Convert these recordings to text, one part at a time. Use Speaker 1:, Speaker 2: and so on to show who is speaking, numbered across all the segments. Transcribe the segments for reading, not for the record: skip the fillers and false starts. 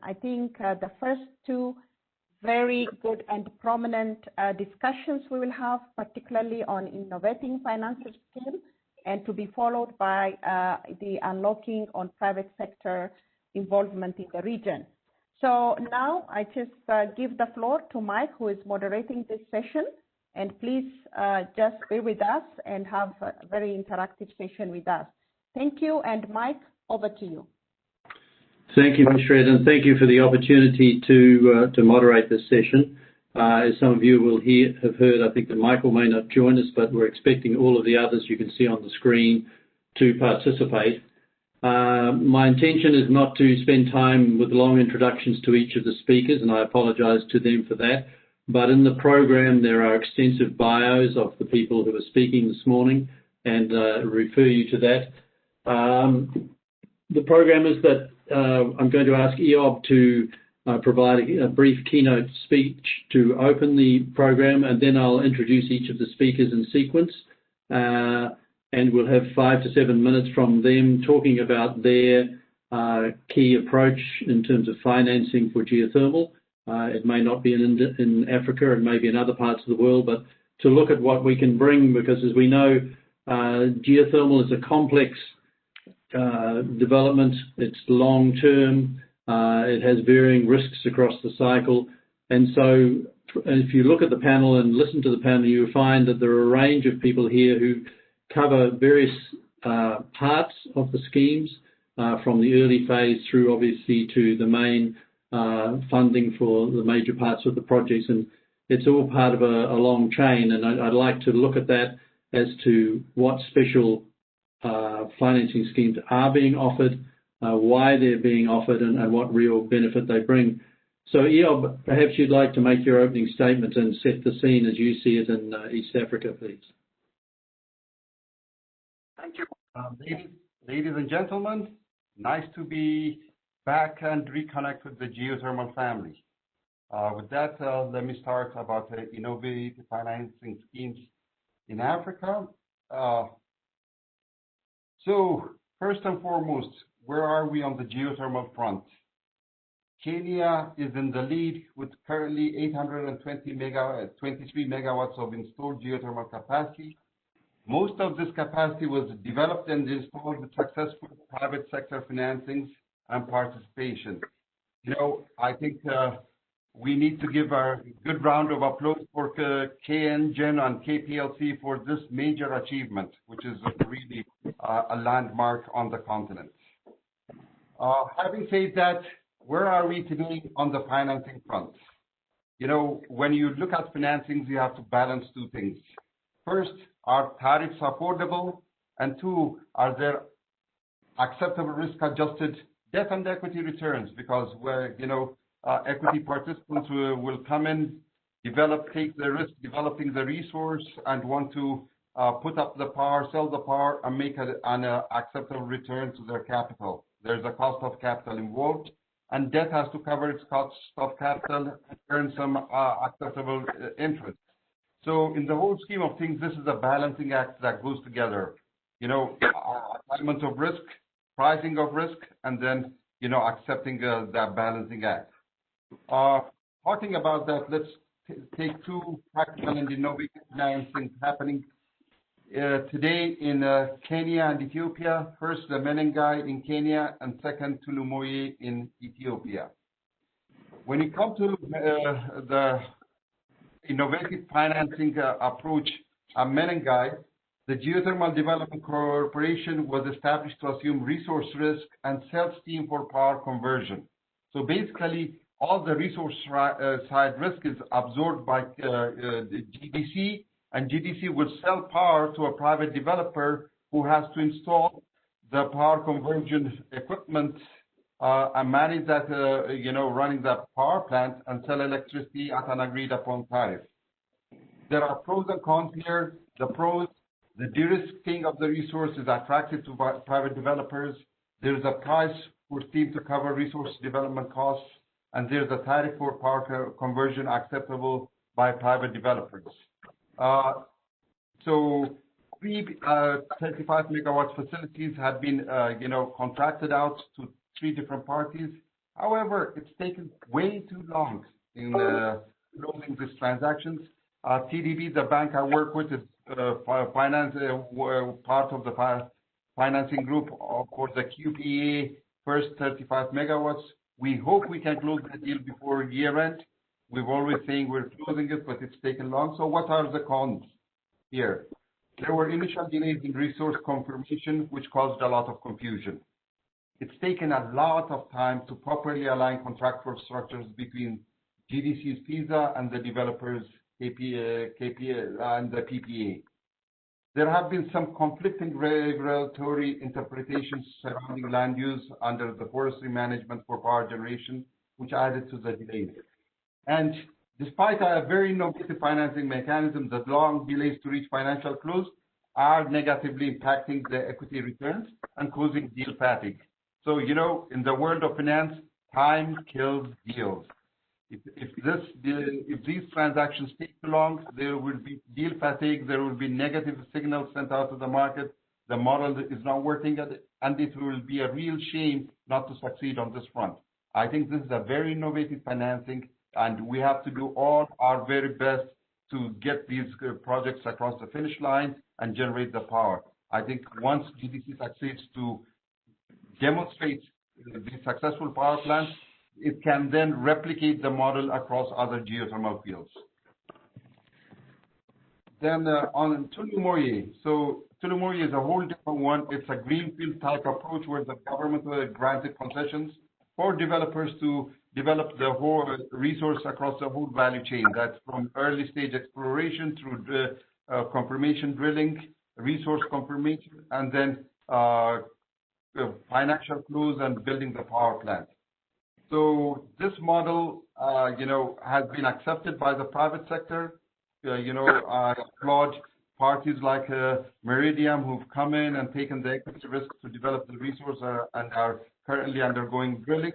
Speaker 1: I think the first two very good and prominent discussions we will have, particularly on innovating financial scheme, and to be followed by the unlocking on private sector involvement in the region. So now I just give the floor to Mike, who is moderating this session, and please just be with us and have a very interactive session with us. Thank you, and Mike, over to you.
Speaker 2: Thank you, Mishred, and thank you for the opportunity to moderate this session. As some of you will have heard, I think that Michael may not join us, but we're expecting all of the others you can see on the screen to participate. My intention is not to spend time with long introductions to each of the speakers, and I apologize to them for that. But in the program, there are extensive bios of the people who are speaking this morning, and refer you to that. The program is that I'm going to ask Eob to provide a brief keynote speech to open the program, and then I'll introduce each of the speakers in sequence. And we'll have 5 to 7 minutes from them talking about their key approach in terms of financing for geothermal. It may not be in Africa, it may be in other parts of the world, but to look at what we can bring, because as we know, geothermal is a complex development. It's long term. It has varying risks across the cycle. And so if you look at the panel and listen to the panel, you'll find that there are a range of people here who cover various parts of the schemes, from the early phase through obviously to the main funding for the major parts of the projects. And it's all part of a long chain. And I'd like to look at that as to what special financing schemes are being offered, why they're being offered, and what real benefit they bring. So Eob, perhaps you'd like to make your opening statement and set the scene as you see it in East Africa, please.
Speaker 3: Thank you. Ladies and gentlemen, nice to be back and reconnect with the geothermal family. With that, let me start about the innovative financing schemes in Africa. So first and foremost, where are we on the geothermal front? Kenya is in the lead with currently 23 megawatts of installed geothermal capacity. Most of this capacity was developed and installed with successful private sector financings and participation. You know, I think we need to give a good round of applause for KNGen and KPLC for this major achievement, which is really a landmark on the continent. Having said that, where are we today on the financing front? You know, when you look at financings, you have to balance two things. First, are tariffs affordable? And two, are there acceptable risk-adjusted debt and equity returns? Because where, you know, equity participants will come in, take the risk developing the resource and want to put up the power, sell the power, and make an acceptable return to their capital. There's a cost of capital involved, and debt has to cover its cost of capital and earn some acceptable interest. So in the whole scheme of things, this is a balancing act that goes together. You know, assignment of risk, pricing of risk, and then, you know, accepting that balancing act. Talking about that, let's take two practical and innovative financing happening today in Kenya and Ethiopia. First, the Menengai in Kenya, and second, Tulumoye in Ethiopia. When it comes to the innovative financing approach at Menengai, the Geothermal Development Corporation was established to assume resource risk and sell steam for power conversion. So basically, all the resource side risk is absorbed by the GDC, and GDC will sell power to a private developer who has to install the power conversion equipment and manage that, you know, running the power plant and sell electricity at an agreed upon tariff. There are pros and cons here. The pros, the de-risking of the resource is attractive to private developers. There is a price for steam to cover resource development costs, and there's a tariff for power conversion acceptable by private developers. So 3 35 megawatt facilities have been, you know, contracted out to 3 different parties. However, it's taken way too long in closing these transactions. TDB, the bank I work with, is part of the financing group for the QPA first 35 megawatts. We hope we can close the deal before year end. We've always saying we're closing it, but it's taken long. So what are the cons here? There were initial delays in resource confirmation, which caused a lot of confusion. It's taken a lot of time to properly align contractual structures between GDC's PISA and the developers' KPA and the PPA. There have been some conflicting regulatory interpretations surrounding land use under the forestry management for power generation, which added to the delays. And despite a very innovative financing mechanism, the long delays to reach financial close are negatively impacting the equity returns and causing deal fatigue. So, you know, in the world of finance, time kills deals. If these transactions take too long, there will be deal fatigue, there will be negative signals sent out to the market, the model is not working, and it will be a real shame not to succeed on this front. I think this is a very innovative financing, and we have to do all our very best to get these projects across the finish line and generate the power. I think once GDC succeeds to demonstrate these successful power plants, it can then replicate the model across other geothermal fields. Then on Tulu-Moye. So Tulu-Moye is a whole different one. It's a greenfield type approach where the government granted concessions for developers to develop the whole resource across the whole value chain. That's from early stage exploration through the confirmation drilling, resource confirmation, and then financial close and building the power plant. So this model, has been accepted by the private sector. I applaud parties like Meridiam who've come in and taken the equity risk to develop the resource and are currently undergoing drilling.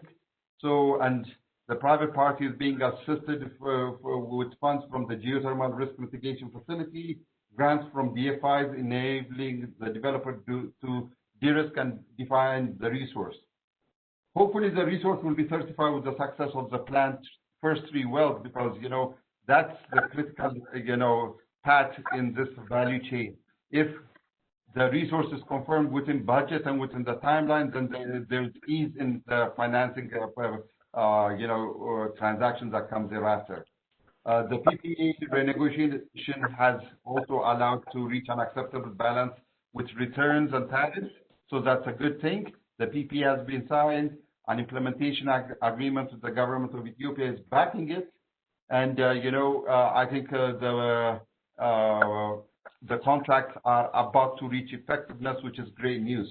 Speaker 3: So, and the private party is being assisted with funds from the Geothermal Risk Mitigation Facility, grants from DFIs enabling the developer to de-risk and define the resource. Hopefully the resource will be certified with the success of the plant first 3 wells, because, that's the critical, path in this value chain. If the resource is confirmed within budget and within the timeline, then there's ease in the financing, transactions that come thereafter. The PPA renegotiation has also allowed to reach an acceptable balance with returns and tariffs, so that's a good thing. The PPA has been signed. An implementation agreement with the government of Ethiopia is backing it, and I think the contracts are about to reach effectiveness, which is great news.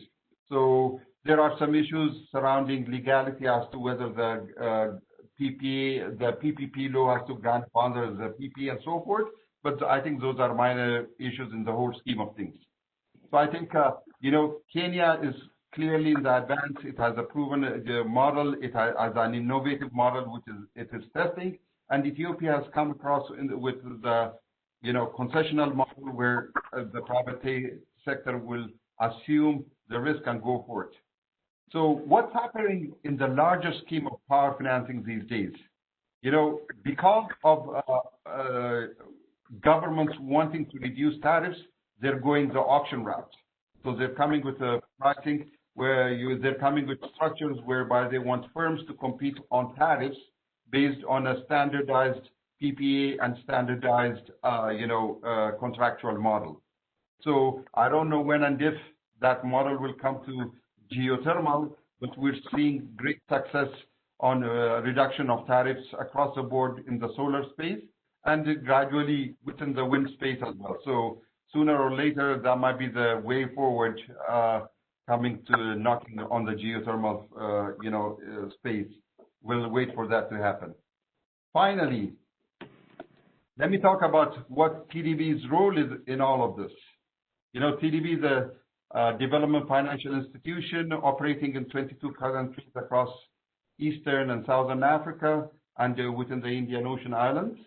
Speaker 3: So there are some issues surrounding legality as to whether the PPP law has to grant funders the PP and so forth, but I think those are minor issues in the whole scheme of things. So I think Kenya is clearly in the advance. It has a proven model. It has an innovative model, which it is testing. And Ethiopia has come across with the concessional model where the private sector will assume the risk and go for it. So what's happening in the larger scheme of power financing these days? Because of governments wanting to reduce tariffs, they're going the auction route. So they're coming with a pricing where they're coming with structures whereby they want firms to compete on tariffs based on a standardized PPA and standardized, contractual model. So I don't know when and if that model will come to geothermal, but we're seeing great success on reduction of tariffs across the board in the solar space and gradually within the wind space as well. So sooner or later, that might be the way forward, coming to knocking on the geothermal, space. We'll wait for that to happen. Finally, let me talk about what TDB's role is in all of this. TDB is a development financial institution operating in 22 countries across Eastern and Southern Africa and within the Indian Ocean Islands.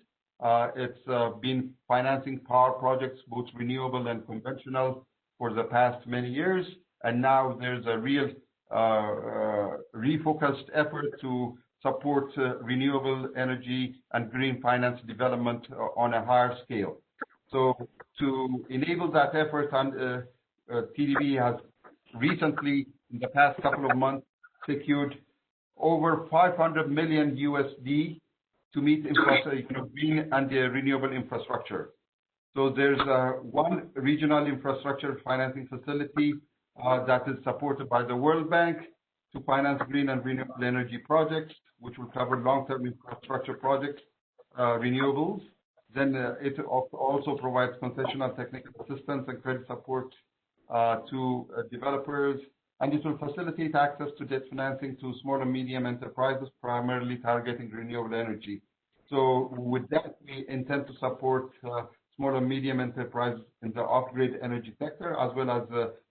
Speaker 3: It's been financing power projects, both renewable and conventional, for the past many years. And now there's a real refocused effort to support renewable energy and green finance development on a higher scale. So to enable that effort, TDB has recently, in the past couple of months, secured over $500 million USD to meet green and renewable infrastructure. So there's one regional infrastructure financing facility that is supported by the World Bank to finance green and renewable energy projects, which will cover long-term infrastructure projects, renewables. Then it also provides concessional technical assistance and credit support to developers, and it will facilitate access to debt financing to small and medium enterprises, primarily targeting renewable energy. So with that, we intend to support small and medium enterprises in the off-grid energy sector, as well as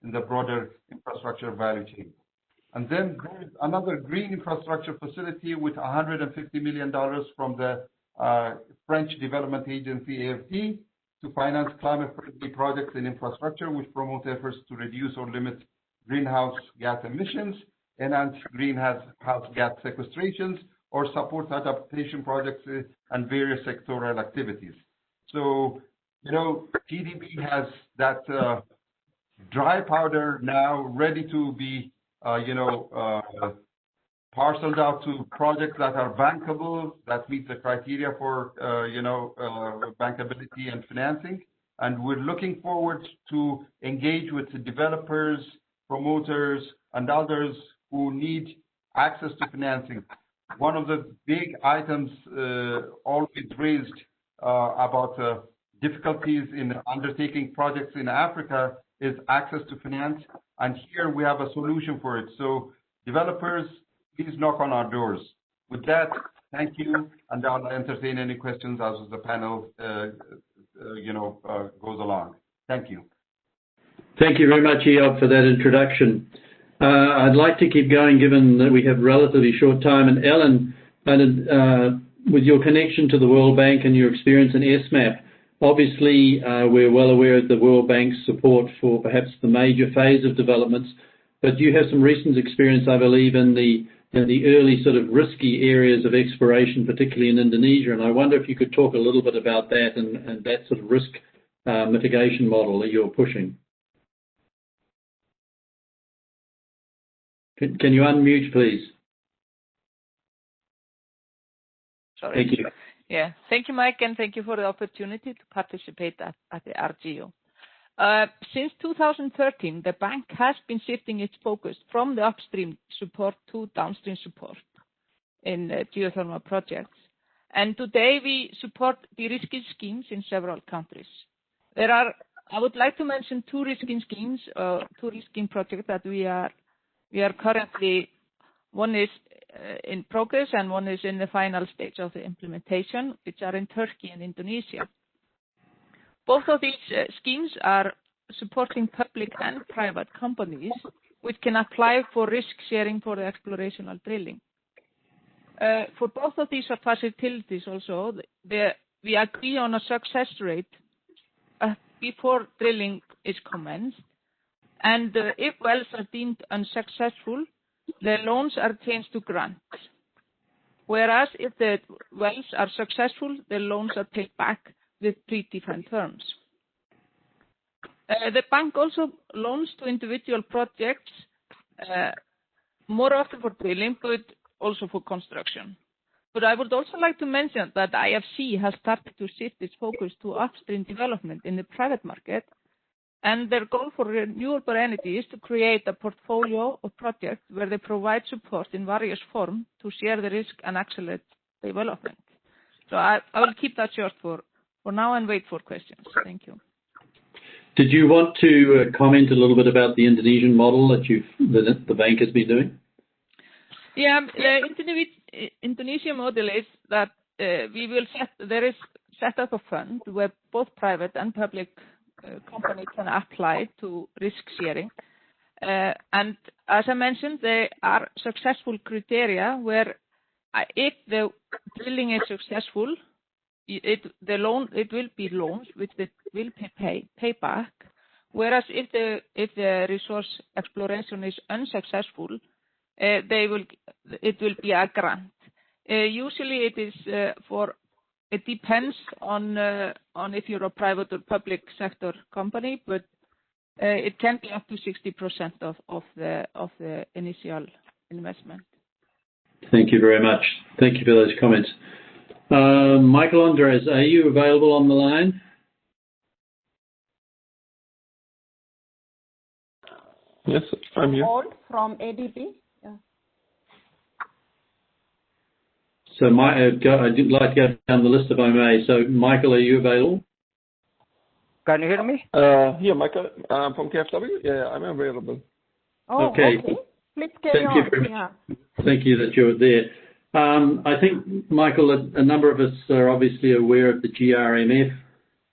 Speaker 3: in the broader infrastructure value chain. And then there's another green infrastructure facility with $150 million from the French Development Agency, AFD, to finance climate-friendly projects in infrastructure, which promote efforts to reduce or limit greenhouse gas emissions, enhance greenhouse gas sequestrations, or support adaptation projects and various sectoral activities. So, TDB has that dry powder now ready to be, parceled out to projects that are bankable, that meet the criteria for, bankability and financing. And we're looking forward to engage with the developers, promoters, and others who need access to financing. One of the big items always raised about difficulties in undertaking projects in Africa is access to finance, and here we have a solution for it. So developers, please knock on our doors. With that, thank you, and I'll entertain any questions as the panel goes along. Thank you.
Speaker 2: Thank you very much, Eob, for that introduction. I'd like to keep going, given that we have relatively short time. And Ellen, with your connection to the World Bank and your experience in SMAP, obviously we're well aware of the World Bank's support for perhaps the major phase of developments, but you have some recent experience, I believe, in the early sort of risky areas of exploration, particularly in Indonesia. And I wonder if you could talk a little bit about that and that sort of risk mitigation model that you're pushing. Can you unmute, please?
Speaker 4: Sorry.
Speaker 2: Thank you.
Speaker 4: Yeah. Thank you, Mike, and thank you for the opportunity to participate at the Argeo. Since 2013, the bank has been shifting its focus from the upstream support to downstream support in geothermal projects. And today we support de-risking schemes in several countries. I would like to mention two risking schemes, two risking projects that we are currently, one is in progress and one is in the final stage of the implementation, which are in Turkey and Indonesia. Both of these schemes are supporting public and private companies which can apply for risk sharing for the explorational drilling. For both of these facilities also, we agree on a success rate before drilling is commenced. And if wells are deemed unsuccessful, the loans are changed to grants. Whereas if the wells are successful, the loans are paid back with predefined terms. The bank also loans to individual projects, more often for drilling, but also for construction. But I would also like to mention that IFC has started to shift its focus to upstream development in the private market, and their goal for renewable energy is to create a portfolio of projects where they provide support in various forms to share the risk and accelerate development. So I will keep that short for now and wait for questions. Thank you.
Speaker 2: Did you want to comment a little bit about the Indonesian model that the bank has been doing?
Speaker 4: Yeah, the Indonesian model is that there is set up a fund where both private and public companies can apply to risk sharing. And as I mentioned, there are successful criteria where if the drilling is successful, it will be loans which they will pay back Whereas if the resource exploration is unsuccessful, it will be a grant. Usually it depends on if you're a private or public sector company, but it can be up to 60% of the initial investment.
Speaker 2: Thank you very much. Thank you for those comments. Michael Andres, are you available on the line?
Speaker 5: Yes, I'm here.
Speaker 1: Paul from ADB. Yeah.
Speaker 2: So I'd like to go down the list if I may. So Michael, are you available?
Speaker 6: Can you hear me?
Speaker 5: Yeah, Michael from KfW. Yeah, I'm available.
Speaker 1: Oh, okay. Please carry on.
Speaker 2: Thank you very much. Thank you that you're there. I think, Michael, a number of us are obviously aware of the GRMF,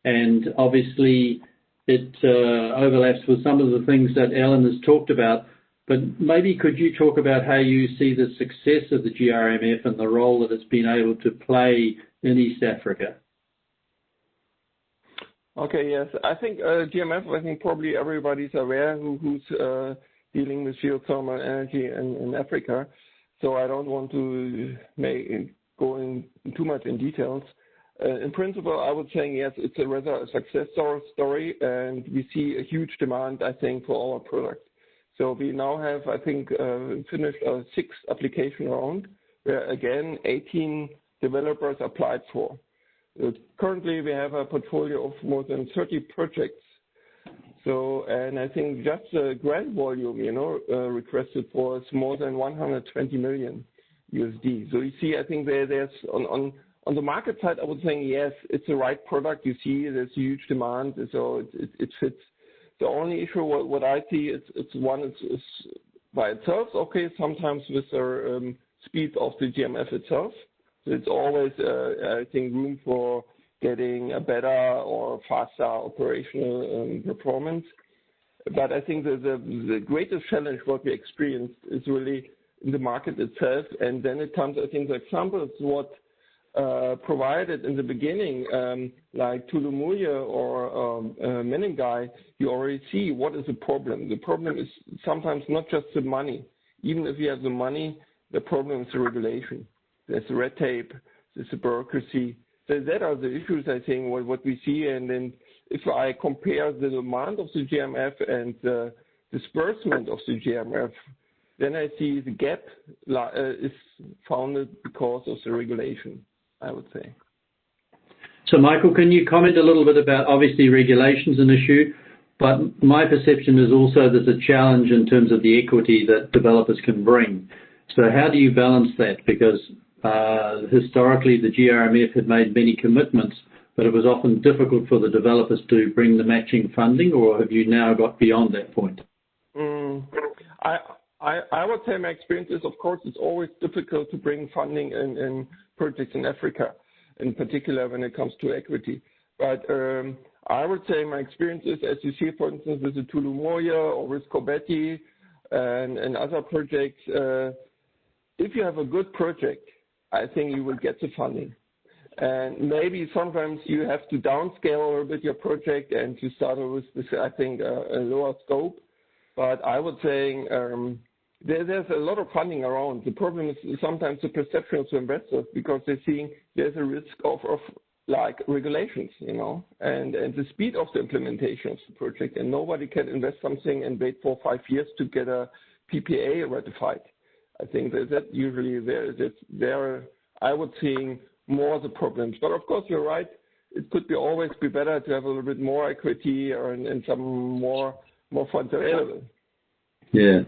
Speaker 2: and obviously it overlaps with some of the things that Ellen has talked about. But maybe could you talk about how you see the success of the GRMF and the role that it's been able to play in East Africa?
Speaker 5: Okay, yes. I think GMF, I think probably everybody's aware who's dealing with geothermal energy in Africa. So I don't want to go in too much in details. In principle, I would say, yes, it's a rather a success story, and we see a huge demand, I think, for our product. So we now have, I think, finished a 6 application round, where again, 18 developers applied for. Currently, we have a portfolio of more than 30 projects. So, and I think just the grant volume, requested for is more than 120 million USD. So you see, I think there's on the market side, I would say, yes, it's the right product. You see, there's huge demand, so it fits. The only issue, what I see, it's by itself, okay, sometimes with the speed of the GMF itself. So it's always, I think, room for getting a better or faster operational performance. But I think the greatest challenge what we experienced is really in the market itself. And then it comes, I think, the examples what provided in the beginning, like Tulumuya or Menengai, you already see what is the problem. The problem is sometimes not just the money. Even if you have the money, the problem is the regulation. There's the red tape, there's the bureaucracy. So that are the issues, I think, what we see. And then if I compare the demand of the GMF and the disbursement of the GMF, then I see the gap is founded because of the regulation, I would say.
Speaker 2: So, Michael, can you comment a little bit about, obviously, regulation's an issue, but my perception is also there's a challenge in terms of the equity that developers can bring. So how do you balance that? Because historically, the GRMF had made many commitments, but it was often difficult for the developers to bring the matching funding, or have you now got beyond that point?
Speaker 5: I would say my experience is, of course, it's always difficult to bring funding in projects in Africa, in particular when it comes to equity. But I would say my experience is, as you see, for instance, with the Tulumuya or with Kobeti and other projects, if you have a good project, I think you will get the funding. And maybe sometimes you have to downscale a little bit your project and to start with, I think, a lower scope. But I would say there's a lot of funding around. The problem is sometimes the perception of the investors, because they're seeing there's a risk of like regulations, and the speed of the implementation of the project. And nobody can invest something and wait for 5 years to get a PPA ratified. I think that usually there I would see more the problems. But of course, you're right. It could always be better to have a little bit more equity and some more funds available.
Speaker 2: Yeah.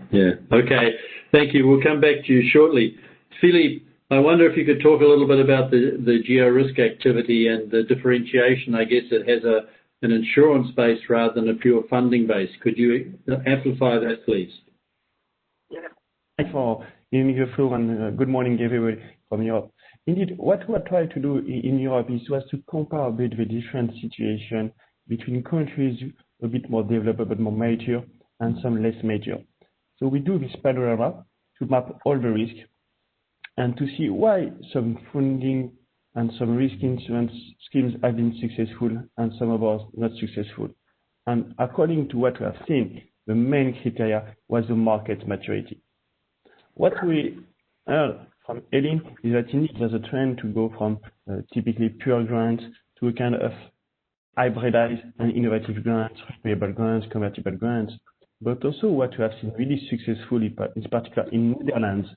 Speaker 2: Okay. Thank you. We'll come back to you shortly. Philippe, I wonder if you could talk a little bit about the geo-risk activity and the differentiation. I guess it has an insurance base rather than a pure funding base. Could you amplify that, please?
Speaker 7: Yeah. Thanks for giving me the floor, and good morning, everybody from Europe. Indeed, what we are trying to do in Europe is to compare a bit the different situation between countries a bit more developed but more mature and some less mature. So we do this panorama to map all the risk and to see why some funding and some risk insurance schemes have been successful and some of us not successful. And according to what we have seen, the main criteria was the market maturity. What we heard from Eileen is that indeed there's a trend to go from typically pure grants to a kind of hybridized and innovative grants, repayable grants, convertible grants. But also what we have seen really successfully, in particular in Netherlands,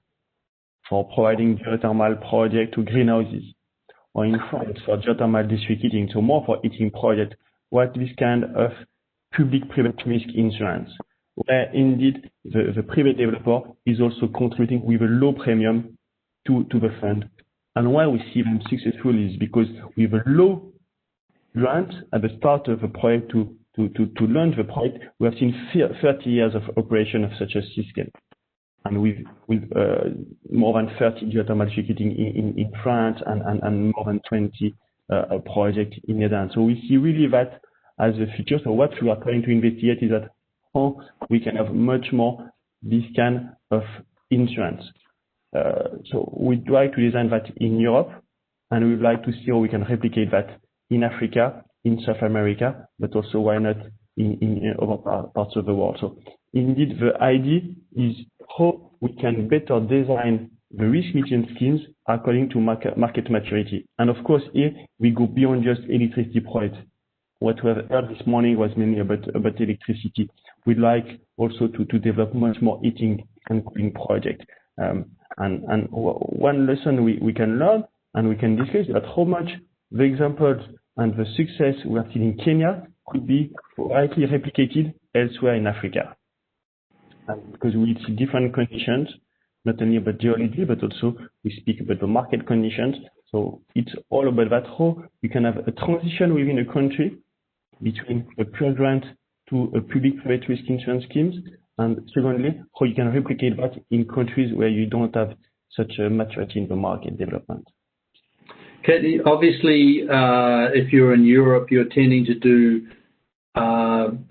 Speaker 7: for providing geothermal project to greenhouses, or in France for geothermal district heating, so more for heating project, what this kind of public-private risk insurance, where indeed the private developer is also contributing with a low premium to the fund. And why we see them successful is because with a low grant at the start of the project to launch the project, we have seen 30 years of operation of such a system. And with more than 30 geothermal district heating in France and more than 20 projects in Netherlands. So we see really that as a future. So what we are trying to investigate is that how we can have much more this kind of insurance. So we try to design that in Europe, and we would like to see how we can replicate that in Africa, in South America, but also why not in other parts of the world. So indeed, the idea is how we can better design the risk mitigation schemes according to market maturity. And of course, here we go beyond just electricity projects. What we have heard this morning was mainly about electricity. We'd like also to develop much more heating and cooling projects. And one lesson we can learn and we can discuss is that how much the examples and the success we have seen in Kenya could be rightly replicated elsewhere in Africa. And because we see different conditions, not only about geology, but also we speak about the market conditions. So it's all about that, how you can have a transition within a country between a pure grant to a public-private risk insurance schemes, and secondly, how you can replicate that in countries where you don't have such a maturity in the market development.
Speaker 2: Katie, obviously, if you're in Europe, you're tending to do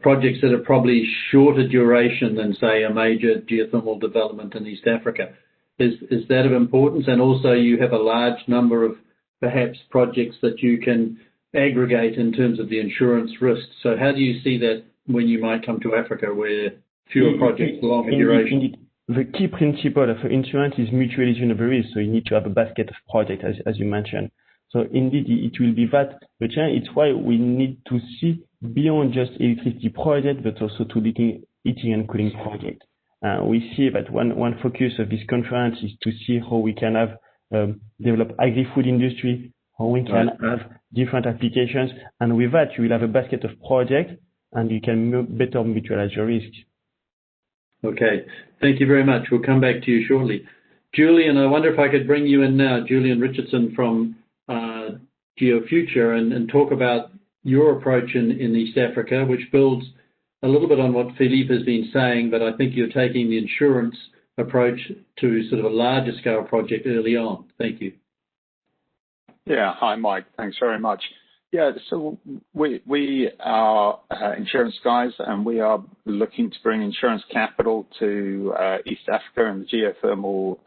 Speaker 2: projects that are probably shorter duration than, say, a major geothermal development in East Africa. Is that of importance? And also you have a large number of perhaps projects that you can aggregate in terms of the insurance risks. So how do you see that when you might come to Africa where fewer projects, longer duration?
Speaker 7: Indeed. The key principle of insurance is mutualization of the risk. So you need to have a basket of projects, as you mentioned. So indeed, it will be that. But it's why we need to see beyond just electricity projects, but also to looking heating and cooling projects. We see that one focus of this conference is to see how we can have develop agri-food industry, how we can have different applications, and with that you will have a basket of projects, and you can better mutualize your risk.
Speaker 2: Okay, thank you very much. We'll come back to you shortly. Julian, I wonder if I could bring you in now, Julian Richardson from GeoFuture, and talk about your approach in East Africa, which builds a little bit on what Philippe has been saying, but I think you're taking the insurance approach to sort of a larger scale project early on. Thank you.
Speaker 8: Yeah, hi Mike, thanks very much. Yeah, so we are insurance guys, and we are looking to bring insurance capital to East Africa and the geothermal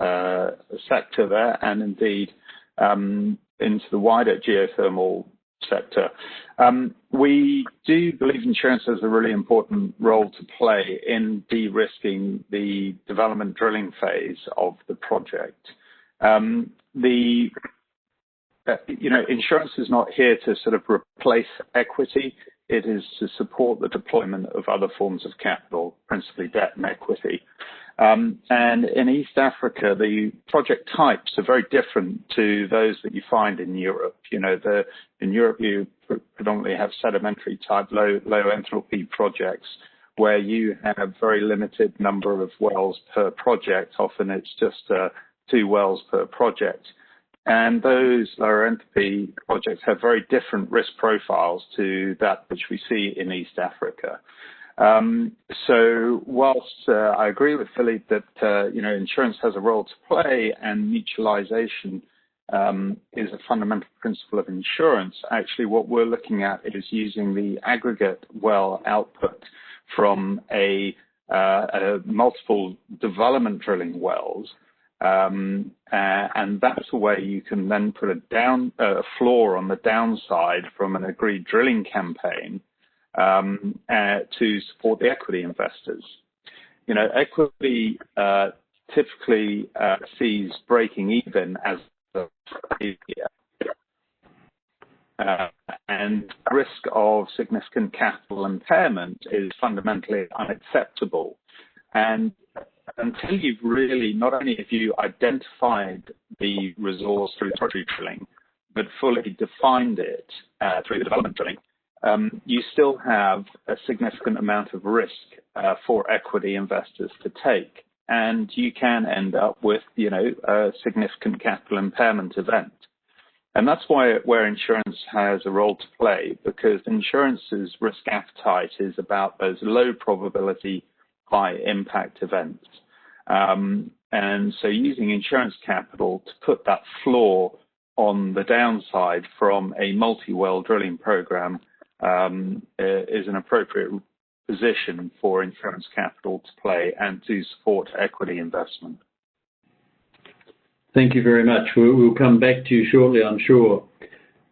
Speaker 8: sector there, and indeed into the wider geothermal sector. We do believe insurance has a really important role to play in de-risking the development drilling phase of the project. Insurance is not here to sort of replace equity. It is to support the deployment of other forms of capital, principally debt and equity. And in East Africa, the project types are very different to those that you find in Europe. In Europe, you predominantly have sedimentary type, low enthalpy projects where you have very limited number of wells per project. Often it's just 2 wells per project. And those lower enthalpy projects have very different risk profiles to that which we see in East Africa. So whilst I agree with Philippe that insurance has a role to play and mutualization is a fundamental principle of insurance, actually what we're looking at is using the aggregate well output from a multiple development drilling wells. And that's a way you can then put a floor on the downside from an agreed drilling campaign, to support the equity investors. You know, equity typically sees breaking even as a and risk of significant capital impairment is fundamentally unacceptable. And until you've really, not only have you identified the resource through exploratory drilling, but fully defined it through the development drilling, you still have a significant amount of risk for equity investors to take. And you can end up with, you know, a significant capital impairment event. And that's where insurance has a role to play, because insurance's risk appetite is about those low probability, high impact events. And so using insurance capital to put that floor on the downside from a multi-well drilling program is an appropriate position for insurance capital to play and to support equity investment.
Speaker 2: Thank you very much. We'll come back to you shortly, I'm sure.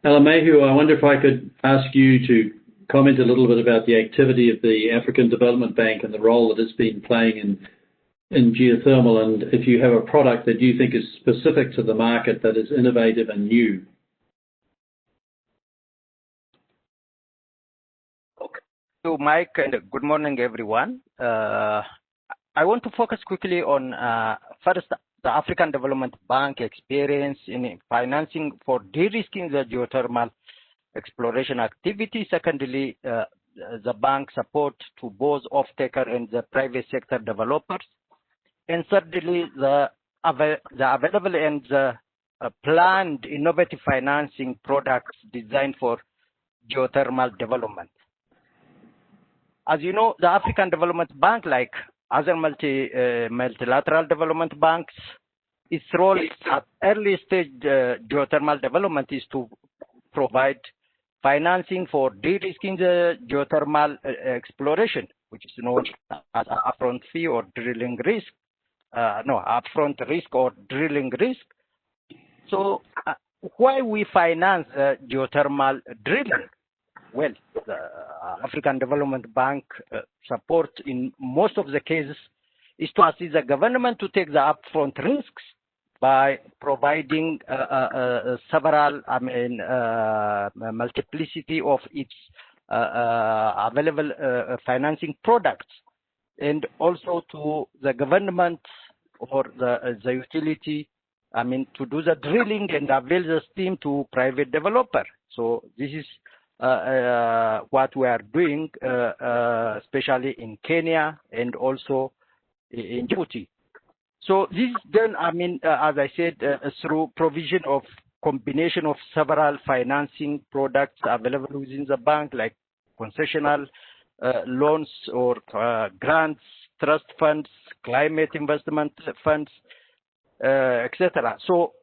Speaker 2: Alamehu, I wonder if I could ask you to comment a little bit about the activity of the African Development Bank and the role that it's been playing in geothermal, and if you have a product that you think is specific to the market that is innovative and new.
Speaker 6: Okay. So, Mike, and good morning, everyone. I want to focus quickly on first the African Development Bank experience in financing for de-risking the geothermal exploration activity. Secondly, the bank support to both off-taker and the private sector developers. And thirdly, the available and the planned innovative financing products designed for geothermal development. As you know, the African Development Bank, like other multilateral development banks, its role at early stage geothermal development is to provide financing for de-risking the geothermal exploration, which is known as upfront fee or drilling risk. Upfront risk or drilling risk. So why we finance geothermal drilling? Well, the African Development Bank support in most of the cases is to assist the government to take the upfront risks by providing several, multiplicity of its available financing products, and also to the government or the utility, to do the drilling and avail the steam to private developer. So this is what we are doing, especially in Kenya and also in Djibouti. So this is done, as I said, through provision of combination of several financing products available within the bank, like concessional loans or grants, trust funds, climate investment funds, etc. So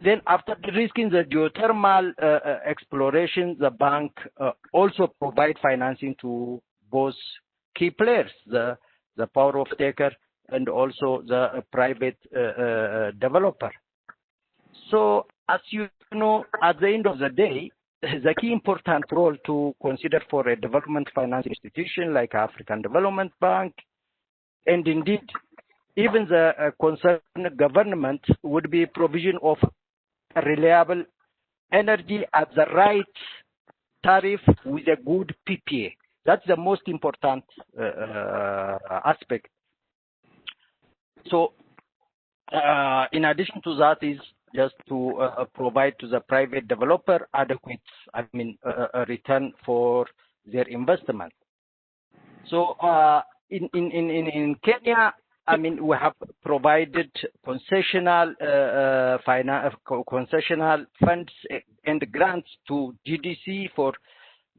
Speaker 6: then after de-risking the geothermal exploration, the bank also provide financing to both key players, the power of taker and also the private developer. So as you know, at the end of the day, the key important role to consider for a development finance institution like African Development Bank, and indeed even the concerned government, would be provision of reliable energy at the right tariff with a good PPA. That's the most important aspect. So in addition to that is just to provide to the private developer adequate, a return for their investment. So in Kenya, we have provided concessional funds and grants to GDC for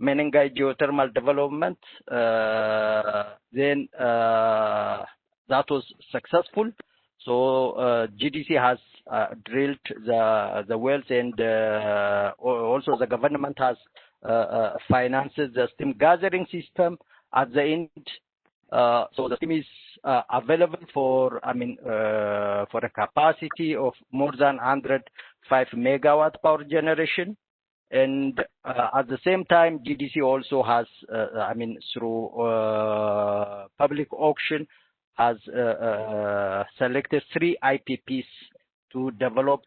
Speaker 6: Menengai geothermal development. Then that was successful. So GDC has drilled the wells, and also the government has financed the steam gathering system at the end. So the steam is available for for a capacity of more than 105 megawatt power generation. And at the same time, GDC also has, through public auction, has selected 3 IPPs to develop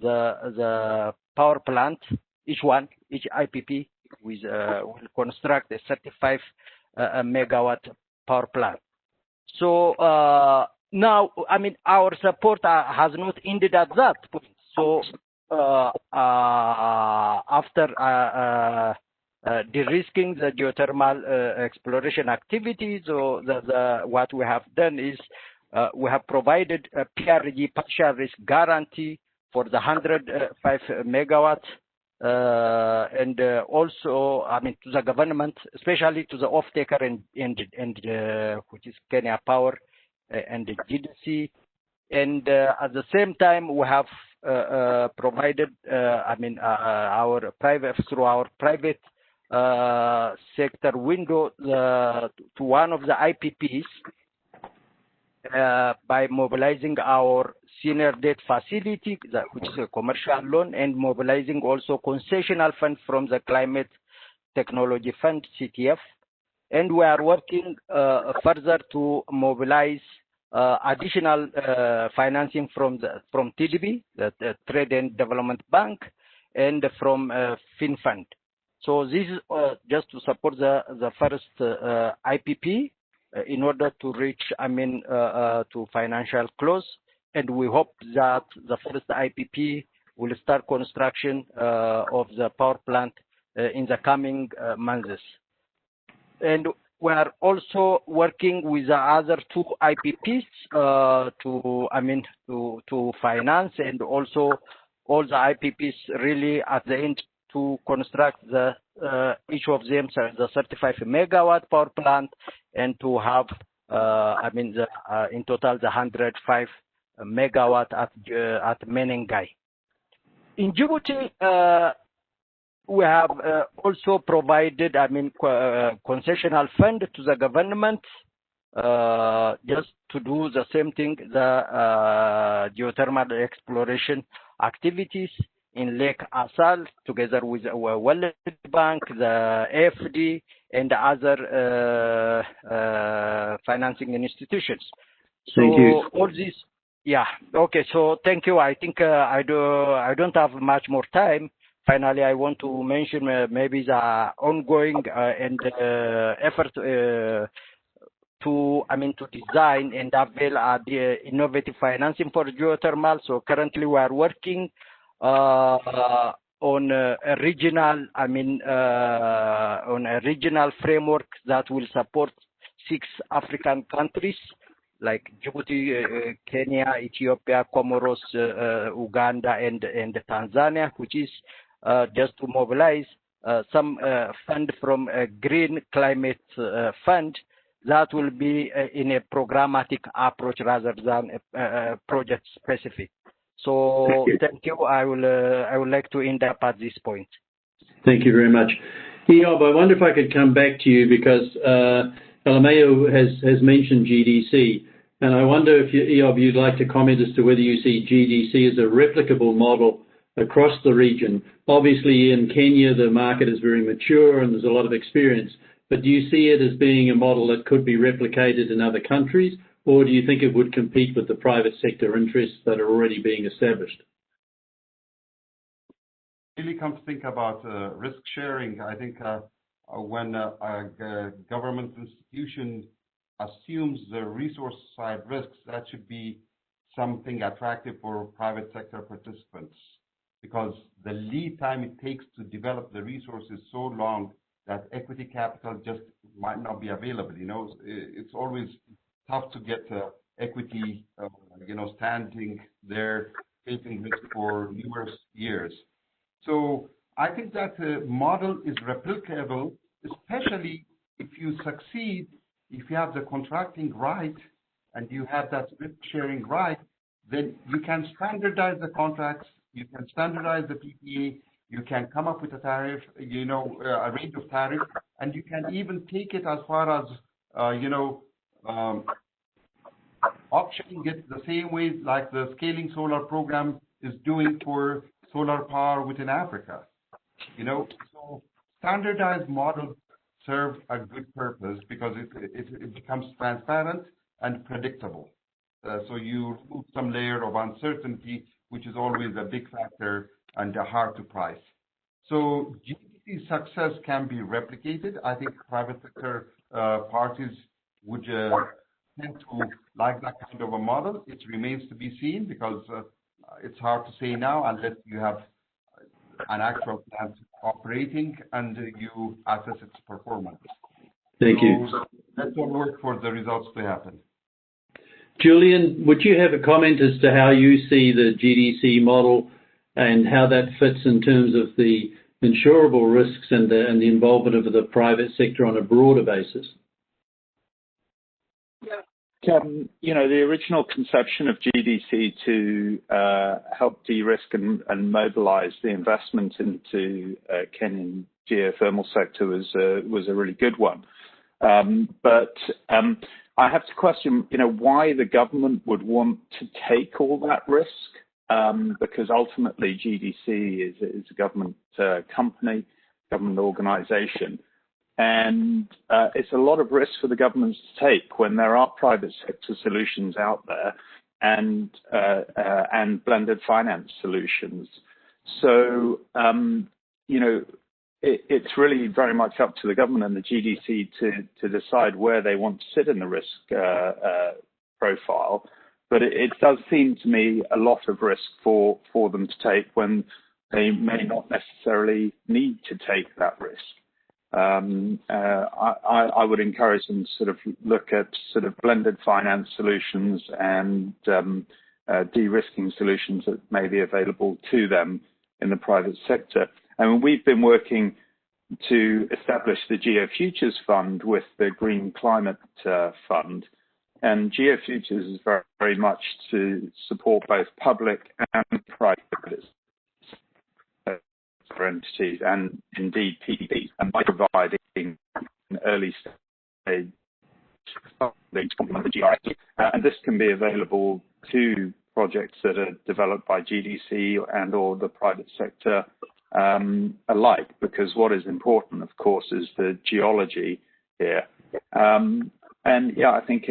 Speaker 6: the power plant. Each IPP will construct a 35 megawatt power plant. So now, our support has not ended at that point. So after de-risking the geothermal exploration activities, so what we have done is we have provided a PRG, partial risk guarantee, for the 105 megawatts, and also, to the government, especially to the off-taker and which is Kenya Power and the GDC. And at the same time, we have provided, through our private sector window to one of the IPPs by mobilizing our senior debt facility, which is a commercial loan, and mobilizing also concessional fund from the Climate Technology Fund, CTF. And we are working further to mobilize additional financing from TDB, the Trade and Development Bank, and from FinFund. So this is just to support the first IPP in order to reach, to financial close. And we hope that the first IPP will start construction of the power plant in the coming months. And we are also working with the other 2 IPPs to finance, and also all the IPPs really at the end to construct each of them the 35 megawatt power plant, and to have in total the 105 megawatt at Menengai. In Djibouti, we have also provided, concessional fund to the government just to do the same thing, the geothermal exploration activities in Lake Assal, together with World Bank, the AFD, and other financing institutions. So
Speaker 2: thank you.
Speaker 6: All this, yeah. Okay. So thank you. I think I don't have much more time. Finally, I want to mention maybe the ongoing and effort to design and avail the innovative financing for geothermal. So currently we are working on a regional, on a regional framework that will support 6 African countries like Djibouti, Kenya, Ethiopia, Comoros, Uganda, and Tanzania, which is just to mobilize some fund from a green climate fund that will be in a programmatic approach rather than a project specific. So thank you. I would like to end up at this point.
Speaker 2: Thank you very much. Eob, I wonder if I could come back to you, because Alameo has mentioned GDC, and I wonder if Eob, you'd like to comment as to whether you see GDC as a replicable model across the region. Obviously in Kenya the market is very mature and there's a lot of experience, but do you see it as being a model that could be replicated in other countries, or do you think it would compete with the private sector interests that are already being established?
Speaker 3: Really come to think about risk sharing, I think when a government institution assumes the resource side risks, that should be something attractive for private sector participants, because the lead time it takes to develop the resource is so long that equity capital just might not be available. It's always tough to get equity, standing there facing risk for numerous years. So I think that the model is replicable, especially if you succeed, if you have the contracting right and you have that risk sharing right, then you can standardize the contracts, you can standardize the PPA, you can come up with a tariff, a range of tariffs, and you can even take it as far as, auctioning it the same way like the Scaling Solar program is doing for solar power within Africa. So standardized models serve a good purpose because it becomes transparent and predictable. So you remove some layer of uncertainty, which is always a big factor and hard to price. So GDC success can be replicated. I think private sector parties would tend to like that kind of a model. It remains to be seen because it's hard to say now unless you have an actual plant operating and you assess its performance.
Speaker 2: Thank you.
Speaker 3: So let's all work for the results to happen.
Speaker 2: Julian, would you have a comment as to how you see the GDC model and how that fits in terms of the insurable risks and the involvement of the private sector on a broader basis?
Speaker 8: The original conception of GDC to help de-risk and mobilize the investment into Kenyan geothermal sector was a really good one. But I have to question, why the government would want to take all that risk, because ultimately GDC is a government company, government organization. And it's a lot of risk for the governments to take when there are private sector solutions out there and blended finance solutions. So, it's really very much up to the government and the GDC to decide where they want to sit in the risk profile. But it does seem to me a lot of risk for them to take when they may not necessarily need to take that risk. I would encourage them to sort of look at sort of blended finance solutions and de-risking solutions that may be available to them in the private sector. And we've been working to establish the GeoFutures Fund with the Green Climate Fund. And GeoFutures is very, very much to support both public and private entities and indeed PPPs, and by providing early stage funding to complement the GRC. And this can be available to projects that are developed by GDC and or the private sector alike, because what is important, of course, is the geology here. And yeah, I think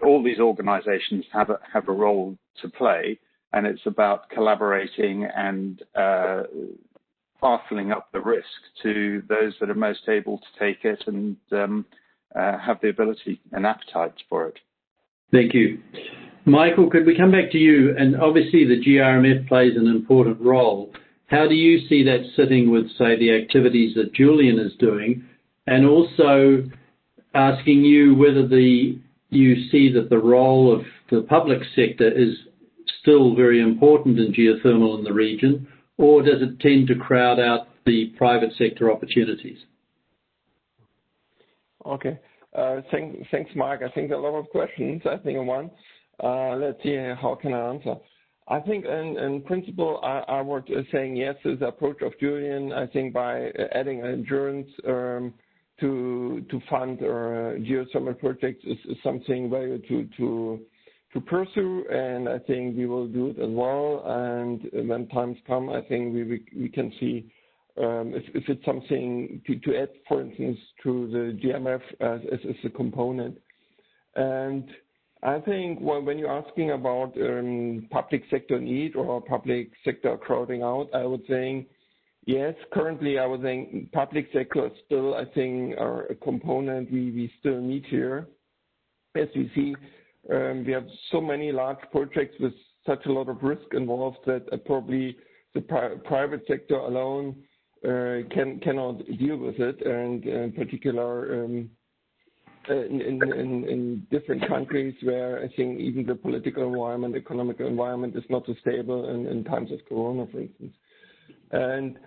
Speaker 8: all these organizations have a role to play, and it's about collaborating and parceling up the risk to those that are most able to take it and have the ability and appetite for it.
Speaker 2: Thank you. Michael, could we come back to you? And obviously the GRMF plays an important role. How do you see that sitting with, say, the activities that Julian is doing? And also asking you whether you see that the role of the public sector is still very important in geothermal in the region, or does it tend to crowd out the private sector opportunities?
Speaker 5: Okay. Thanks, Mark. I think a lot of questions, I think, in one. Let's see how can I answer. I think in principle, I would saying yes to the approach of Julian. I think by adding endurance to fund geothermal projects is something very to pursue, and I think we will do it as well. And when times come, I think we can see if it's something to add, for instance, to the GMF as a component. And I think when you're asking about public sector need or public sector crowding out, I would say yes. Currently, I would think public sector still, I think, are a component we still need here. As we see, we have so many large projects with such a lot of risk involved that probably the private sector alone cannot deal with it, and in particular in different countries where I think even the political environment, economic environment is not so stable in times of Corona, for instance. And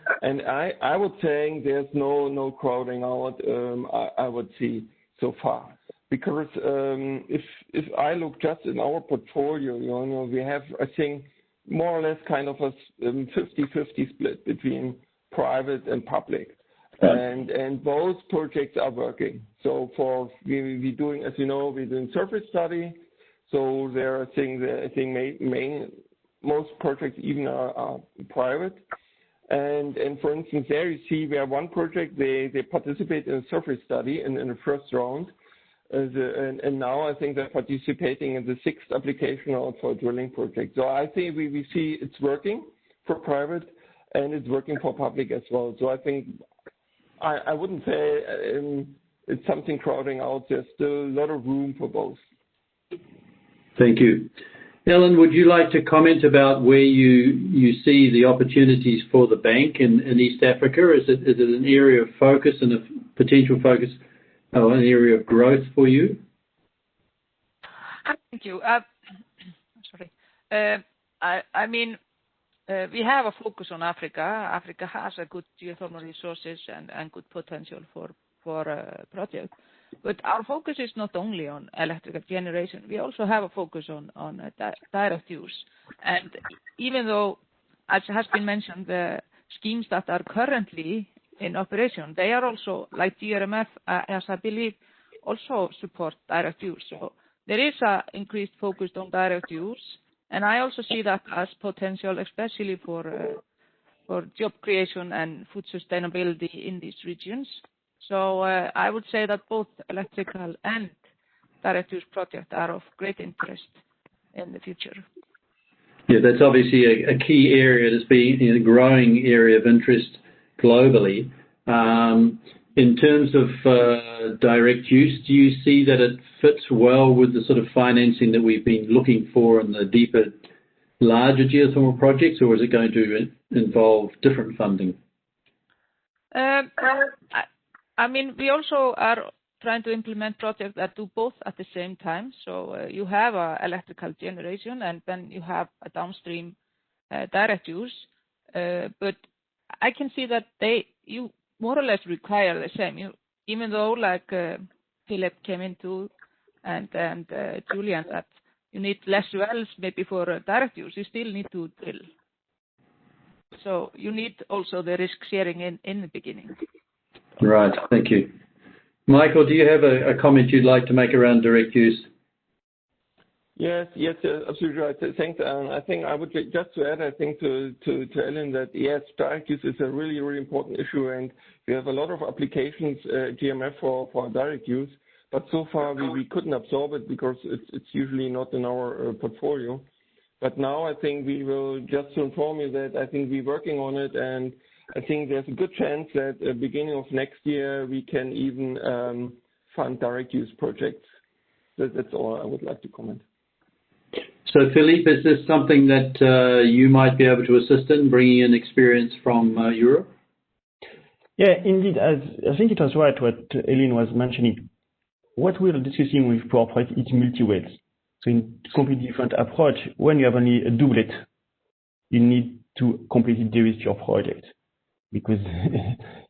Speaker 5: I would say there's no crowding out. I would see so far, because if I look just in our portfolio, we have, I think, more or less kind of a 50-50 split between private and public. And both projects are working. So we're doing, as you know, we're doing surface study. So there are things that I think most projects even are private. And for instance, there you see we have one project, they participate in a surface study in the first round. And now I think they're participating in the 6th application round for a drilling project. So I think we see it's working for private and it's working for public as well. So I think I wouldn't say it's something crowding out. There's still a lot of room for both.
Speaker 2: Thank you. Ellen, would you like to comment about where you see the opportunities for the bank in East Africa? Is it an area of focus and a potential focus, or an area of growth for you?
Speaker 4: Thank you. Sorry. I mean, we have a focus on Africa. Africa has a good geothermal resources and good potential for projects. But our focus is not only on electrical generation. We also have a focus on direct use. And even though, as has been mentioned, the schemes that are currently in operation, they are also, like GRMF, as I believe, also support direct use. So there is an increased focus on direct use. And I also see that as potential, especially for job creation and food sustainability in these regions. So I would say that both electrical and direct use projects are of great interest in the future.
Speaker 2: Yeah, that's obviously a key area that's been a growing area of interest globally. In terms of direct use, do you see that it fits well with the sort of financing that we've been looking for in the deeper, larger geothermal projects, or is it going to involve different funding?
Speaker 4: I mean, we also are trying to implement projects that do both at the same time. So you have electrical generation and then you have a downstream direct use. But I can see that you more or less require the same. Even though, like Philip came into and Julian, that you need less wells maybe for direct use, you still need to drill. So you need also the risk sharing in the beginning.
Speaker 2: Right, thank you. Michael, do you have a comment you'd like to make around direct use?
Speaker 5: Yes, absolutely right. Thanks, Alan. I think I would just to add, I think to Ellen that yes, direct use is a really, really important issue, and we have a lot of applications, GMF for direct use, but so far we couldn't absorb it because it's usually not in our portfolio. But now I think we will, just to inform you that I think we're working on it, and I think there's a good chance that at the beginning of next year we can even fund direct use projects. That's all I would like to comment.
Speaker 2: So, Philippe, is this something that you might be able to assist in, bringing in experience from Europe?
Speaker 7: Yeah, indeed. I think it was right what Ellen was mentioning. What we're discussing with PowerPoint is multi-wells. So in completely different approach, when you have only a doublet, you need to completely de-risk your project because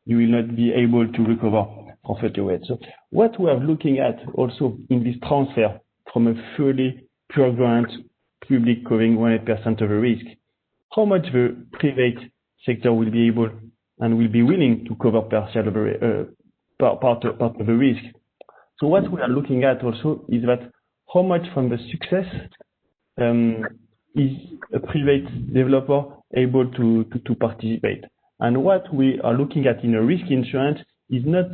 Speaker 7: you will not be able to recover profit away. So what we are looking at also in this transfer from a fully pure grant public covering 100% of the risk, how much the private sector will be able and will be willing to cover part of the risk. So what we are looking at also is that how much from the success is a private developer able to participate. And what we are looking at in a risk insurance is not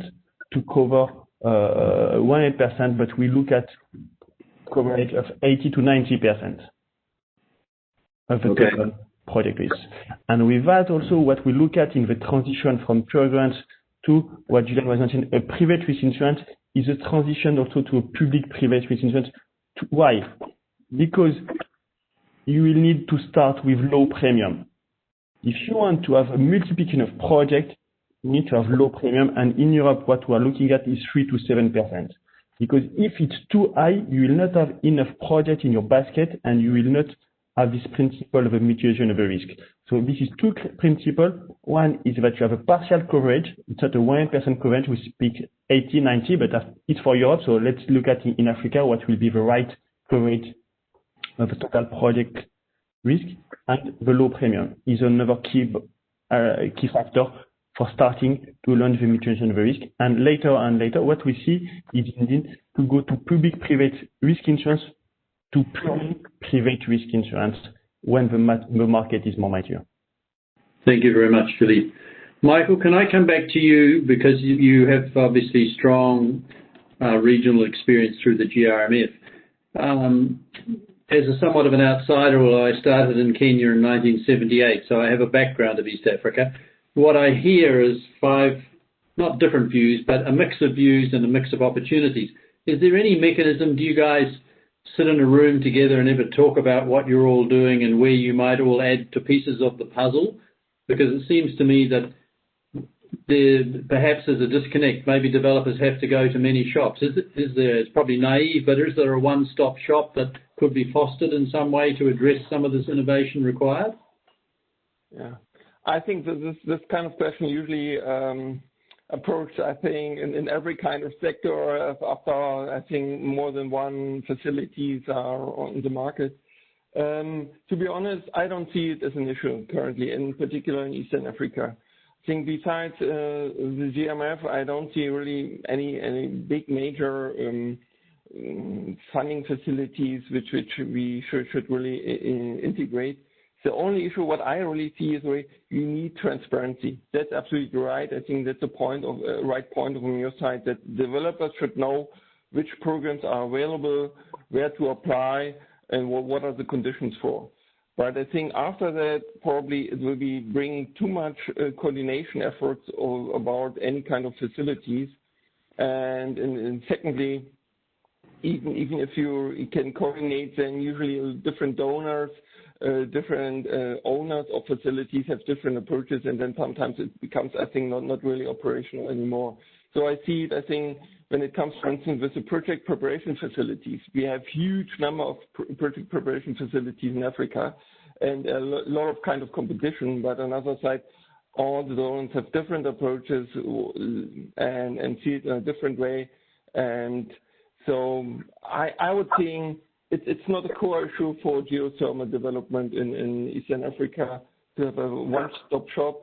Speaker 7: to cover 100%, but we look at coverage of 80 to 90% of the total project risk. And with that also what we look at in the transition from pure grants to what Julian was mentioning, a private risk insurance is a transition also to a public-private risk insurance. Why? Because you will need to start with low premium. If you want to have a multiplication of projects, you need to have low premium, and in Europe what we are looking at is 3 to 7%. Because if it's too high, you will not have enough projects in your basket and you will not have this principle of a mitigation of the risk. So this is two principles. One is that you have a partial coverage. It's not a 100% coverage. We speak 80, 90, but it's for Europe. So let's look at in Africa what will be the right coverage of the total project risk. And the low premium is another key factor for starting to launch the mitigation of the risk. And later, what we see is indeed to go to public-private risk insurance to purely private risk insurance when the market is more mature.
Speaker 2: Thank you very much, Philippe. Michael, can I come back to you because you have obviously strong regional experience through the GRMF. As a somewhat of an outsider, well, I started in Kenya in 1978, so I have a background of East Africa. What I hear is 5, not different views, but a mix of views and a mix of opportunities. Is there any mechanism, do you guys sit in a room together and ever talk about what you're all doing and where you might all add to pieces of the puzzle? Because it seems to me that there perhaps is a disconnect. Maybe developers have to go to many shops. Is there, it's probably naive, but is there a one-stop shop that could be fostered in some way to address some of this innovation required?
Speaker 5: Yeah, I think that this kind of question usually approached, I think, in every kind of sector after, I think, more than one facilities are on the market. To be honest, I don't see it as an issue currently, in particular in Eastern Africa. I think besides the GMF, I don't see really any big major funding facilities which we should really integrate. The only issue what I really see is you need transparency. That's absolutely right. I think that's a right point from your side, that developers should know which programs are available, where to apply, and what are the conditions for. But I think after that, probably it will be bringing too much coordination efforts about any kind of facilities. And secondly, even if you can coordinate, then usually different donors, different owners of facilities have different approaches, and then sometimes it becomes, I think, not really operational anymore. So I see it, I think, when it comes, for instance, with the project preparation facilities. We have huge number of project preparation facilities in Africa and a lot of kind of competition, but on the other side, all the donors have different approaches and see it in a different way. And so I would think it's not a core issue for geothermal development in Eastern Africa to have a one-stop shop.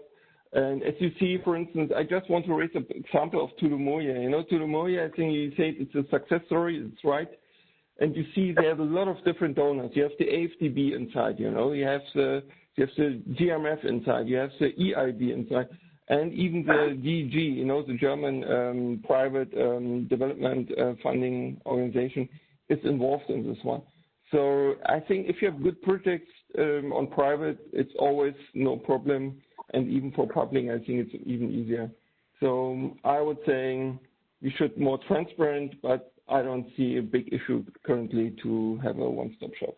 Speaker 5: And as you see, for instance, I just want to raise an example of Tulumoya. You know, Tulumoya, I think you say it's a success story, it's right. And you see they have a lot of different donors. You have the AFDB inside, you know, you have the GMF inside, you have the EIB inside, and even the DG, you know, the German private development funding organization is involved in this one. So I think if you have good projects on private, it's always no problem. And even for public, I think it's even easier. So I would say we should be more transparent, but I don't see a big issue currently to have a one-stop shop.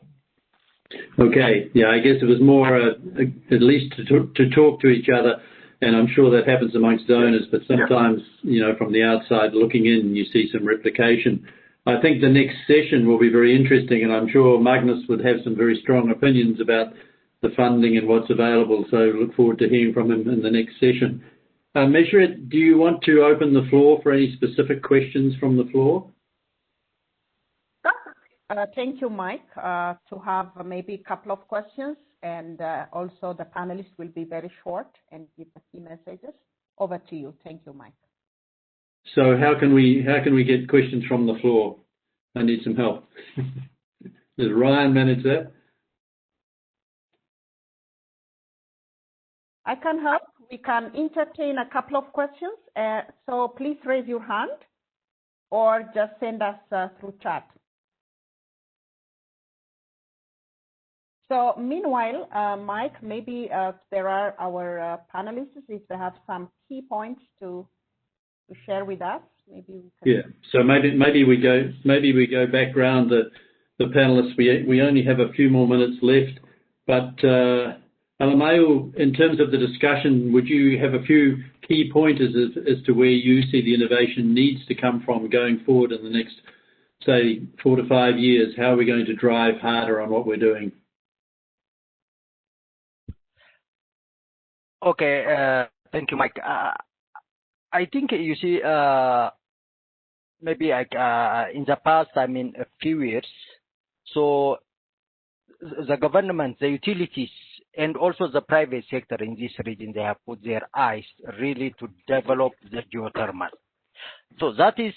Speaker 2: Okay. Yeah, I guess it was more at least to talk to each other, and I'm sure that happens amongst donors, but sometimes, you know, from the outside looking in, you see some replication. I think the next session will be very interesting, and I'm sure Magnus would have some very strong opinions about the funding and what's available, so look forward to hearing from him in the next session. Meseret, do you want to open the floor for any specific questions from the floor?
Speaker 1: Thank you, Mike, to have maybe a couple of questions, and also the panelists will be very short and give the key messages. Over to you. Thank you, Mike.
Speaker 2: So how can we get questions from the floor? I need some help. Does Ryan manage that?
Speaker 1: I can help. We can entertain a couple of questions. So please raise your hand or just send us through chat. So meanwhile, Mike, maybe there are our panelists, if they have some key points to share with us. Maybe we can...
Speaker 2: Yeah. So maybe we go back round the panelists. We only have a few more minutes left, but Alameo, in terms of the discussion, would you have a few key pointers as to where you see the innovation needs to come from going forward in the next, say, 4 to 5 years? How are we going to drive harder on what we're doing?
Speaker 6: Okay, thank you, Mike. I think you see, maybe like in the past, I mean, a few years, so the government, the utilities, and also the private sector in this region, they have put their eyes really to develop the geothermal. So that is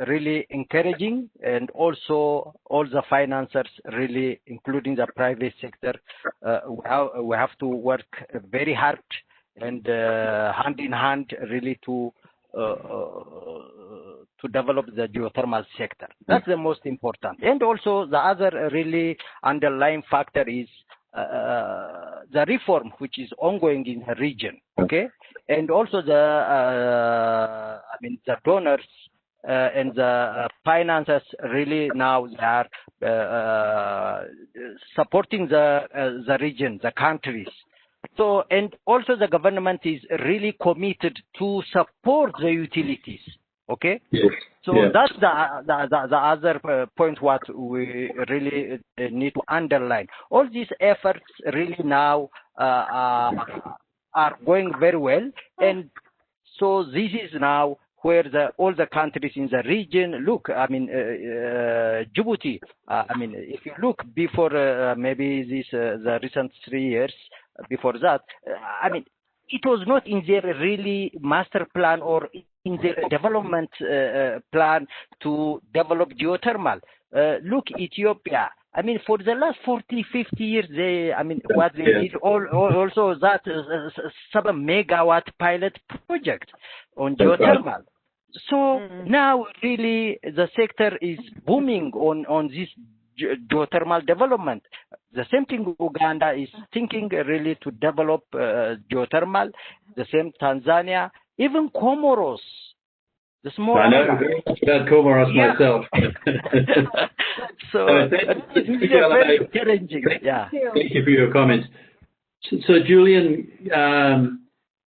Speaker 6: really encouraging, and also all the financiers, really, including the private sector, we have to work very hard and hand in hand, really, to develop the geothermal sector. That's the most important. And also the other really underlying factor is the reform which is ongoing in the region, okay? And also the donors and the financiers really now they are supporting the region, the countries. So, and also the government is really committed to support the utilities, okay?
Speaker 2: Yes.
Speaker 6: So that's the other point what we really need to underline. All these efforts really now are going very well, and so this is now where all the countries in the region look. I mean, Djibouti. If you look before maybe the recent 3 years before that, it was not in their really master plan or in their development plan to develop geothermal. Look, Ethiopia. For the last 40, 50 years, what they did also that 7 megawatt pilot project on geothermal. So now really the sector is booming on this geothermal development. The same thing Uganda is thinking really to develop geothermal. The same Tanzania, even Comoros. The small
Speaker 2: I know very much about Comoros myself.
Speaker 6: So it's very challenging. Yeah.
Speaker 2: Thank you for your comments. So Julian,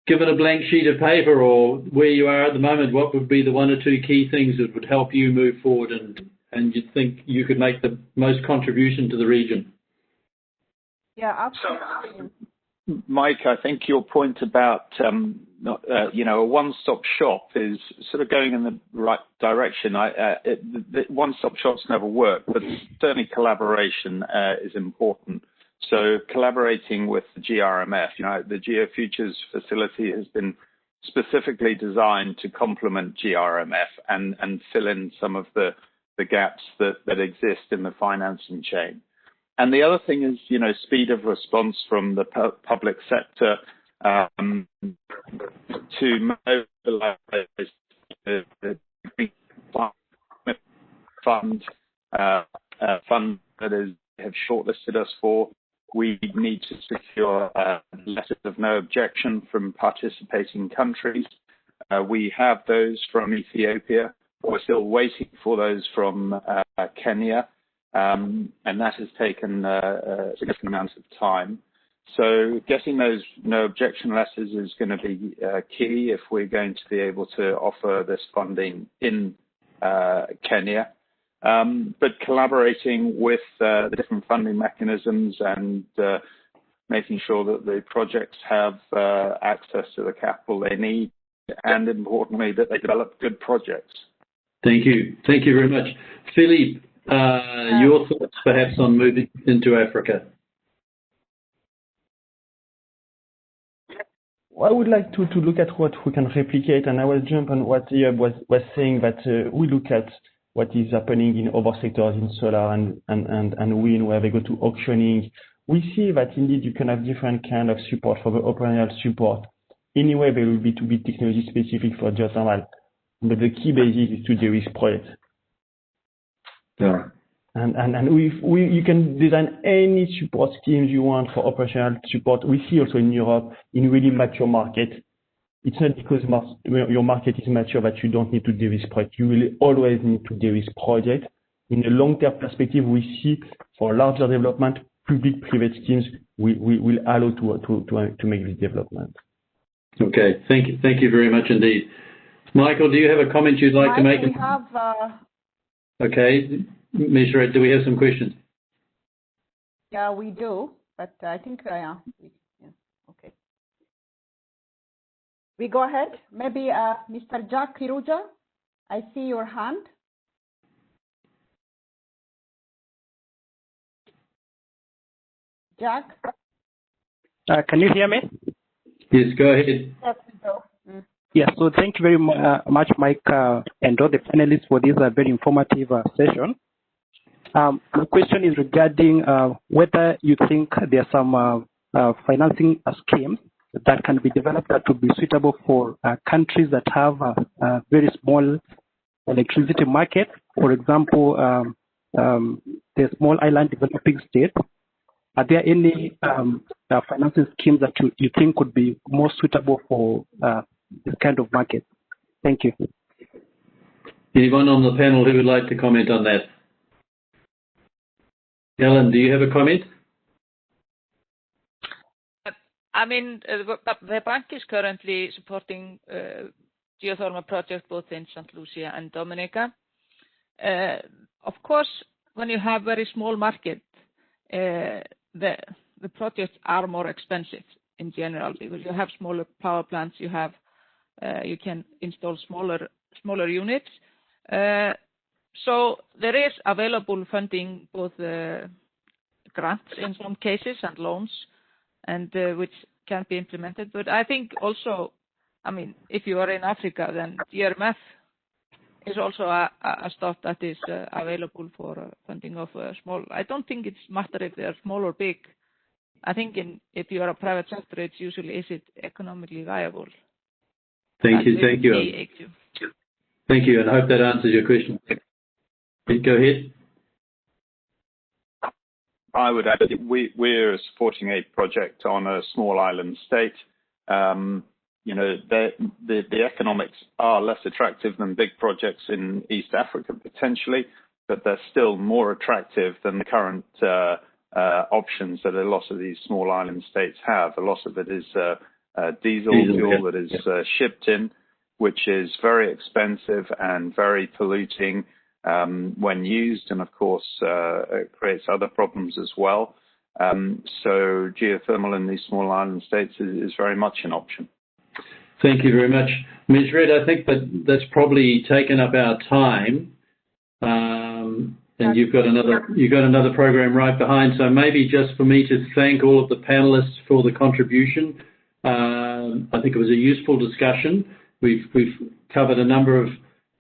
Speaker 2: given a blank sheet of paper or where you are at the moment, what would be the 1 or 2 key things that would help you move forward and you think you could make the most contribution to the region?
Speaker 1: Yeah, absolutely.
Speaker 8: Mike, I think your point about a one-stop shop is sort of going in the right direction. The one-stop shops never work, but certainly collaboration is important. So collaborating with the GRMF, the GeoFutures facility has been specifically designed to complement GRMF and fill in some of the gaps that exist in the financing chain. And the other thing is, speed of response from the public sector to mobilize the fund that have shortlisted us for. We need to secure letters of no objection from participating countries. We have those from Ethiopia. We're still waiting for those from Kenya. And that has taken a significant amount of time. So getting those no objection letters is going to be key if we're going to be able to offer this funding in Kenya. But collaborating with the different funding mechanisms and making sure that the projects have access to the capital they need, and importantly, that they develop good projects.
Speaker 2: Thank you. Thank you very much. Philippe, your thoughts perhaps on moving into Africa?
Speaker 7: I would like to look at what we can replicate, and I will jump on what Iab was saying, that we look at what is happening in other sectors in solar and wind, where they go to auctioning. We see that indeed you can have different kind of support for the operational support. Anyway, there will be to be technology specific for geothermal, but the key basis is to de-risk projects.
Speaker 2: Yeah.
Speaker 7: And you can design any support schemes you want for operational support. We see also in Europe, in really mature market, it's not because your market is mature that you don't need to de-risk project. You will always need to de-risk project. In a long-term perspective, we see for larger development, public-private schemes will allow to make this development.
Speaker 2: Okay, thank you very much indeed. Michael, do you have a comment you'd like to make?
Speaker 1: We have.
Speaker 2: Okay, Mishra, do we have some questions?
Speaker 1: Yeah, we do, but I think okay. We go ahead. Maybe Mr. Jack Kiruja, I see your hand. Jack?
Speaker 9: Can you hear me?
Speaker 2: Yes, go ahead.
Speaker 1: Yes, we do.
Speaker 9: Yeah, so thank you very much, Mike, and all the panelists for this very informative session. My question is regarding whether you think there are some financing schemes that can be developed that would be suitable for countries that have a very small electricity market. For example, the small island developing states. Are there any financing schemes that you think would be more suitable for this kind of market? Thank you.
Speaker 2: Anyone on the panel who would like to comment on that? Ellen, do you have a comment?
Speaker 4: I mean, the bank is currently supporting geothermal projects both in St. Lucia and Dominica. Of course, when you have very small market, the projects are more expensive in general because you have smaller power plants. You have you can install smaller units. So there is available funding, both grants in some cases and loans, and which can be implemented. But I think also, I mean, if you are in Africa, then ERMF is also a stuff that is available for funding of small. I don't think it's matter if they are small or big. I think if you are a private sector, it's usually is it economically viable.
Speaker 2: Thank you. Thank you, and I hope that answers your question. Go ahead.
Speaker 8: I would add that we're supporting a project on a small island state. You know, the economics are less attractive than big projects in East Africa potentially, but they're still more attractive than the current options that a lot of these small island states have. A lot of it is diesel fuel that is shipped in, which is very expensive and very polluting when used, and of course it creates other problems as well. So geothermal in these small island states is very much an option.
Speaker 2: Thank you very much. Ms. Red, I think that's probably taken up our time. And you've got another program right behind. So maybe just for me to thank all of the panelists for the contribution. I think it was a useful discussion. We've covered a number of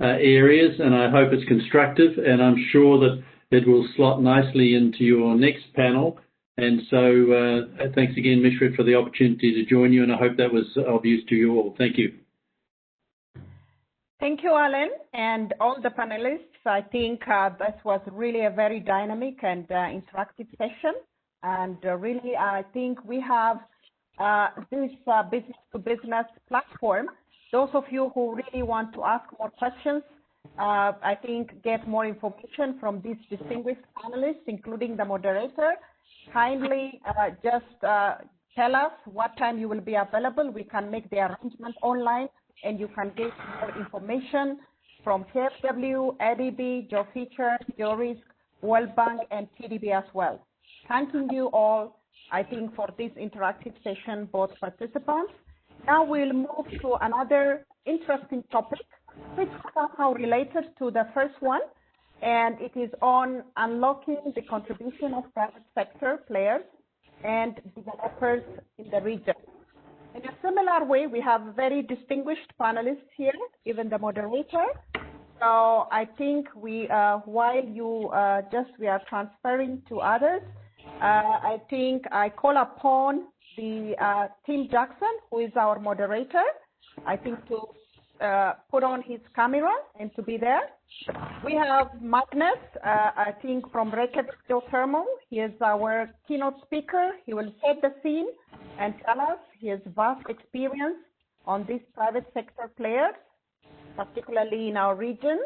Speaker 2: areas, and I hope it's constructive, and I'm sure that it will slot nicely into your next panel. And so thanks again, Mishred, for the opportunity to join you, and I hope that was of use to you all. Thank you.
Speaker 1: Thank you, Alan, and all the panelists. I think this was really a very dynamic and interactive session. And really, I think we have this business-to-business platform. Those of you who really want to ask more questions, I think get more information from these distinguished panelists, including the moderator. Kindly just tell us what time you will be available. We can make the arrangement online, and you can get more information from KfW, ADB, Joe Feature, Risk, World Bank, and TDB as well. Thanking you all, I think, for this interactive session, both participants. Now we'll move to another interesting topic, which is somehow related to the first one, and it is on unlocking the contribution of private sector players and developers in the region. In a similar way, we have very distinguished panelists here, even the moderator. So I think while you we are transferring to others, I think I call upon the Tim Jackson, who is our moderator, I think to put on his camera and to be there. We have Magnus, I think from Reykjavik Geothermal. He is our keynote speaker. He will set the scene and tell us his vast experience on these private sector players, particularly in our region.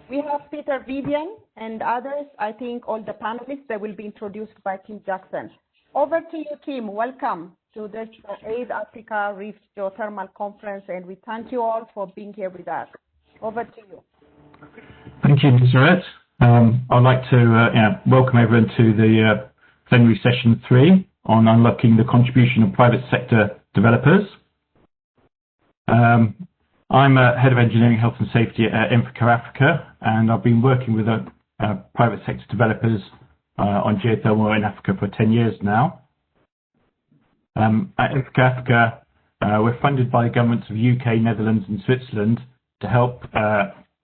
Speaker 1: We have Peter Vivian and others. I think all the panelists, they will be introduced by Tim Jackson. Over to you, Tim. Welcome to this AID Africa Reef Geothermal Conference, and we thank you all for being here with us. Over to you.
Speaker 10: Thank you, Ms. Red. I'd like to welcome everyone to the plenary session 3 on unlocking the contribution of private sector developers. I'm head of engineering, health and safety at Infraco Africa, and I've been working with private sector developers on geothermal in Africa for 10 years now. At Infraco Africa, We're funded by the governments of UK, Netherlands and Switzerland to help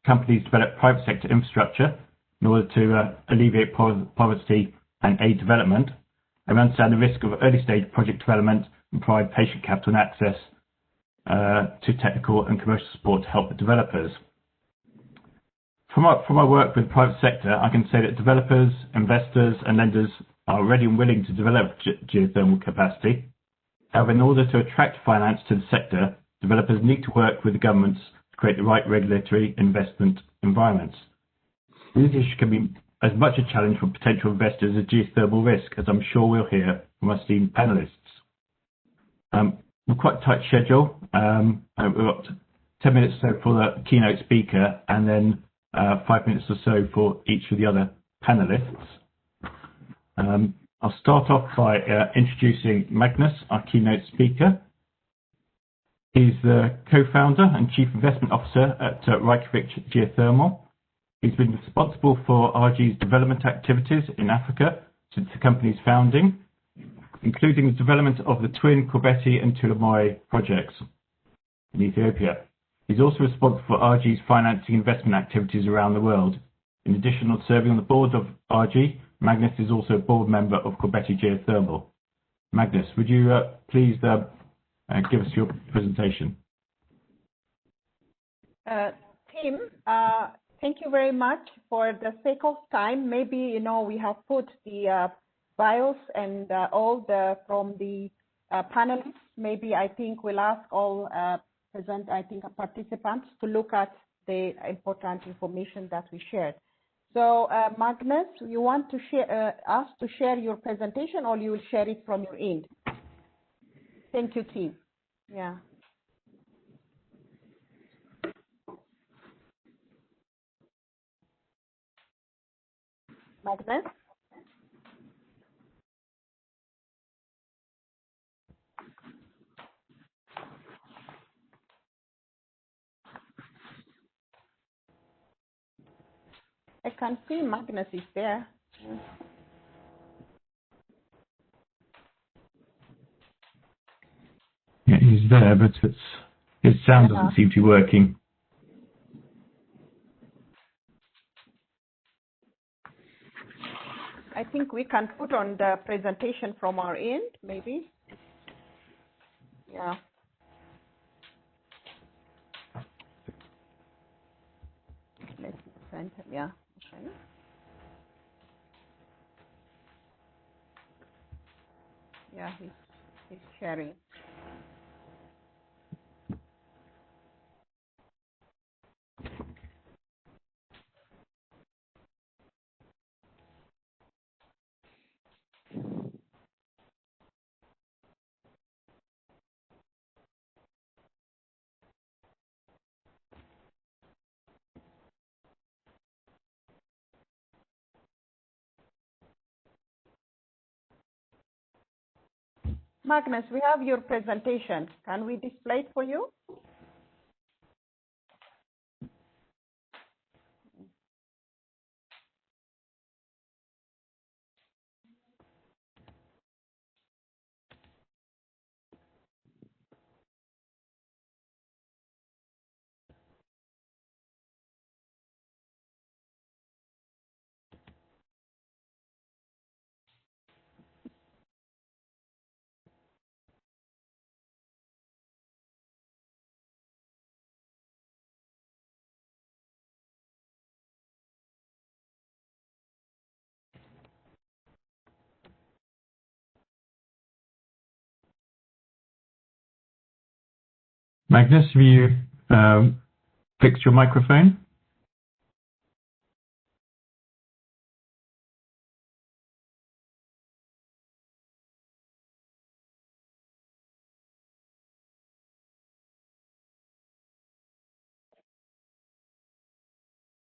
Speaker 10: companies develop private sector infrastructure in order to alleviate poverty and aid development. And we understand the risk of early stage project development and provide patient capital and access to technical and commercial support to help the developers. From our work with the private sector, I can say that developers, investors and lenders are ready and willing to develop geothermal capacity. However, in order to attract finance to the sector, developers need to work with the governments to create the right regulatory investment environments. This issue can be as much a challenge for potential investors as geothermal risk, as I'm sure we'll hear from our esteemed panelists. We're quite a tight schedule. We've got 10 minutes or so for the keynote speaker and then 5 minutes or so for each of the other panelists. I'll start off by introducing Magnus, our keynote speaker. He's the co-founder and chief investment officer at Reykjavik Geothermal. He's been responsible for Argeo's development activities in Africa since the company's founding, including the development of the twin Korbeti and Tulamoy projects in Ethiopia. He's also responsible for Argeo's financing investment activities around the world. In addition to serving on the board of Argeo, Magnus is also a board member of Korbeti Geothermal. Magnus, would you please give us your presentation?
Speaker 1: Tim, thank you very much. For the sake of time, maybe we have put the bios and all from the panelists. Maybe I think we'll ask all participants to look at the important information that we shared. So Magnus, you want to share us to share your presentation, or you will share it from your end? Thank you, Tim. Yeah. Magnus? I can see Magnus is there.
Speaker 10: Yeah, he's there, but his sound doesn't seem to be working.
Speaker 1: I think we can put on the presentation from our end, maybe. Yeah. Let's present him. Yeah. Okay. Yeah, he's sharing. Magnus, we have your presentation. Can we display it for you?
Speaker 10: Magnus, have you fixed your microphone?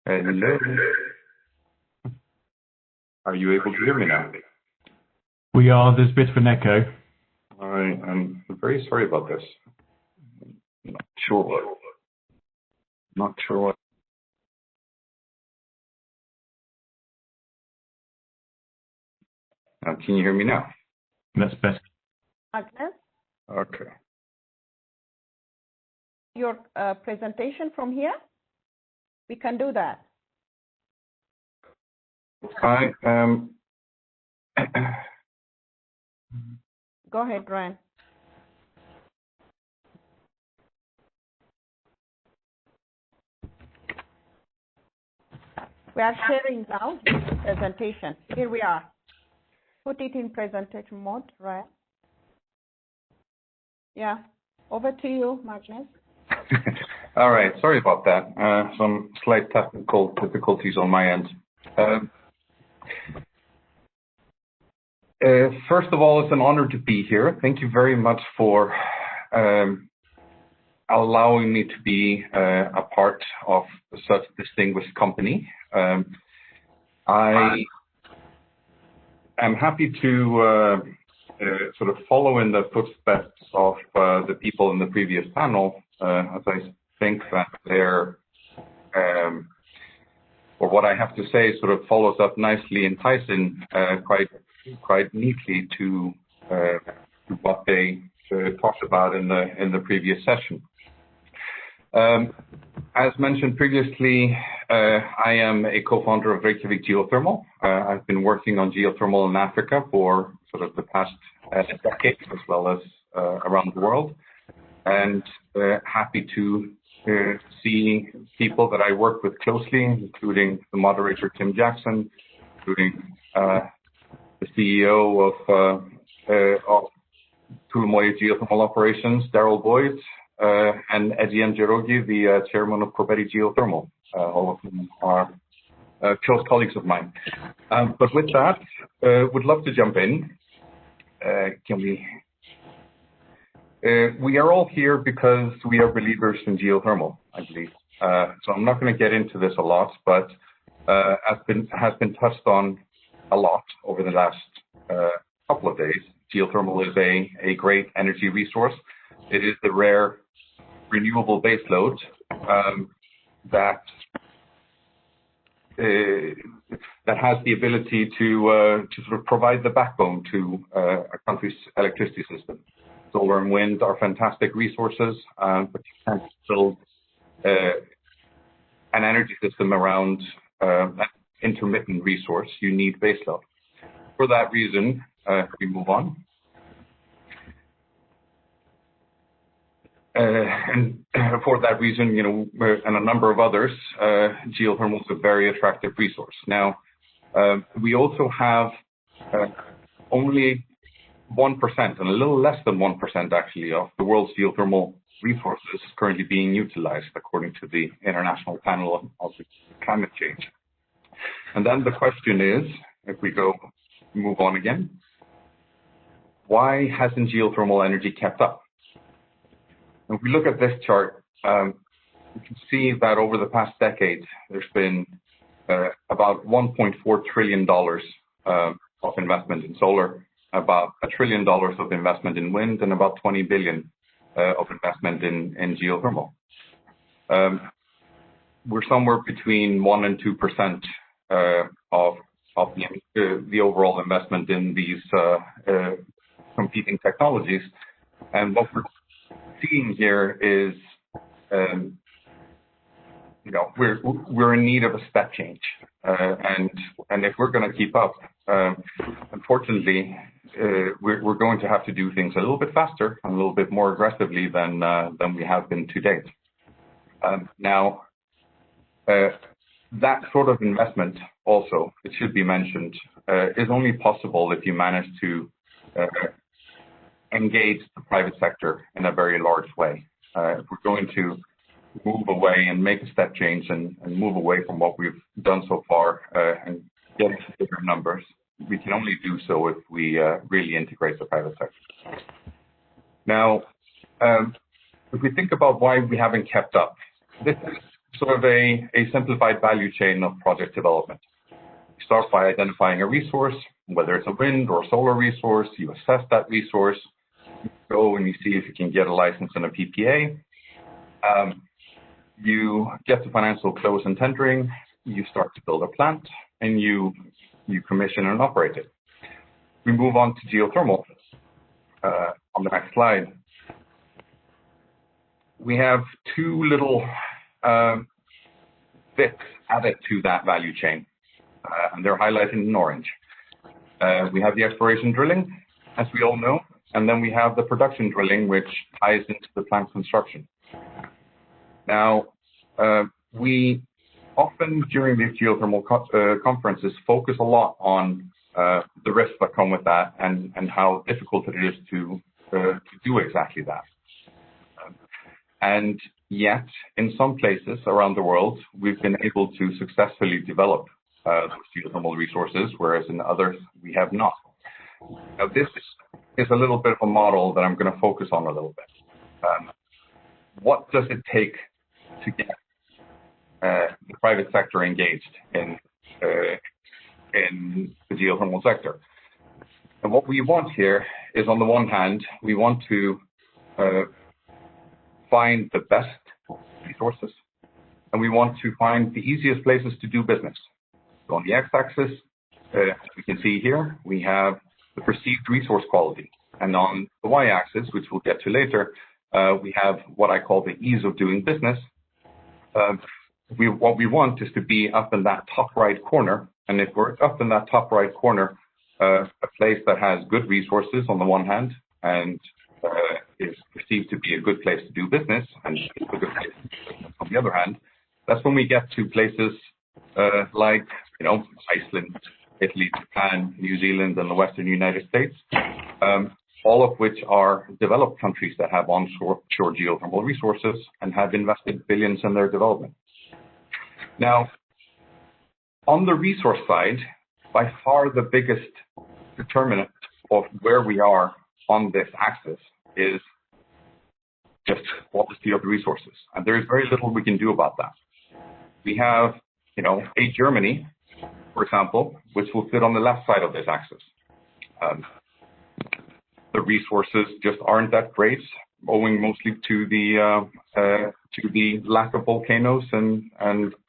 Speaker 11: Hello. Are you able to hear me now?
Speaker 10: We are. There's a bit of an echo.
Speaker 11: I'm very sorry about this. Not sure what. Can you hear me now?
Speaker 10: That's better.
Speaker 1: Magnus?
Speaker 11: Okay.
Speaker 1: your presentation from here? We can do that.
Speaker 11: I
Speaker 1: Go ahead, Ryan. We are sharing now the presentation. Here we are. Put it in presentation mode, Ryan. Yeah. Over to you, Magnus.
Speaker 11: All right. Sorry about that. Some slight technical difficulties on my end. First of all, it's an honor to be here. Thank you very much for allowing me to be a part of such a distinguished company. I am happy to sort of follow in the footsteps of the people in the previous panel, as I think that their or what I have to say sort of follows up nicely and ties in quite neatly to what they talked about in the previous session. As mentioned previously, I am a co-founder of Reykjavik Geothermal. I've been working on geothermal in Africa for sort of the past decade, as well as around the world, and happy to see people that I work with closely, including the moderator Tim Jackson, including the CEO of Tulumoye Geothermal Operations, Daryl Boyd, and Eddie Njerogi, the chairman of Koberi Geothermal, all of whom are close colleagues of mine. But with that, would love to jump in. We are all here because we are believers in geothermal, I believe. So I'm not going to get into this a lot, but has been touched on a lot over the last couple of days. Geothermal is a great energy resource. It is the rare renewable baseload that has the ability to sort of provide the backbone to a country's electricity system. Solar and wind are fantastic resources, but you can't build an energy system around an intermittent resource. You need baseload. For that reason, we move on. And for that reason, and a number of others, geothermal is a very attractive resource. Now, we also have only 1%, and a little less than 1% actually, of the world's geothermal resources currently being utilized, according to the International Panel on Climate Change. And then the question is, if we move on again, why hasn't geothermal energy kept up? If we look at this chart, you can see that over the past decade, there's been about $1.4 trillion of investment in solar, about $1 trillion of investment in wind, and about 20 billion of investment in geothermal. We're somewhere between 1 and 2% of the overall investment in these competing technologies. And what we're seeing here is, we're in need of a step change, and if we're going to keep up, unfortunately, we're going to have to do things a little bit faster and a little bit more aggressively than we have been to date. Now, that sort of investment, also, it should be mentioned, is only possible if you manage to engage the private sector in a very large way. If we're going to move away and make a step change and move away from what we've done so far and get to bigger numbers, we can only do so if we really integrate the private sector. Now, if we think about why we haven't kept up, this is sort of a simplified value chain of project development. You start by identifying a resource, whether it's a wind or solar resource. You assess that resource, you go and you see if you can get a license and a PPA. You get to financial close and tendering, you start to build a plant, and you commission and operate it. We move on to geothermal on the next slide. we have two little bits added to that value chain, and they're highlighted in orange. We have the exploration drilling, as we all know, and then we have the production drilling, which ties into the plant construction. Now, we often during these geothermal conferences focus a lot on the risks that come with that and how difficult it is to do exactly that. And yet, in some places around the world, we've been able to successfully develop those geothermal resources, whereas in others we have not. Now, this is a little bit of a model that I'm going to focus on a little bit. What does it take to get the private sector engaged in the geothermal sector? And what we want here is, on the one hand, we want to find the best resources, and we want to find the easiest places to do business. So on the x-axis, as we can see here, we have the perceived resource quality. And on the y-axis, which we'll get to later, we have what I call the ease of doing business. What we want is to be up in that top right corner. And if we're up in that top right corner, a place that has good resources on the one hand and is perceived to be a good place to do business and a good place on the other hand, that's when we get to places like, Iceland, Italy, Japan, New Zealand, and the Western United States, all of which are developed countries that have onshore geothermal resources and have invested billions in their development. Now, on the resource side, by far the biggest determinant of where we are on this axis is just quality of the resources. And there is very little we can do about that. We have, a Germany, for example, which will sit on the left side of this axis. The resources just aren't that great, owing mostly to the lack of volcanoes and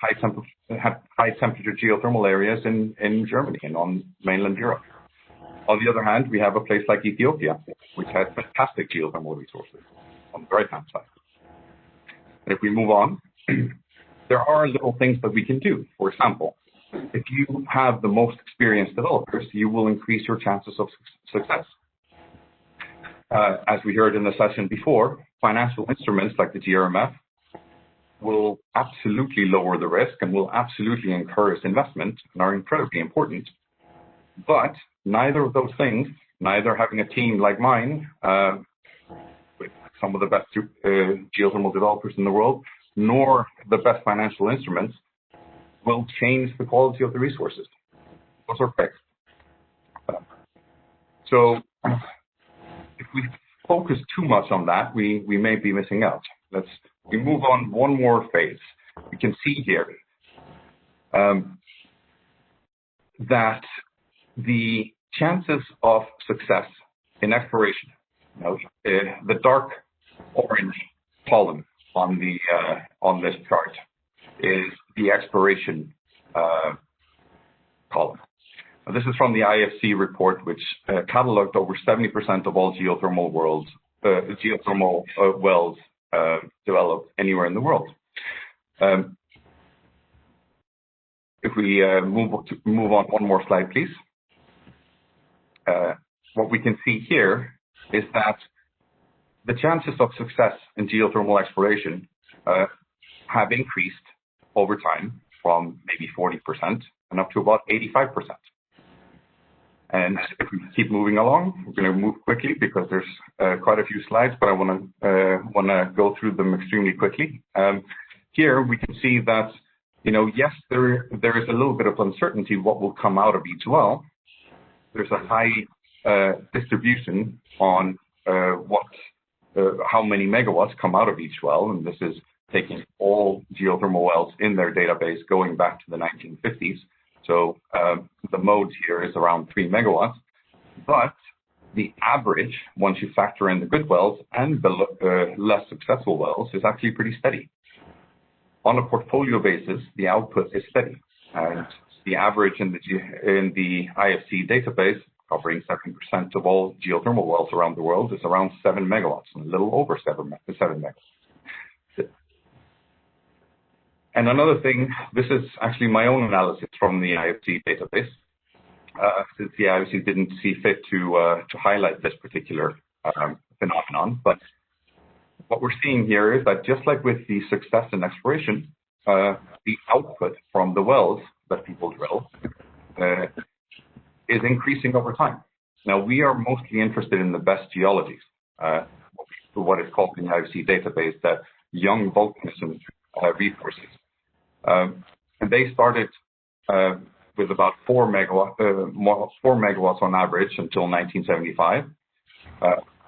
Speaker 11: high temperature geothermal areas in Germany and on mainland Europe. On the other hand, we have a place like Ethiopia, which has fantastic geothermal resources on the right-hand side. And if we move on, there are little things that we can do. For example, if you have the most experienced developers, you will increase your chances of success. As we heard in the session before, financial instruments like the GRMF will absolutely lower the risk and will absolutely encourage investment and are incredibly important. But neither of those things, neither having a team like mine with some of the best geothermal developers in the world, nor the best financial instruments, will change the quality of the resources. Those are fixed. So if we focus too much on that, we may be missing out. We move on one more phase. We can see here that the chances of success in exploration, the dark orange column on this chart is the exploration column. Now, this is from the IFC report, which cataloged over 70% of all geothermal wells developed anywhere in the world. If we move on one more slide, please. What we can see here is that the chances of success in geothermal exploration have increased over time from maybe 40% and up to about 85%. And if we keep moving along, we're going to move quickly because there's quite a few slides, but I want to go through them extremely quickly. Here we can see that, yes, there is a little bit of uncertainty what will come out of each well. There's a high distribution on how many megawatts come out of each well, and this is taking all geothermal wells in their database going back to the 1950s. So the mode here is around 3 megawatts, but the average, once you factor in the good wells and the less successful wells, is actually pretty steady. On a portfolio basis, the output is steady, and the average in the IFC database, covering 7% of all geothermal wells around the world, is around 7 megawatts, a little over 7 megawatts. And another thing, this is actually my own analysis from the IFC database, since the IFC didn't see fit to highlight this particular phenomenon. But what we're seeing here is that just like with the success in exploration, the output from the wells that people drill is increasing over time. Now, we are mostly interested in the best geologies, what is called in the IFC database, that young volcanism resources. And they started with about 4 megawatts on average until 1975.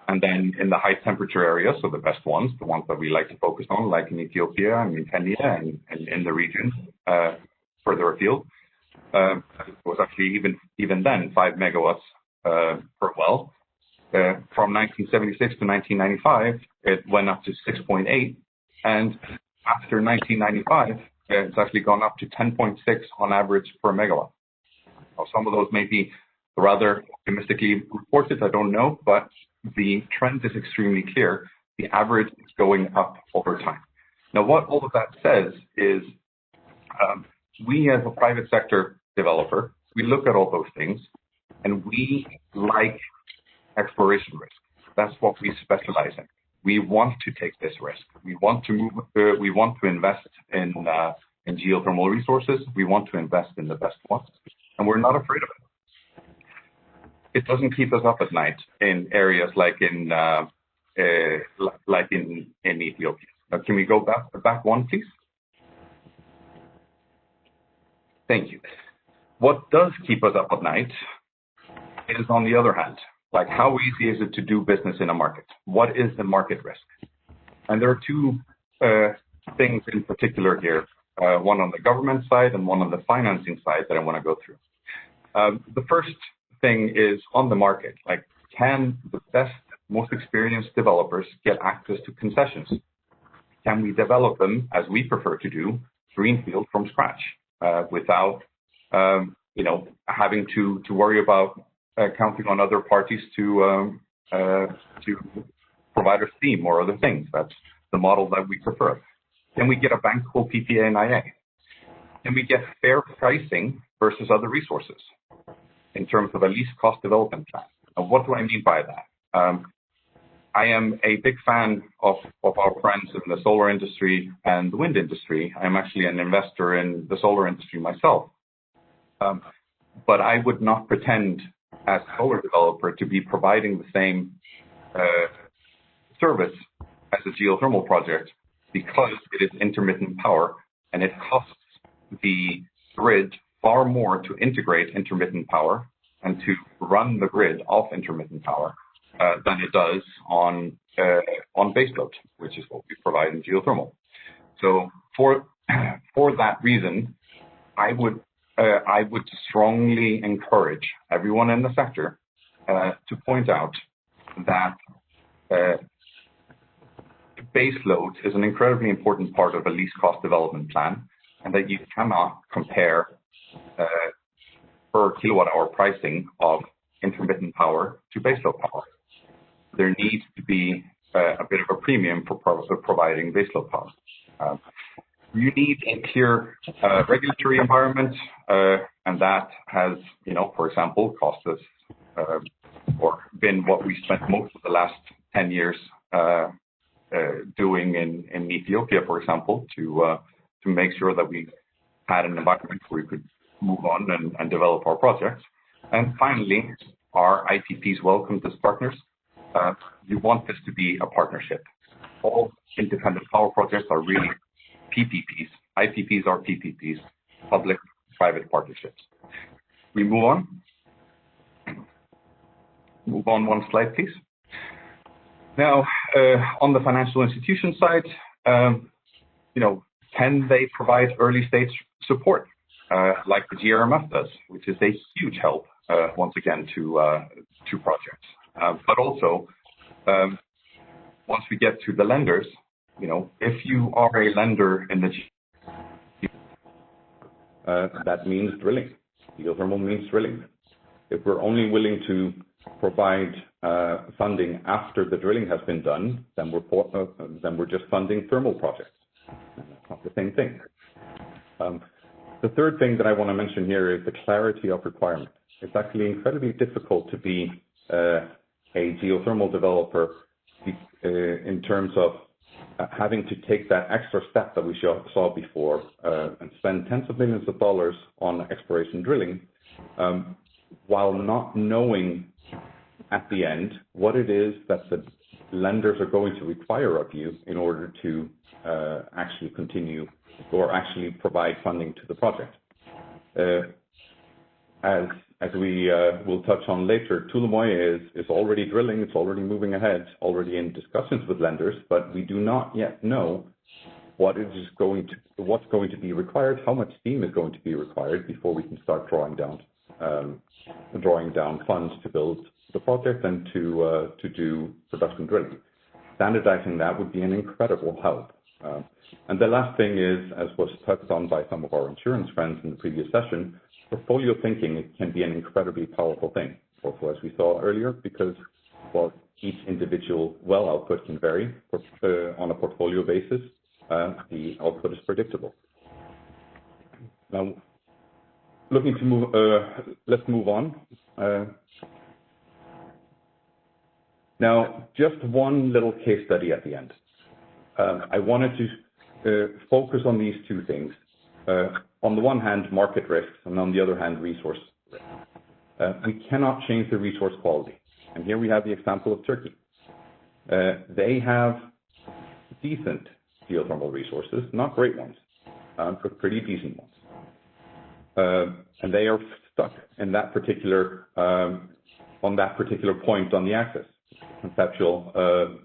Speaker 11: And then in the high temperature areas, so the best ones, the ones that we like to focus on, like in Ethiopia and in Kenya and in the region further afield, it was actually even then 5 megawatts per well. From 1976 to 1995, it went up to 6.8. And after 1995, it's actually gone up to 10.6 on average per megawatt. Now, some of those may be rather optimistically reported, I don't know, but the trend is extremely clear. The average is going up over time. Now, what all of that says is we as a private sector developer, we look at all those things and we like exploration risk. That's what we specialize in. We want to take this risk. We want to move. We want to invest in geothermal resources. We want to invest in the best ones, and we're not afraid of it. It doesn't keep us up at night in areas like in Ethiopia. Now, can we go back one, please? Thank you. What does keep us up at night is, on the other hand, like how easy is it to do business in a market? What is the market risk? And there are two things in particular here, one on the government side and one on the financing side that I want to go through. The first thing is on the market, like can the best, most experienced developers get access to concessions? Can we develop them, as we prefer to do, greenfield from scratch without having to worry about counting on other parties to provide us steam or other things? That's the model that we prefer. Can we get a bankable PPA and IA? Can we get fair pricing versus other resources in terms of a least cost development plan? And what do I mean by that? I am a big fan of our friends in the solar industry and the wind industry. I'm actually an investor in the solar industry myself. But I would not pretend as a solar developer to be providing the same service as a geothermal project, because it is intermittent power and it costs the grid far more to integrate intermittent power and to run the grid off intermittent power than it does on baseload, which is what we provide in geothermal. So for that reason, I would strongly encourage everyone in the sector to point out that baseload is an incredibly important part of a least cost development plan, and that you cannot compare per kilowatt hour pricing of intermittent power to baseload power. There needs to be a bit of a premium for providing baseload power. You need a clear regulatory environment, and that has, for example, cost us or been what we spent most of the last 10 years doing in Ethiopia, for example, to make sure that we had an environment where we could move on and develop our projects. And finally, our IPPs welcomed as partners. You want this to be a partnership. All independent power projects are really PPPs. IPPs are PPPs, public-private partnerships. We move on. Move on one slide, please. Now, on the financial institution side, can they provide early stage support like the GRMF does, which is a huge help once again to projects. But also, once we get to the lenders, if you are a lender in the that means drilling. Geothermal means drilling. If we're only willing to provide funding after the drilling has been done, then we're just funding thermal projects. That's not the same thing. The third thing that I want to mention here is the clarity of requirement. It's actually incredibly difficult to be a geothermal developer in terms of having to take that extra step that we saw before and spend tens of millions of dollars on exploration drilling while not knowing at the end what it is that the lenders are going to require of you in order to actually continue or actually provide funding to the project. As we will touch on later, Tulamoya is already drilling, it's already moving ahead, already in discussions with lenders, but we do not yet know what's going to be required, how much steam is going to be required before we can start drawing down funds to build the project and to do production drilling. Standardizing that would be an incredible help. And the last thing is, as was touched on by some of our insurance friends in the previous session, portfolio thinking can be an incredibly powerful thing, also as we saw earlier, because while each individual well output can vary on a portfolio basis, the output is predictable. Now, looking to move, let's move on. Now, just one little case study at the end. I wanted to focus on these two things. On the one hand, market risks, and on the other hand, resource risks. We cannot change the resource quality. And here we have the example of Turkey. They have decent geothermal resources, not great ones, but pretty decent ones. And they are stuck in that particular, on that particular point on the axis. Conceptual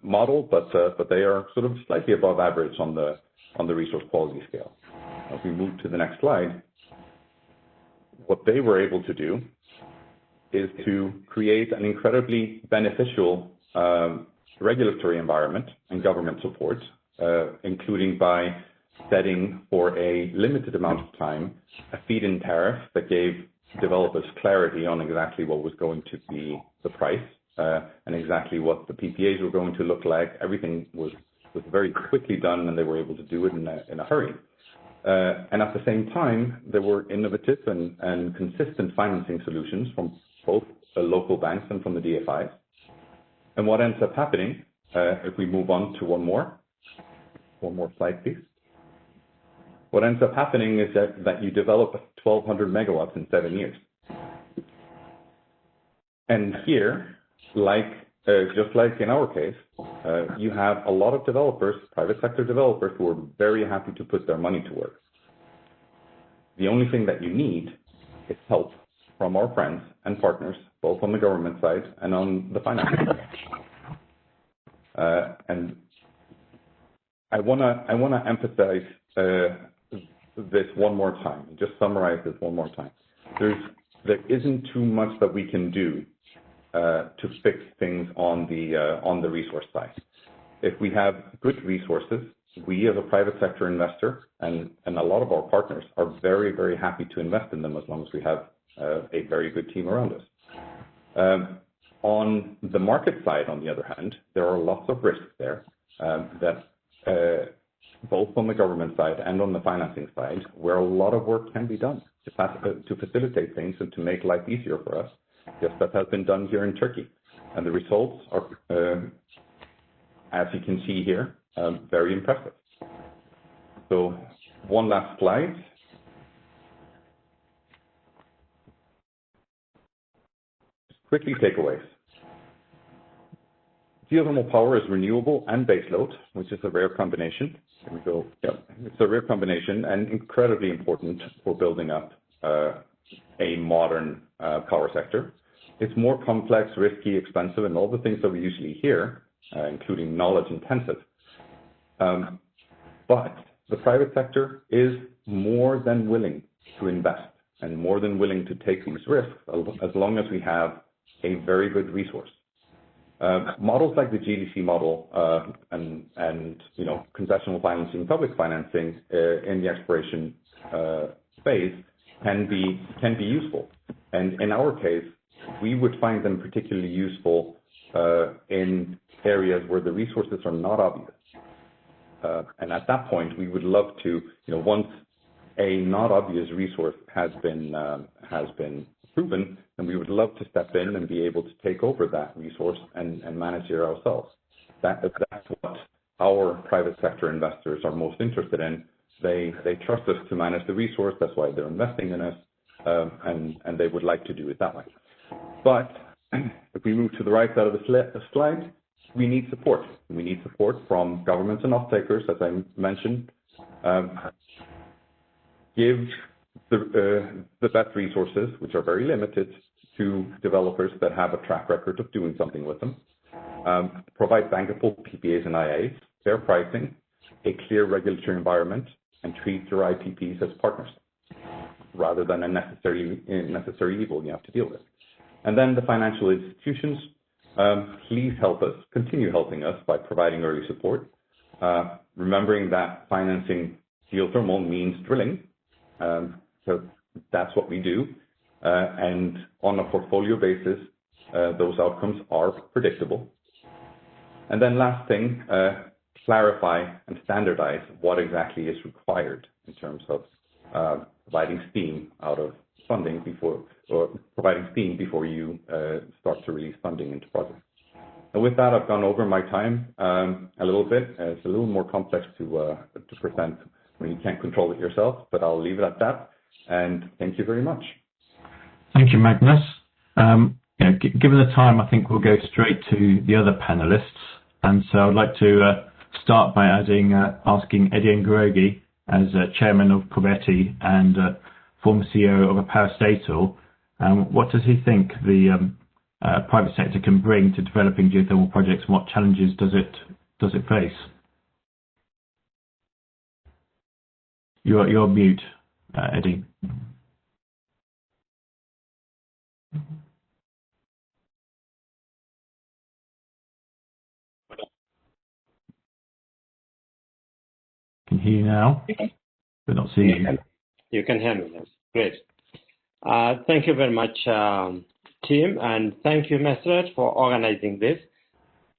Speaker 11: model, but they are sort of slightly above average on the resource quality scale. As we move to the next slide, what they were able to do is to create an incredibly beneficial regulatory environment and government support, including by setting for a limited amount of time a feed-in tariff that gave developers clarity on exactly what was going to be the price and exactly what the PPAs were going to look like. Everything was very quickly done, and they were able to do it in a hurry. And at the same time, there were innovative and consistent financing solutions from both the local banks and from the DFIs. And what ends up happening, if we move on to one more slide, please. What ends up happening is that you develop 1,200 megawatts in 7 years. And here, just like in our case, you have a lot of developers, private sector developers, who are very happy to put their money to work. The only thing that you need is help from our friends and partners, both on the government side and on the financing side. And I wanna emphasize this one more time, just summarize this one more time. There isn't too much that we can do to fix things on the resource side. If we have good resources, we as a private sector investor and a lot of our partners are very, very happy to invest in them as long as we have a very good team around us. On the market side, on the other hand, there are lots of risks there that both on the government side and on the financing side, where a lot of work can be done to facilitate things and to make life easier for us. Yes, that has been done here in Turkey. And the results are, as you can see here, very impressive. So one last slide. Just quickly takeaways. Geothermal power is renewable and baseload, which is a rare combination. Here we go. Yeah, it's a rare combination and incredibly important for building up a modern power sector. It's more complex, risky, expensive, and all the things that we usually hear, including knowledge intensive. But the private sector is more than willing to invest and more than willing to take these risks as long as we have a very good resource. Models like the GDC model and concessional financing, public financing in the exploration phase can be useful. And in our case, we would find them particularly useful in areas where the resources are not obvious. And at that point, we would love to, once
Speaker 12: a not obvious resource has been proven, then we would love to step in and be able to take over that resource and manage it ourselves. That's what our private sector investors are most interested in. They trust us to manage the resource. That's why they're investing in us, and they would like to do it that way. But if we move to the right side of the slide, we need support. We need support from governments and off-takers, as I mentioned. Give the best resources, which are very limited, to developers that have a track record of doing something with them. Provide bankable PPAs and IAs, fair pricing, a clear regulatory environment, and treat your IPPs as partners rather than a necessary evil you have to deal with. And then the financial institutions, please help us, continue helping us by providing early support, remembering that financing geothermal means drilling. So that's what we do. And on a portfolio basis, those outcomes are predictable. And then last thing, clarify and standardize what exactly is required in terms of providing steam out of funding before you start to release funding into projects. And with that, I've gone over my time a little bit. It's a little more complex to present when you can't control it yourself, but I'll leave it at that. And thank you very much.
Speaker 10: Thank you, Magnus. Given the time, I think we'll go straight to the other panelists. And so I'd like to start by asking Eddie Ngurogi, as chairman of Covetti and former CEO of a parastatal, what does he think the private sector can bring to developing geothermal projects, and what challenges does it face? You're mute, Eddie. Can hear you now, but not see you.
Speaker 13: You can hear me, yes. Great. Thank you very much, team, and thank you, Mesret, for organizing this.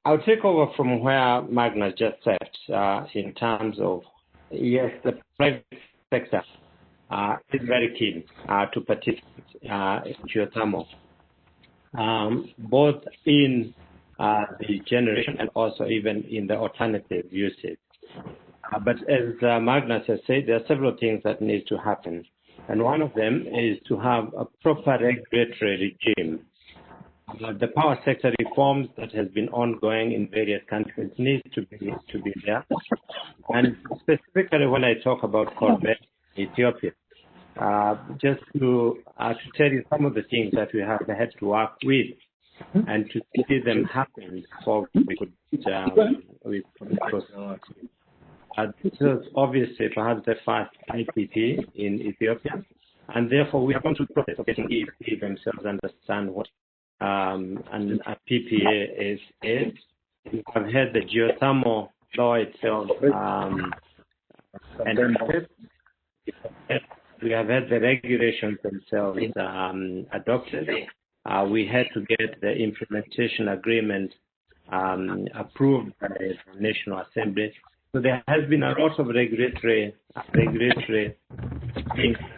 Speaker 13: I'll take over from where Magnus just said in terms of, yes, the private sector is very keen to participate in geothermal, both in the generation and also even in the alternative usage. But as Magnus has said, there are several things that need to happen. And one of them is to have a proper regulatory regime. The power sector reforms that has been ongoing in various countries needs to be there. And specifically when I talk about Covetti, Ethiopia, just to tell you some of the things that we have had to work with and to see them happen before we could this is obviously perhaps the first IPP in Ethiopia, and therefore we have gone through the process of getting EPP themselves understand what a PPA is. We have had the geothermal law itself, and we have had the regulations themselves adopted. We had to get the implementation agreement approved by the National Assembly. So there has been a lot of regulatory things that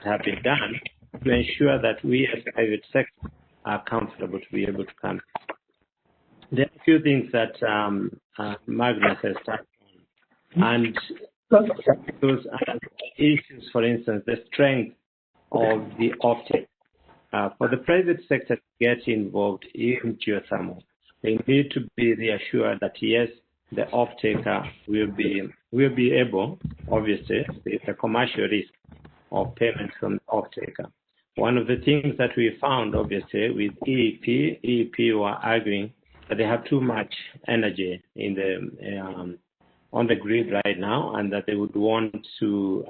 Speaker 13: have been done to ensure that we as private sector are comfortable to be able to come. There are a few things that Magnus has touched on. And those are issues, for instance, the strength of the offtake. For the private sector to get involved in geothermal, they need to be reassured that, yes, the off-taker will be able, obviously, it's a commercial risk of payment from the off-taker. One of the things that we found, obviously, with EEP were arguing that they have too much energy in the on the grid right now, and that they would want to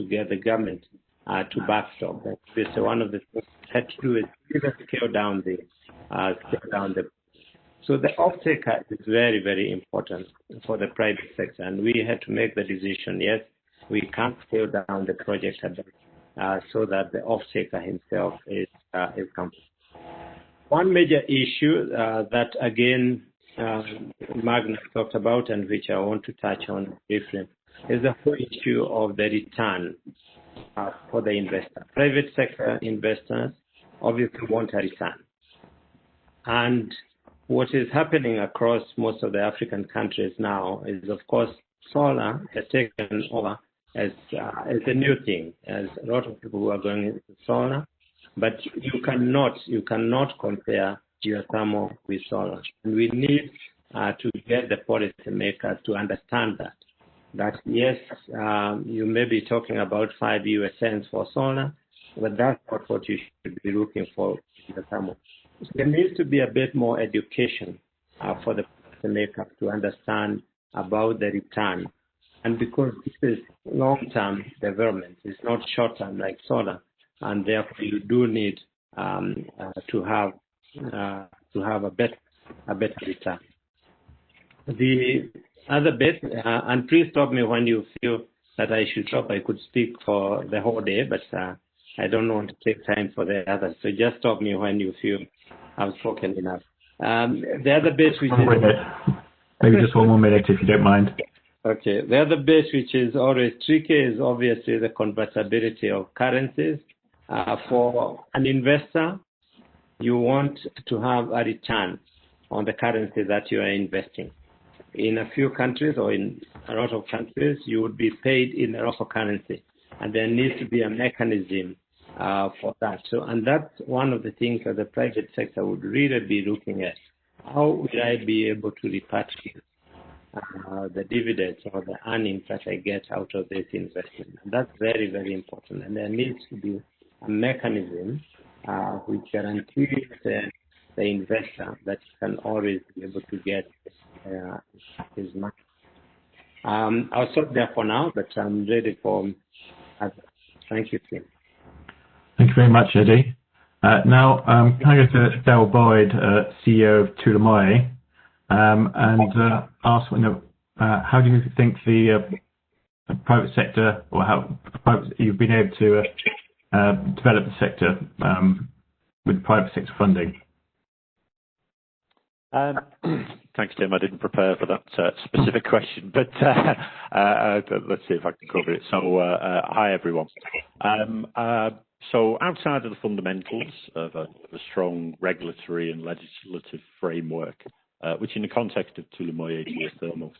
Speaker 13: get the government to backstop. So one of the things they had to do is even scale down the. So the off-taker is very, very important for the private sector, and we had to make the decision, yes, we can't scale down the project so that the off-taker himself is comfortable. One major issue that, again, Magnus talked about and which I want to touch on briefly is the whole issue of the return for the investor. Private sector investors obviously want a return. And what is happening across most of the African countries now is, of course, solar has taken over as a new thing, as a lot of people who are going into solar. But you cannot compare geothermal with solar. And we need to get the policymakers to understand that yes, you may be talking about 5 US cents for solar, but that's not what you should be looking for in geothermal. There needs to be a bit more education for the policymakers to understand about the return. And because this is long-term development, it's not short-term like solar, and therefore you do need to have a better return. The other bit, and please stop me when you feel that I should stop. I could speak for the whole day, but I don't want to take time for the others. So just stop me when you feel I've spoken enough. The other bit, which is
Speaker 10: maybe just 1 more minute, if you don't mind.
Speaker 13: Okay. The other bit, which is always tricky, is obviously the convertibility of currencies. For an investor, you want to have a return on the currency that you are investing. In a few countries, or in a lot of countries, you would be paid in a local currency, and there needs to be a mechanism for that. So, and that's one of the things that the private sector would really be looking at. How will I be able to repatriate the dividends or the earnings that I get out of this investment? And that's very, very important. And there needs to be a mechanism which guarantees the investor that he can always be able to get his money. I'll stop there for now, but I'm ready for others. Thank you, Tim.
Speaker 10: Thank you very much, Eddie. Now, can I go to Dale Boyd, CEO of Tulumoye, and ask, how do you think the private sector, or how you've been able to develop the sector with private sector funding?
Speaker 14: Thanks, Tim. I didn't prepare for that specific question, but let's see if I can cover it. So, hi, everyone. So outside of the fundamentals of a strong regulatory and legislative framework, which in the context of Tulumoye geothermal,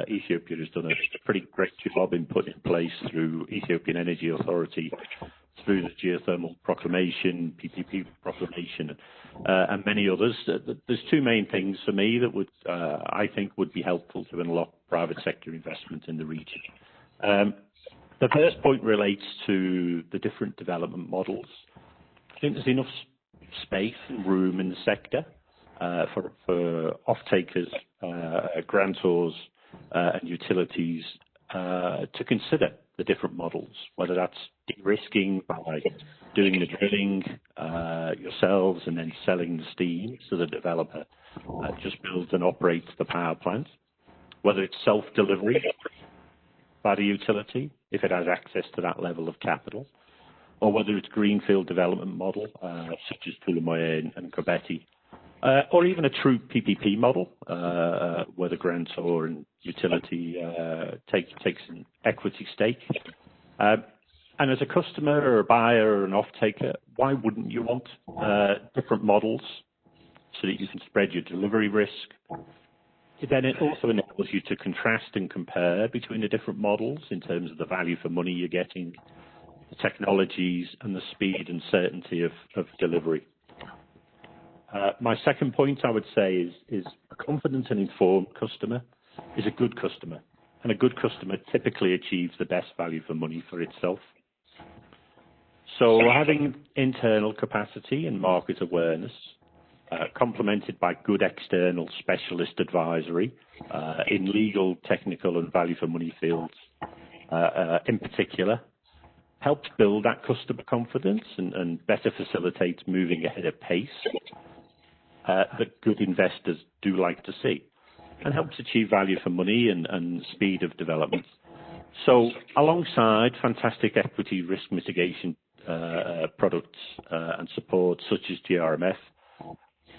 Speaker 14: Ethiopia has done a pretty great job in putting in place through Ethiopian Energy Authority, through the geothermal proclamation, PPP proclamation, and many others. There's two main things for me that would, I think, would be helpful to unlock private sector investment in the region. The first point relates to the different development models. I think there's enough space and room in the sector for off-takers, grantors, and utilities to consider the different models, whether that's de-risking by doing the drilling yourselves and then selling the steam so the developer just builds and operates the power plant, whether it's self-delivery by the utility, if it has access to that level of capital, or whether it's greenfield development model, such as Tulumoye and Kobeti, or even a true PPP model, where the grantor and utility takes an equity stake. And as a customer or a buyer or an off-taker, why wouldn't you want different models so that you can spread your delivery risk? Then it also enables you to contrast and compare between the different models in terms of the value for money you're getting, the technologies, and the speed and certainty of delivery. My second point, I would say, is a confident and informed customer is a good customer, and a good customer typically achieves the best value for money for itself. So having internal capacity and market awareness, complemented by good external specialist advisory in legal, technical, and value for money fields, in particular, helps build that customer confidence and better facilitates moving ahead at pace that good investors do like to see, and helps achieve value for money and speed of development. So alongside fantastic equity risk mitigation products and support such as GRMF,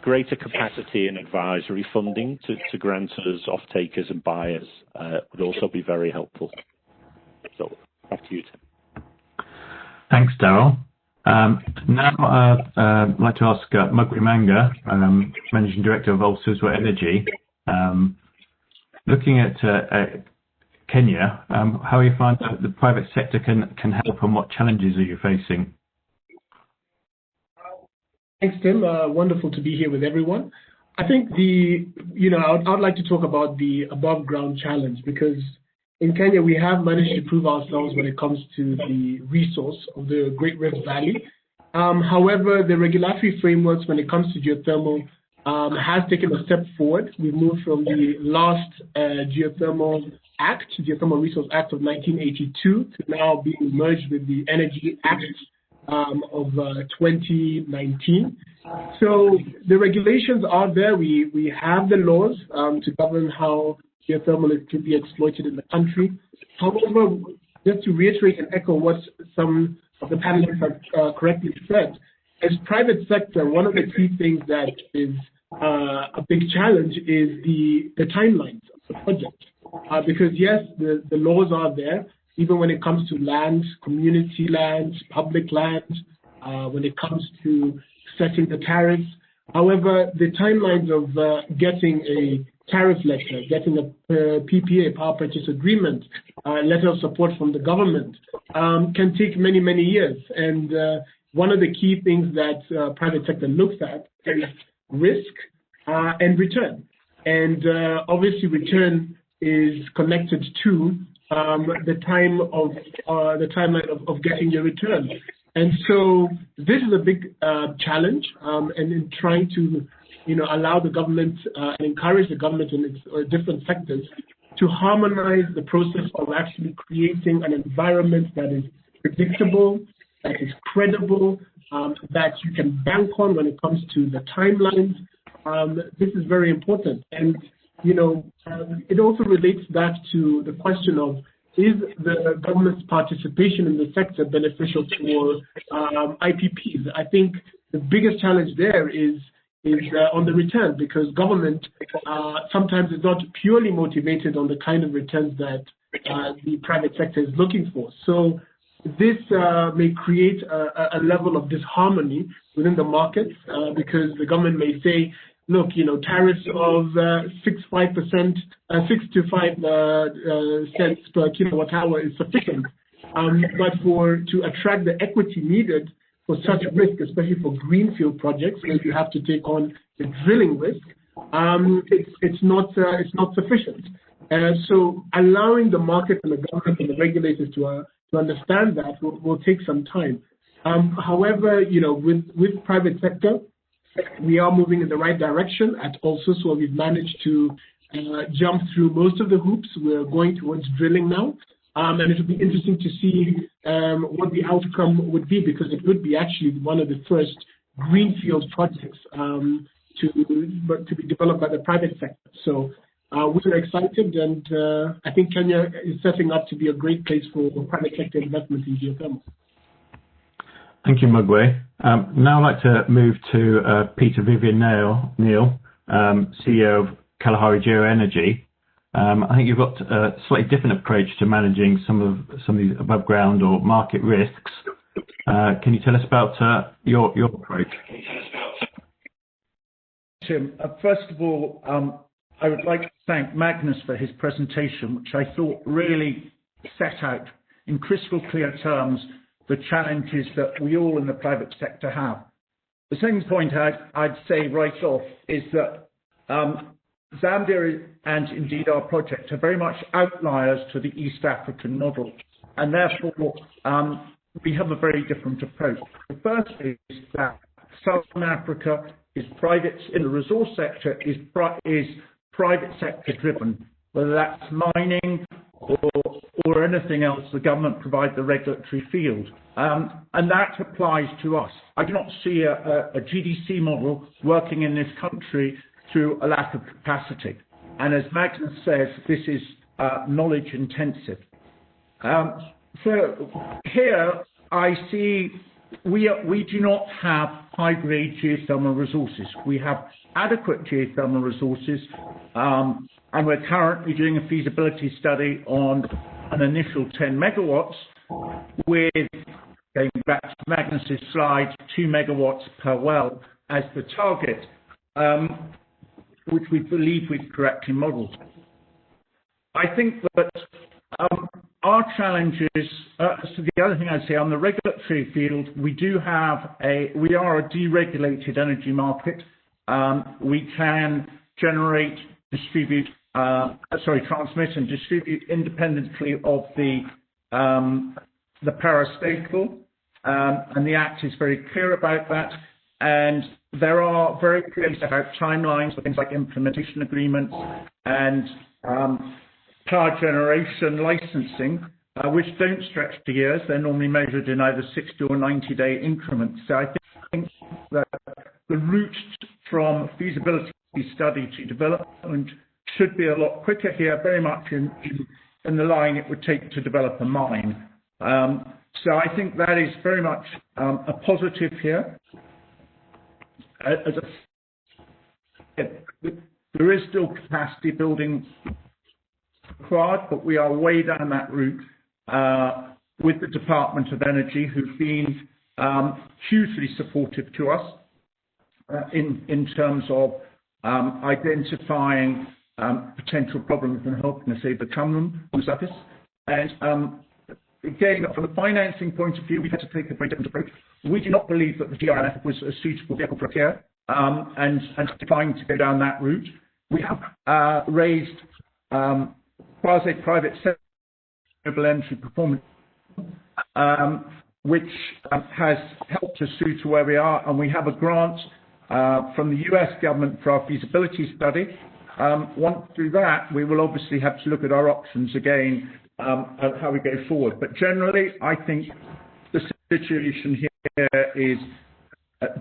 Speaker 14: greater capacity and advisory funding to grantors, off-takers and buyers would also be very helpful. So back to you, Tim.
Speaker 10: Thanks, Daryl. Now I'd like to ask Mugwe Manga, Managing Director of All-Suswa Energy. Looking at Kenya, how you find that the private sector can help, and what challenges are you facing?
Speaker 15: Thanks, Tim. Wonderful to be here with everyone. I think I'd like to talk about the above ground challenge, because in Kenya we have managed to prove ourselves when it comes to the resource of the Great Rift Valley. However, the regulatory frameworks when it comes to geothermal has taken a step forward. We've moved from the last Geothermal Resource Act of 1982 to now being merged with the Energy Act of 2019. So the regulations are there. We have the laws to govern how geothermal is to be exploited in the country. However, just to reiterate and echo what some of the panelists have correctly said, as private sector, one of the key things that is a big challenge is the timelines of the project. Because yes, the laws are there, even when it comes to land, community land, public land, when it comes to setting the tariffs. However, the timelines of getting a tariff letter, getting a PPA, power purchase agreement, letter of support from the government, can take many, many years. And one of the key things that private sector looks at is risk and return. And obviously return is connected to the timeline of getting your return. And so this is a big challenge, and in trying to allow the government and encourage the government in its different sectors to harmonize the process of actually creating an environment that is predictable, that is credible, that you can bank on when it comes to the timelines. This is very important. And, it also relates back to the question of, is the government's participation in the sector beneficial for IPPs? I think the biggest challenge there is on the return, because government sometimes is not purely motivated on the kind of returns that the private sector is looking for. So this may create a level of disharmony within the market, because the government may say, look, tariffs of 6 to 5 cents per kilowatt hour is sufficient. But to attract the equity needed for such risk, especially for greenfield projects, where you have to take on the drilling risk, it's not sufficient. So allowing the market and the government and the regulators to understand that will take some time. However, with private sector, we are moving in the right direction at also, so we've managed to jump through most of the hoops. We're going towards drilling now, and it will be interesting to see what the outcome would be, because it would be actually one of the first greenfield projects to be developed by the private sector. So we're excited, and I think Kenya is setting up to be a great place for private sector investment in geothermal.
Speaker 10: Thank you, Mugwe. Now I'd like to move to Peter Vivian Neal, CEO of Kalahari Geoenergy. I think you've got a slightly different approach to managing some of these above ground or market risks. Can you tell us about your approach?
Speaker 16: Tim, first of all, I would like to thank Magnus for his presentation, which I thought really set out in crystal clear terms the challenges that we all in the private sector have. The second point I'd say right off is that Zambia and indeed our project are very much outliers to the East African model, and therefore we have a very different approach. The first is that Southern Africa is private, in the resource sector is private sector driven, whether that's mining or anything else. The government provides the regulatory field, and that applies to us. I do not see a GDC model working in this country through a lack of capacity. And as Magnus says, this is knowledge intensive. So here I see we do not have high-grade geothermal resources. We have adequate geothermal resources, and we're currently doing a feasibility study on an initial 10 megawatts with going back to Magnus's slide, 2 megawatts per well as the target, which we believe we've correctly modeled. I think that our challenge is, so the other thing I'd say on the regulatory field, we are a deregulated energy market. We can transmit and distribute independently of the parastatal, and the Act is very clear about that. And there are very clearly set out timelines for things like implementation agreements and power generation licensing, which don't stretch to years. They're normally measured in either 60 or 90-day increments. So I think that the route from feasibility study to development should be a lot quicker here, very much in the line it would take to develop a mine. So I think that is very much a positive here. As I said, there is still capacity building required, but we are way down that route with the Department of Energy, who've been hugely supportive to us in terms of identifying potential problems and helping us overcome them on the surface. And again, from a financing point of view, we've had to take a very different approach. We do not believe that the GRF was a suitable vehicle for care, and declined to go down that route. We have raised quasi-private renewable energy performance, which has helped us through to where we are, and we have a grant from the US government for our feasibility study. Once through that, we will obviously have to look at our options again and how we go forward. But generally, I think the situation here is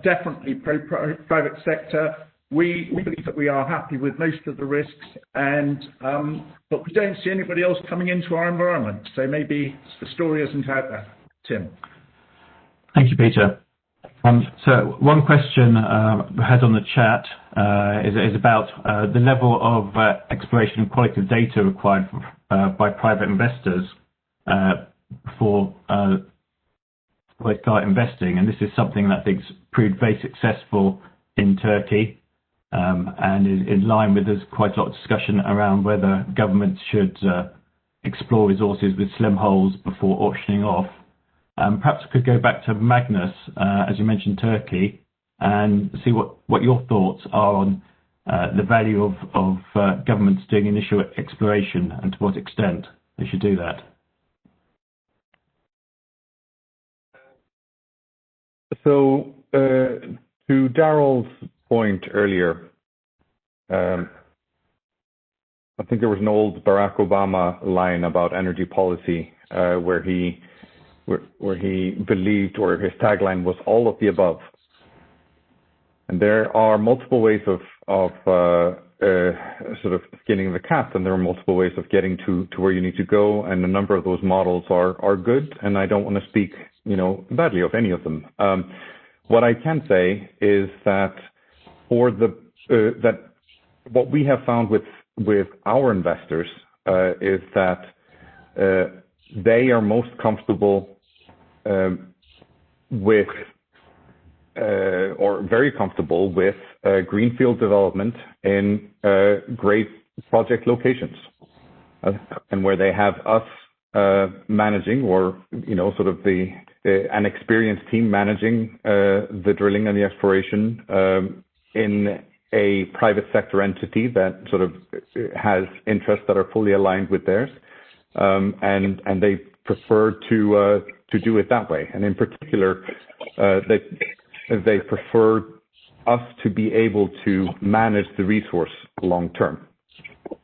Speaker 16: definitely pro-private sector. We believe that we are happy with most of the risks, but we don't see anybody else coming into our environment. So maybe the story isn't out there. Tim.
Speaker 10: Thank you, Peter. So one question we had on the chat is about the level of exploration and qualitative data required by private investors for they start investing, and this is something that I think's proved very successful in Turkey, and is in line with there's quite a lot of discussion around whether governments should explore resources with slim holes before auctioning off. Perhaps we could go back to Magnus, as you mentioned Turkey, and see what your thoughts are on the value of governments doing initial exploration and to what extent they should do that.
Speaker 12: So, to Darrell's point earlier, I think there was an old Barack Obama line about energy policy where he believed, or his tagline was, all of the above. And there are multiple ways of sort of skinning the cat, and there are multiple ways of getting to where you need to go, and a number of those models are good, and I don't want to speak badly of any of them. What I can say is that that what we have found with our investors is that they are most comfortable with or very comfortable with greenfield development in great project locations, and where they have us managing, or sort of an experienced team managing the drilling and the exploration in a private sector entity that sort of has interests that are fully aligned with theirs, and they prefer to do it that way. And in particular, they prefer us to be able to manage the resource long term.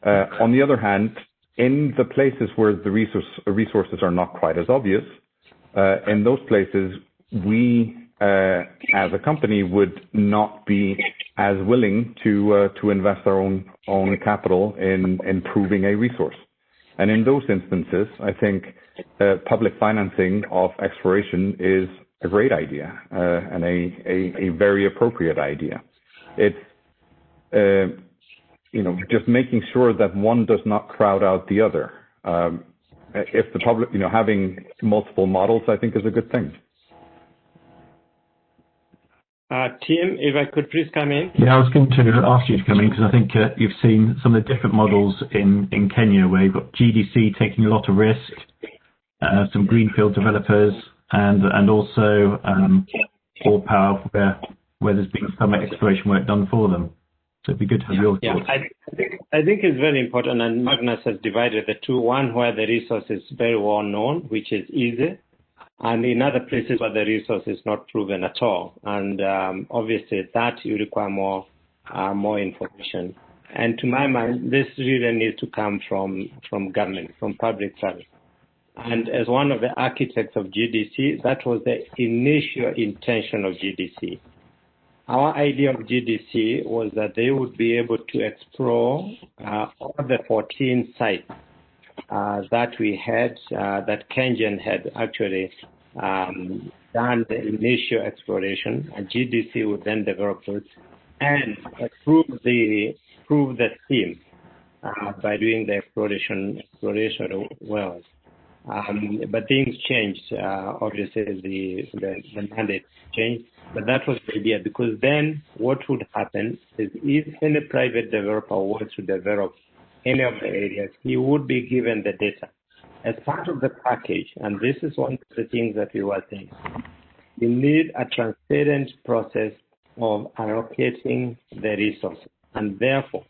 Speaker 12: On the other hand, in the places where the resources are not quite as obvious, in those places, we as a company would not be as willing to invest our own capital in proving a resource. And in those instances, I think public financing of exploration is a great idea and a very appropriate idea. It's just making sure that one does not crowd out the other. If the public, having multiple models, I think is a good thing.
Speaker 13: Tim, if I could please come in.
Speaker 10: Yeah, I was going to ask you to come in because I think you've seen some of the different models in Kenya where you've got GDC taking a lot of risk, some greenfield developers, and also All Power where there's been some exploration work done for them. So it'd be good to have your thoughts.
Speaker 13: I think it's very important, and Magnus has divided the two. One where the resource is very well known, which is easy, and in other places where the resource is not proven at all. And obviously that you require more information. And to my mind, this really needs to come from government, from public service. And as one of the architects of GDC, that was the initial intention of GDC. Our idea of GDC was that they would be able to explore all the 14 sites that we had, that Kenyan had actually done the initial exploration, and GDC would then develop those and prove the theme by doing the exploration wells. But things changed. Obviously, the mandate changed. But that was the idea, because then what would happen is if any private developer were to develop any of the areas, he would be given the data as part of the package. And this is one of the things that we were saying. You need a transparent process of allocating the resources. And therefore,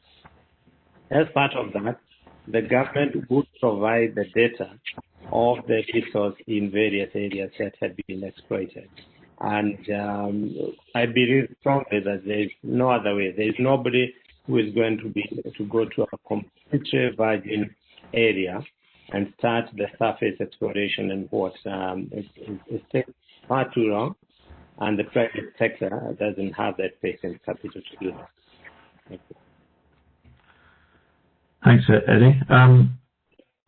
Speaker 13: as part of that, the government would provide the data of the resource in various areas that had been exploited. And I believe strongly that there is no other way. There is nobody who is going to go to a completely virgin area and start the surface exploration and what it takes far too long, and the private sector doesn't have that patient capital to do that. Thank you.
Speaker 10: Thanks, Eddie.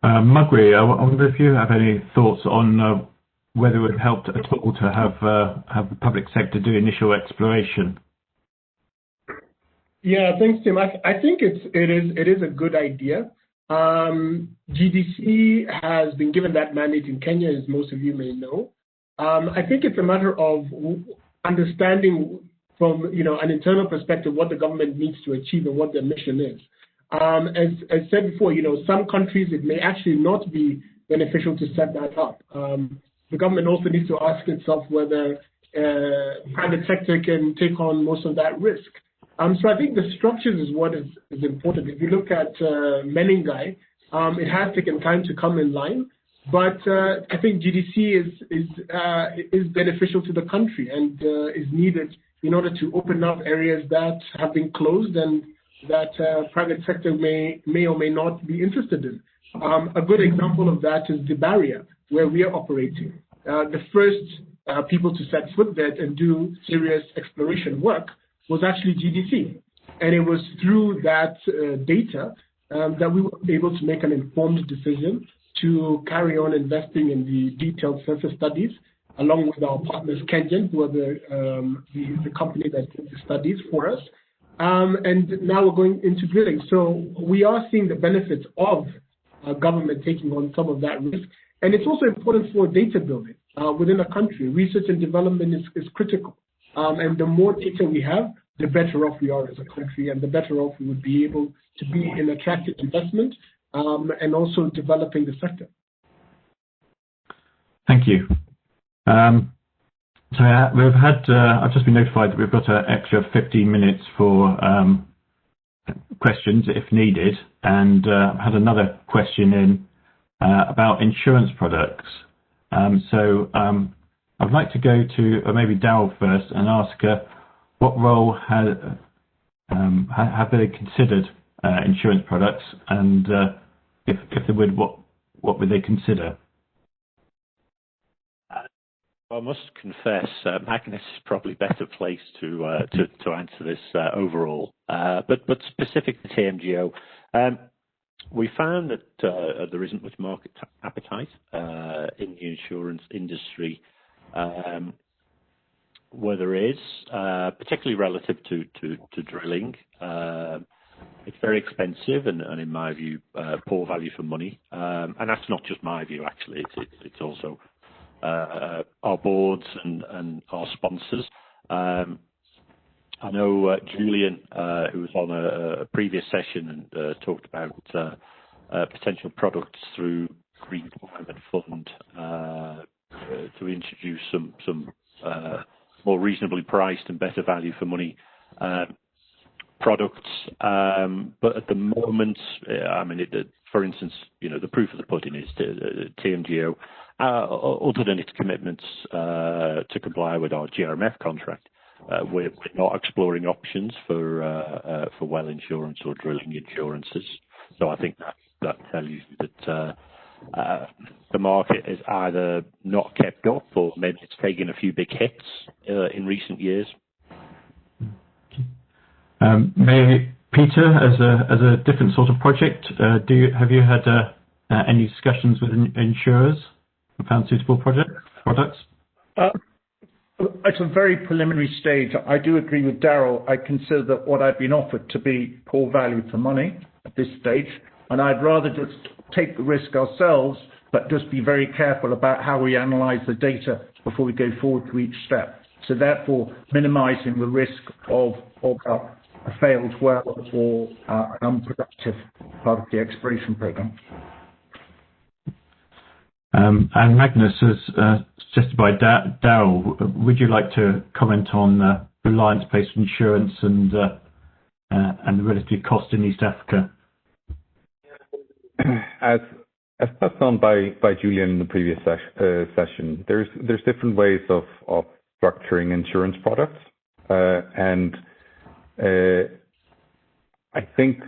Speaker 10: Mugri, I wonder if you have any thoughts on whether it would help at all to have the public sector do initial exploration.
Speaker 15: Yeah, thanks, Tim. I think it is a good idea. GDC has been given that mandate in Kenya, as most of you may know. I think it's a matter of understanding from an internal perspective what the government needs to achieve and what their mission is. As said before, some countries it may actually not be beneficial to set that up. The government also needs to ask itself whether private sector can take on most of that risk. So I think the structures is what is important. If you look at Menengai, it has taken time to come in line, but I think GDC is beneficial to the country and is needed in order to open up areas that have been closed and that private sector may or may not be interested in. A good example of that is the barrier where we are operating. The first people to set foot there and do serious exploration work was actually GDC. And it was through that data that we were able to make an informed decision to carry on investing in the detailed surface studies, along with our partners, Kenyan, who are the company that did the studies for us. And now we're going into drilling. So we are seeing the benefits of government taking on some of that risk. And it's also important for data building within a country. Research and development is critical. And the more data we have, the better off we are as a country, and the better off we would be able to be in attractive investment and also developing the sector.
Speaker 10: Thank you. So we've had, I've just been notified that we've got an extra 15 minutes for questions if needed, and I've had another question in about insurance products. So I'd like to go to maybe Daryl first and ask what role have they considered insurance products, and if they would, what would they consider?
Speaker 14: I must confess, Magnus is probably better placed to answer this overall. But specific to TMGO, we found that there isn't much market appetite in the insurance industry. Where there is, particularly relative to drilling, it's very expensive and in my view, poor value for money. And that's not just my view, actually. It's also our boards and our sponsors. I know Julian, who was on a previous session and talked about potential products through Green Climate Fund to introduce some more reasonably priced and better value for money products. But at the moment, for instance, the proof of the pudding is TMGO, other than its commitments to comply with our GRMF contract. We're not exploring options for well insurance or drilling insurances. So I think that tells you that the market is either not kept up or maybe it's taken a few big hits in recent years.
Speaker 10: Peter, as a different sort of project, have you had any discussions with insurers for pharmaceutical products?
Speaker 16: At a very preliminary stage, I do agree with Daryl. I consider that what I've been offered to be poor value for money at this stage, and I'd rather just take the risk ourselves, but just be very careful about how we analyse the data before we go forward to each step. So therefore, minimising the risk of a failed well or an unproductive part of the exploration programme.
Speaker 10: And Magnus, as suggested by Daryl, would you like to comment on reliance placed insurance and the relative cost in East Africa?
Speaker 12: As touched on by Julian in the previous session, there's different ways of structuring insurance products, and I think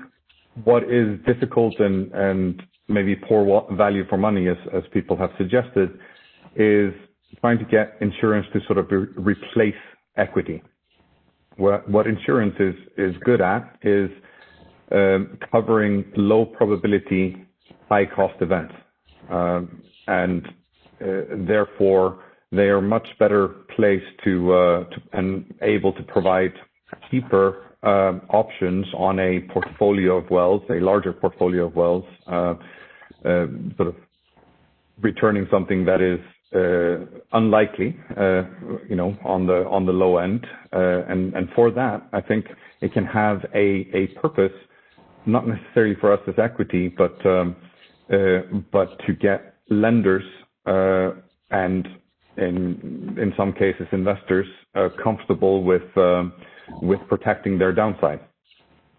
Speaker 12: what is difficult and maybe poor value for money, as people have suggested, is trying to get insurance to sort of replace equity. What insurance is good at is covering low probability, high cost events, and therefore they are much better placed to and able to provide cheaper options on a portfolio of wells, a larger portfolio of wells, sort of returning something that is unlikely, on the low end, and for that, I think it can have a purpose, not necessarily for us as equity, but to get lenders and in some cases investors comfortable with protecting their downside.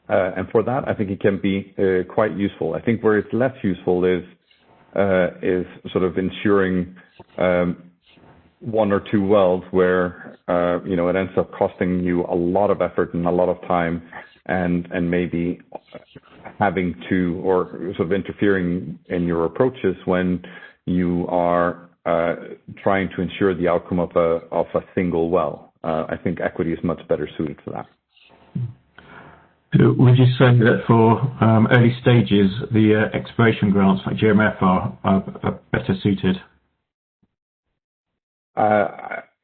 Speaker 12: And for that, I think it can be quite useful. I think where it's less useful is sort of ensuring one or two wells where it ends up costing you a lot of effort and a lot of time, and maybe having to or sort of interfering in your approaches when you are trying to ensure the outcome of a single well. I think equity is much better suited for that.
Speaker 10: Would you say that for early stages, the exploration grants like GMF are better suited?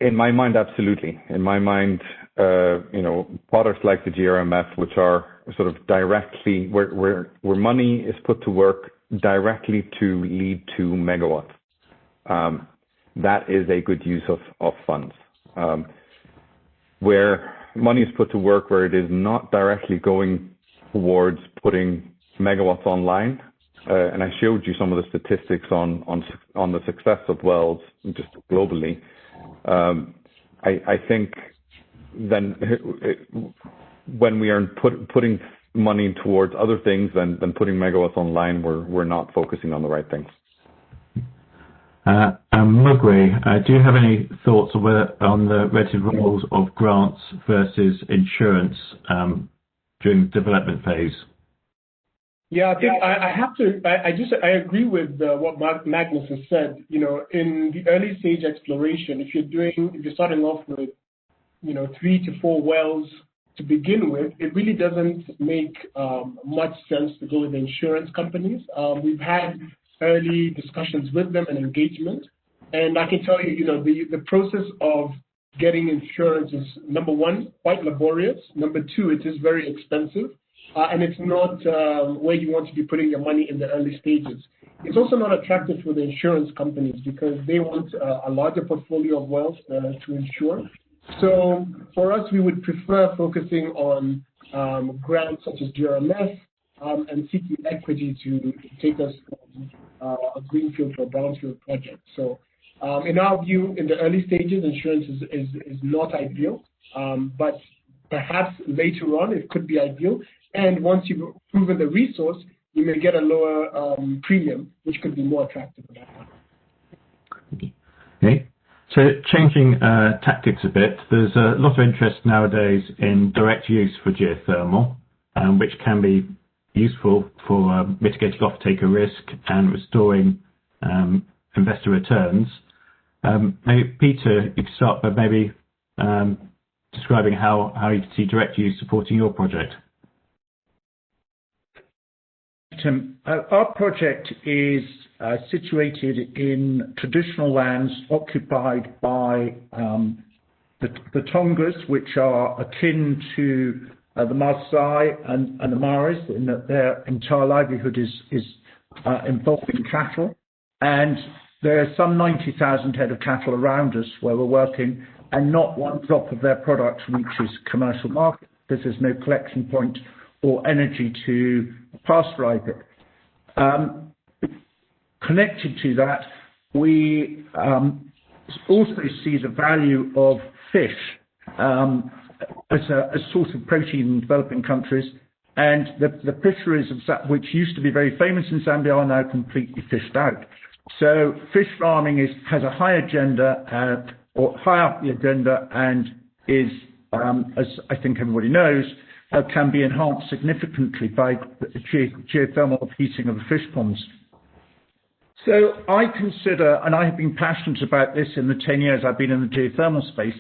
Speaker 12: In my mind, absolutely. In my mind, products like the GRMF, which are sort of directly where money is put to work directly to lead to megawatts. That is a good use of funds. Where money is put to work where it is not directly going towards putting megawatts online, and I showed you some of the statistics on the success of wells just globally. I think then when we are putting money towards other things than putting megawatts online, we're not focusing on the right things.
Speaker 10: Mugwe, do you have any thoughts on the relative roles of grants versus insurance during the development phase?
Speaker 15: Yeah, I think I have to. I agree with what Magnus has said. In the early stage exploration, if you're starting off with 3 to 4 wells to begin with, it really doesn't make much sense to go with the insurance companies. We've had early discussions with them and engagement, and I can tell you, the process of getting insurance is, number one, quite laborious. Number two, it is very expensive. And it's not where you want to be putting your money in the early stages. It's also not attractive for the insurance companies because they want a larger portfolio of wells to insure. So for us, we would prefer focusing on grants such as GRMS and seeking equity to take us from a greenfield to a brownfield project. So in our view, in the early stages, insurance is not ideal, but perhaps later on it could be ideal. And once you've proven the resource, you may get a lower premium, which could be more attractive at that time.
Speaker 10: Okay. So changing tactics a bit, there's a lot of interest nowadays in direct use for geothermal, which can be useful for mitigating off-taker risk and restoring investor returns. Maybe Peter, you could start by maybe describing how you can see direct use supporting your project.
Speaker 16: Tim, our project is situated in traditional lands occupied by the Tongas, which are akin to the Maasai and the Maoris, in that their entire livelihood is involved in cattle. And there are some 90,000 head of cattle around us where we're working, and not one drop of their product reaches commercial market because there's no collection point or energy to pasteurize it. Connected to that, we also see the value of fish as a source of protein in developing countries, and the fisheries of that, which used to be very famous in Zambia, are now completely fished out. So fish farming has a high agenda, or high up the agenda, and is, as I think everybody knows, can be enhanced significantly by geothermal heating of the fish ponds. So I consider, and I have been passionate about this in the 10 years I've been in the geothermal space,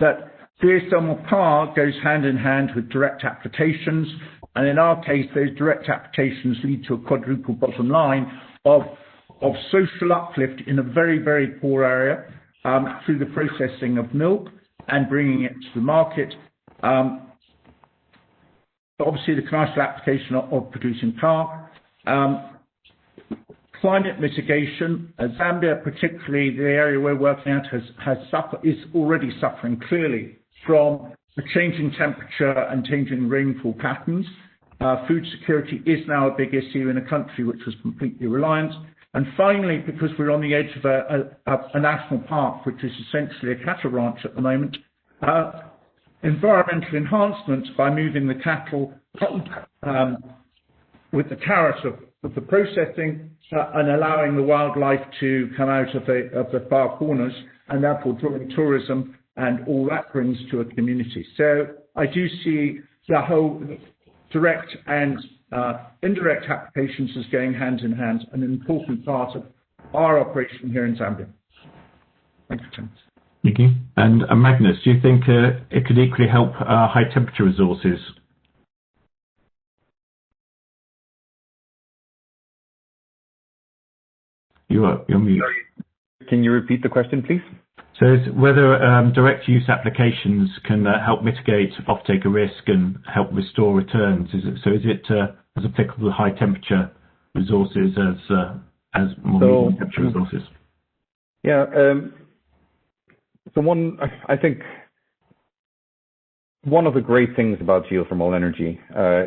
Speaker 16: that geothermal power goes hand in hand with direct applications, and in our case, those direct applications lead to a quadruple bottom line of social uplift in a very, very poor area through the processing of milk and bringing it to the market. Obviously, the commercial application of producing power. Climate mitigation. Zambia, particularly the area we're working at, is already suffering clearly from a changing temperature and changing rainfall patterns. Food security is now a big issue in a country which was completely reliant. And finally, because we're on the edge of a national park, which is essentially a cattle ranch at the moment, environmental enhancements by moving the cattle with the carrot of the processing and allowing the wildlife to come out of the far corners, and therefore drawing tourism, and all that brings to a community. So I do see the whole direct and indirect applications as going hand in hand, an important part of our operation here in Zambia. Thank you, Tim.
Speaker 10: Thank you. And Magnus, do you think it could equally help high temperature resources? You're mute.
Speaker 12: Can you repeat the question, please?
Speaker 10: So it's whether direct use applications can help mitigate off-taker risk and help restore returns. Is it as applicable to high temperature resources as more medium temperature resources?
Speaker 12: Yeah. So I think one of the great things about geothermal energy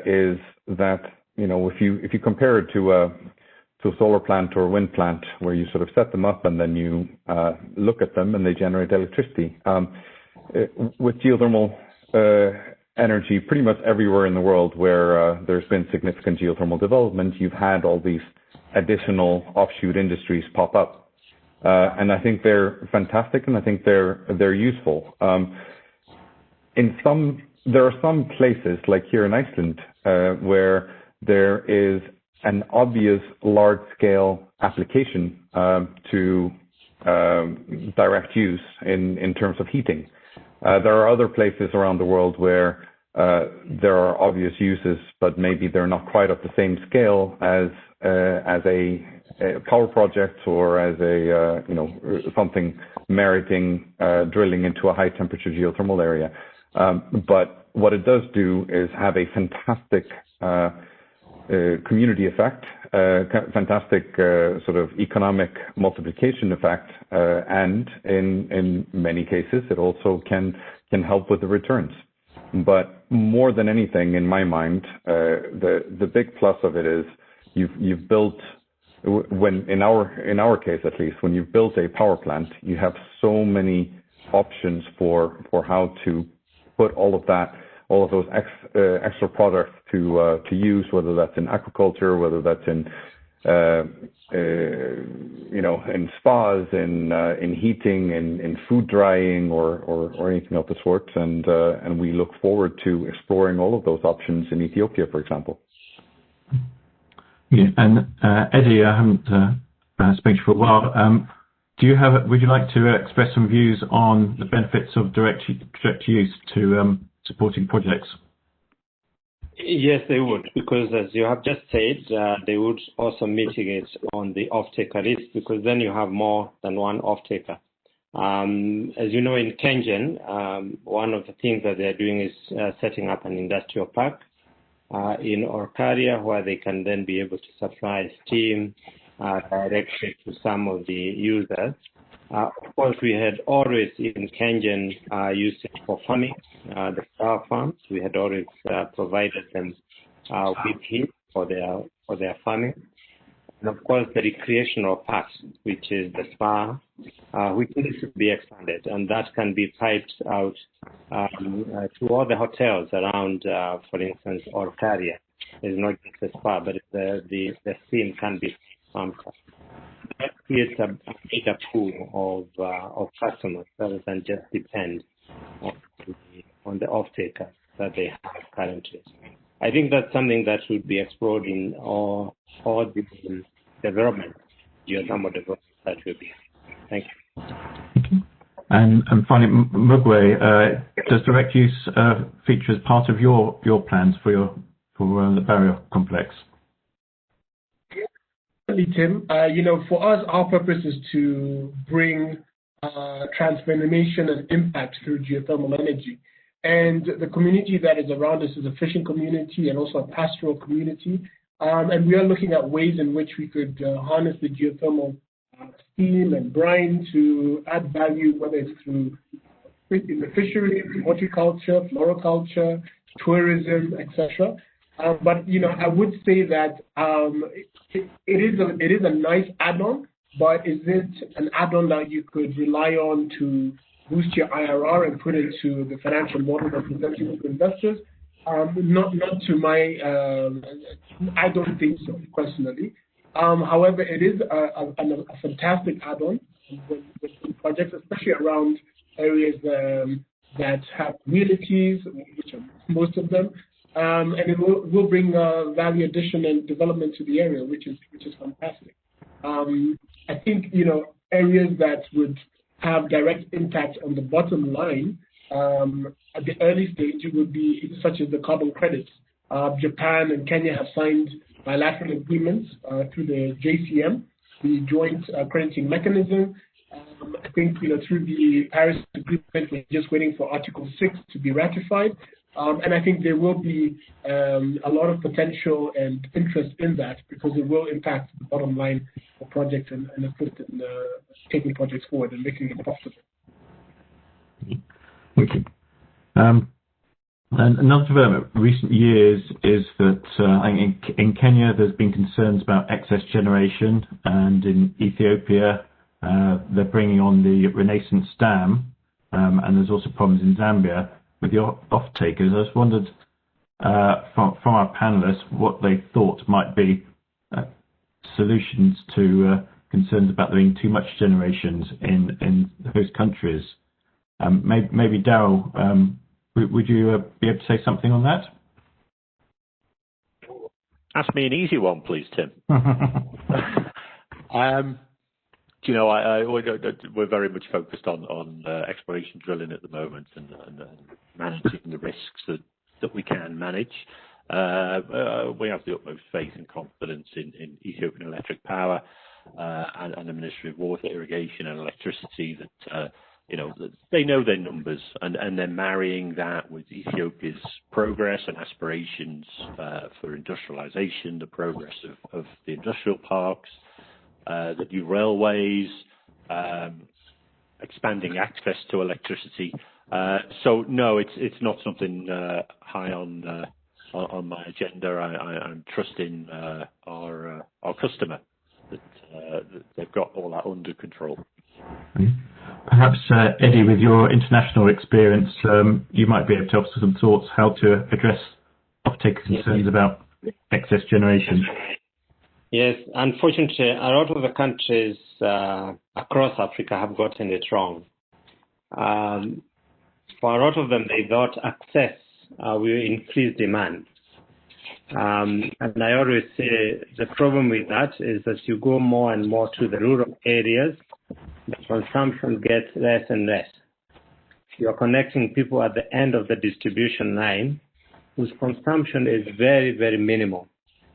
Speaker 12: is that, if you compare it to a solar plant or a wind plant, where you sort of set them up and then you look at them and they generate electricity. With geothermal energy, pretty much everywhere in the world where there's been significant geothermal development, you've had all these additional offshoot industries pop up. And I think they're fantastic, and I think they're useful. There are some places, like here in Iceland, where there is an obvious large-scale application to direct use in terms of heating. There are other places around the world where there are obvious uses, but maybe they're not quite of the same scale as a power project, or as something meriting drilling into a high-temperature geothermal area. But what it does do is have a fantastic community effect, fantastic sort of economic multiplication effect, and in many cases it also can can help with the returns. But more than anything, in my mind, the big plus of it is you've built, when in our case at least, when you've built a power plant, you have so many options for how to put all of those extra products to use, whether that's in agriculture, whether that's in in spas, in heating, in food drying, or anything of the sort. And we look forward to exploring all of those options in Ethiopia, for example.
Speaker 10: Yeah, and Eddie, I haven't spoken to you for a while. Would you like to express some views on the benefits of direct use to supporting projects?
Speaker 13: Yes, they would, because as you have just said, they would also mitigate on the off-taker risk, because then you have more than one off-taker. As you know, in Kengen, one of the things that they're doing is setting up an industrial park in Orkaria, where they can then be able to supply steam directly to some of the users. Of course, we had always in Kengen used it for farming, the flower farms. We had always provided them with heat for their farming. And of course, the recreational part, which is the spa, which needs to be expanded. And that can be piped out to all the hotels around, for instance, Orkaria. It's not just a spa, but the steam can be pumped. That creates a bigger pool of customers rather than just depend on the off-taker that they have currently. I think that's something that should be explored in all the development, geothermal development that will be. Thank you.
Speaker 10: And finally, Mugwe, does direct use feature as part of your plans for the barrier complex?
Speaker 15: Tim, for us, our purpose is to bring transformation and impact through geothermal energy. And the community that is around us is a fishing community and also a pastoral community. And we are looking at ways in which we could harness the geothermal steam and brine to add value, whether it's through in the fishery, horticulture, floriculture, tourism, etc. But I would say that it is a nice add-on, but is it an add-on that you could rely on to boost your IRR and put into the financial model that presented to investors? Not to my, I don't think so personally. However, it is a fantastic add-on with projects, especially around areas that have communities, which are most of them. And it will bring value addition and development to the area, which is fantastic. I think areas that would have direct impact on the bottom line at the early stage would be such as the carbon credits. Japan and Kenya have signed bilateral agreements through the JCM, the Joint Crediting Mechanism. I think through the Paris Agreement, we're just waiting for Article 6 to be ratified. And I think there will be a lot of potential and interest in that because it will impact the bottom line of projects and assist in taking projects forward and making them profitable.
Speaker 10: Thank you. And another development in recent years is that in Kenya there's been concerns about excess generation, and in Ethiopia they're bringing on the Renaissance Dam, and there's also problems in Zambia with the off-takers. I just wondered from our panelists what they thought might be solutions to concerns about there being too much generations in host countries. Maybe Daryl, would you be able to say something on that?
Speaker 14: Ask me an easy one, please, Tim. We're very much focused on exploration drilling at the moment and managing the risks that we can manage. We have the utmost faith and confidence in Ethiopian Electric Power and the Ministry of Water, Irrigation and Electricity that they know their numbers and they're marrying that with Ethiopia's progress and aspirations for industrialization, the progress of the industrial parks, the new railways, expanding access to electricity. So no, it's not something high on my agenda. I'm trusting our customer that they've got all that under control.
Speaker 10: Perhaps, Eddie, with your international experience, you might be able to offer some thoughts how to address off-taker concerns about excess generation.
Speaker 13: Yes, unfortunately, a lot of the countries across Africa have gotten it wrong. For a lot of them, they thought access will increase demand. And I always say the problem with that is that you go more and more to the rural areas, the consumption gets less and less. You're connecting people at the end of the distribution line whose consumption is very, very minimal.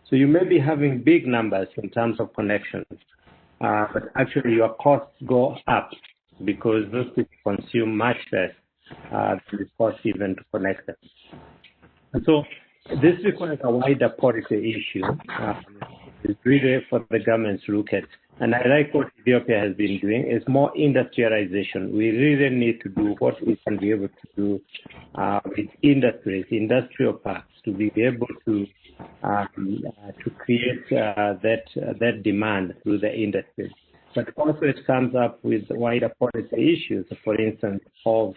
Speaker 13: So you may be having big numbers in terms of connections, but actually your costs go up because those people consume much less than the cost even to connect them. And so this requires a wider policy issue. It's really for the government to look at. And I like what Ethiopia has been doing. It's more industrialization. We really need to do what we can be able to do with industries, industrial parks, to be able to create that demand through the industry. But also it comes up with wider policy issues, for instance, of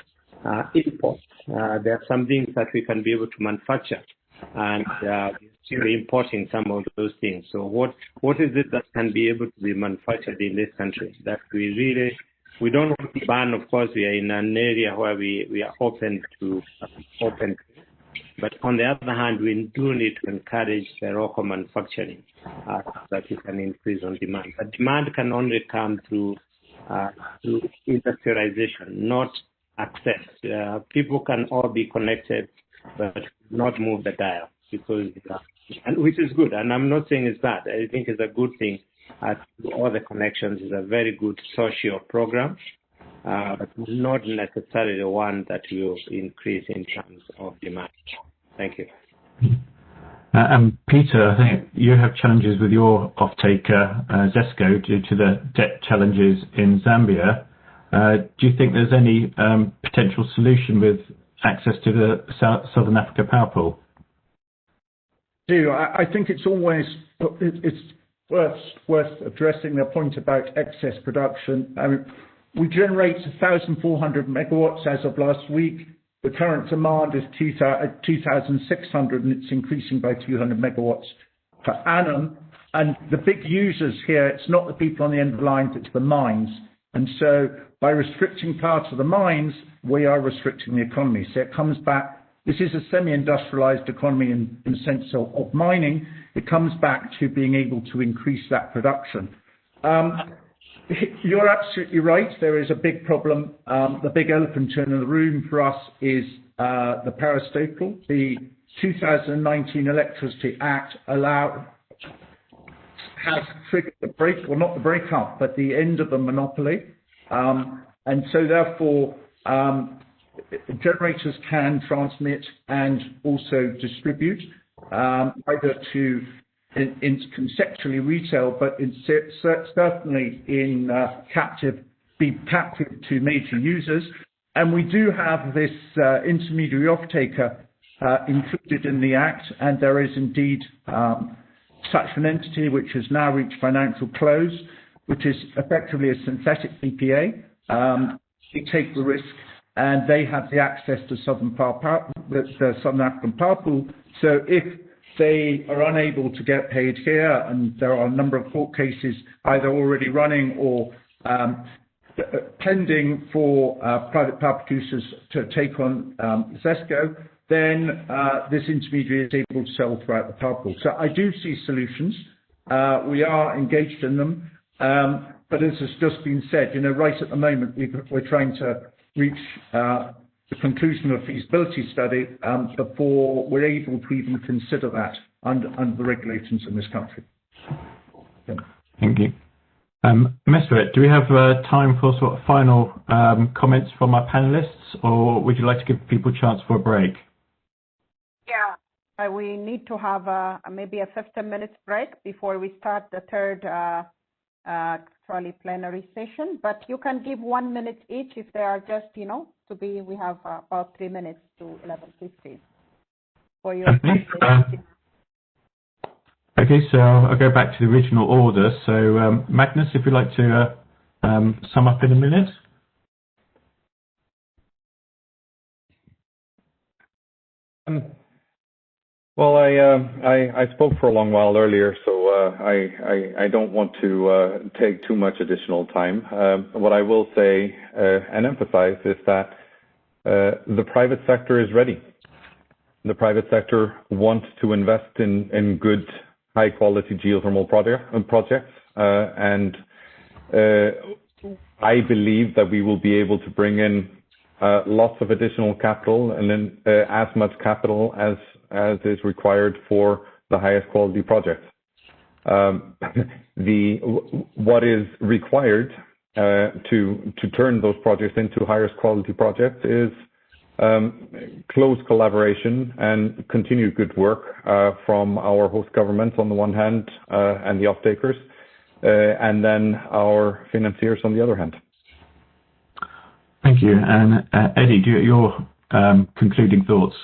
Speaker 13: imports. There are some things that we can be able to manufacture, and we're still importing some of those things. So what is it that can be able to be manufactured in this country that we don't want to ban? Of course, we are in an area where we are open to. But on the other hand, we do need to encourage the local manufacturing that we can increase on demand. But demand can only come through industrialization, not access. People can all be connected, but not move the dial, because and which is good. And I'm not saying it's bad. I think it's a good thing. All the connections is a very good social program, but not necessarily one that will increase in terms of demand. Thank you.
Speaker 10: And Peter, I think you have challenges with your off-taker, ZESCO, due to the debt challenges in Zambia. Do you think there's any potential solution with access to the Southern Africa power pool?
Speaker 16: I think it's always worth addressing the point about excess production. I mean, we generate 1,400 megawatts as of last week. The current demand is 2,600, and it's increasing by 200 megawatts per annum. And the big users here, it's not the people on the end of the lines, it's the mines. And so by restricting parts of the mines, we are restricting the economy. So it comes back, this is a semi-industrialized economy in the sense of mining. It comes back to being able to increase that production. You're absolutely right. There is a big problem. The big elephant in the room for us is the parastatal. The 2019 Electricity Act has triggered the break, well, not the breakup, but the end of the monopoly. And so therefore, generators can transmit and also distribute, either to conceptually retail, but certainly in captive to major users. And we do have this intermediary off-taker included in the Act, and there is indeed such an entity which has now reached financial close, which is effectively a synthetic PPA. They take the risk, and they have the access to the Southern African power pool. So if they are unable to get paid here, and there are a number of court cases either already running or pending for private power producers to take on ZESCO, then this intermediary is able to sell throughout the power pool. So I do see solutions. We are engaged in them. But as has just been said, right at the moment, we're trying to reach the conclusion of a feasibility study before we're able to even consider that under the regulations in this country. Yeah.
Speaker 10: Thank you. Meseret, do we have time for sort of final comments from our panelists, or would you like to give people a chance for a break?
Speaker 1: Yeah, we need to have maybe a 15-minute break before we start the third plenary session, but you can give 1 minute each if they are just, to to be. We have about 3 minutes to 11:50 for your
Speaker 10: Okay, so I'll go back to the original order. So Magnus, if you'd like to sum up in a minute.
Speaker 12: Well, I spoke for a long while earlier, so I don't want to take too much additional time. What I will say and emphasize is that the private sector is ready. The private sector wants to invest in good, high-quality geothermal projects, and I believe that we will be able to bring in lots of additional capital, and then as much capital as is required for the highest quality projects. What is required to turn those projects into highest quality projects is close collaboration and continued good work from our host governments on the one hand, and the off-takers, and then our financiers on the other hand.
Speaker 10: Thank you. And Eddie, your concluding thoughts?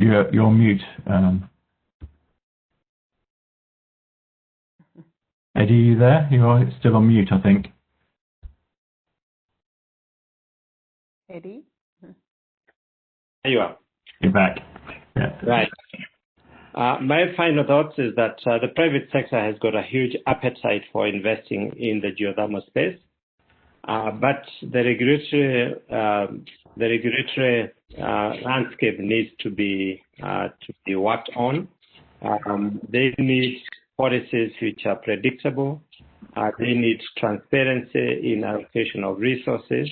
Speaker 10: You're on mute. Eddie, are you there? You're still on mute, I think.
Speaker 1: Eddie?
Speaker 13: There you are.
Speaker 10: You're back. Yeah.
Speaker 13: Right. My final thoughts is that the private sector has got a huge appetite for investing in the geothermal space, but the regulatory landscape needs to be worked on. They need policies which are predictable. They need transparency in allocation of resources,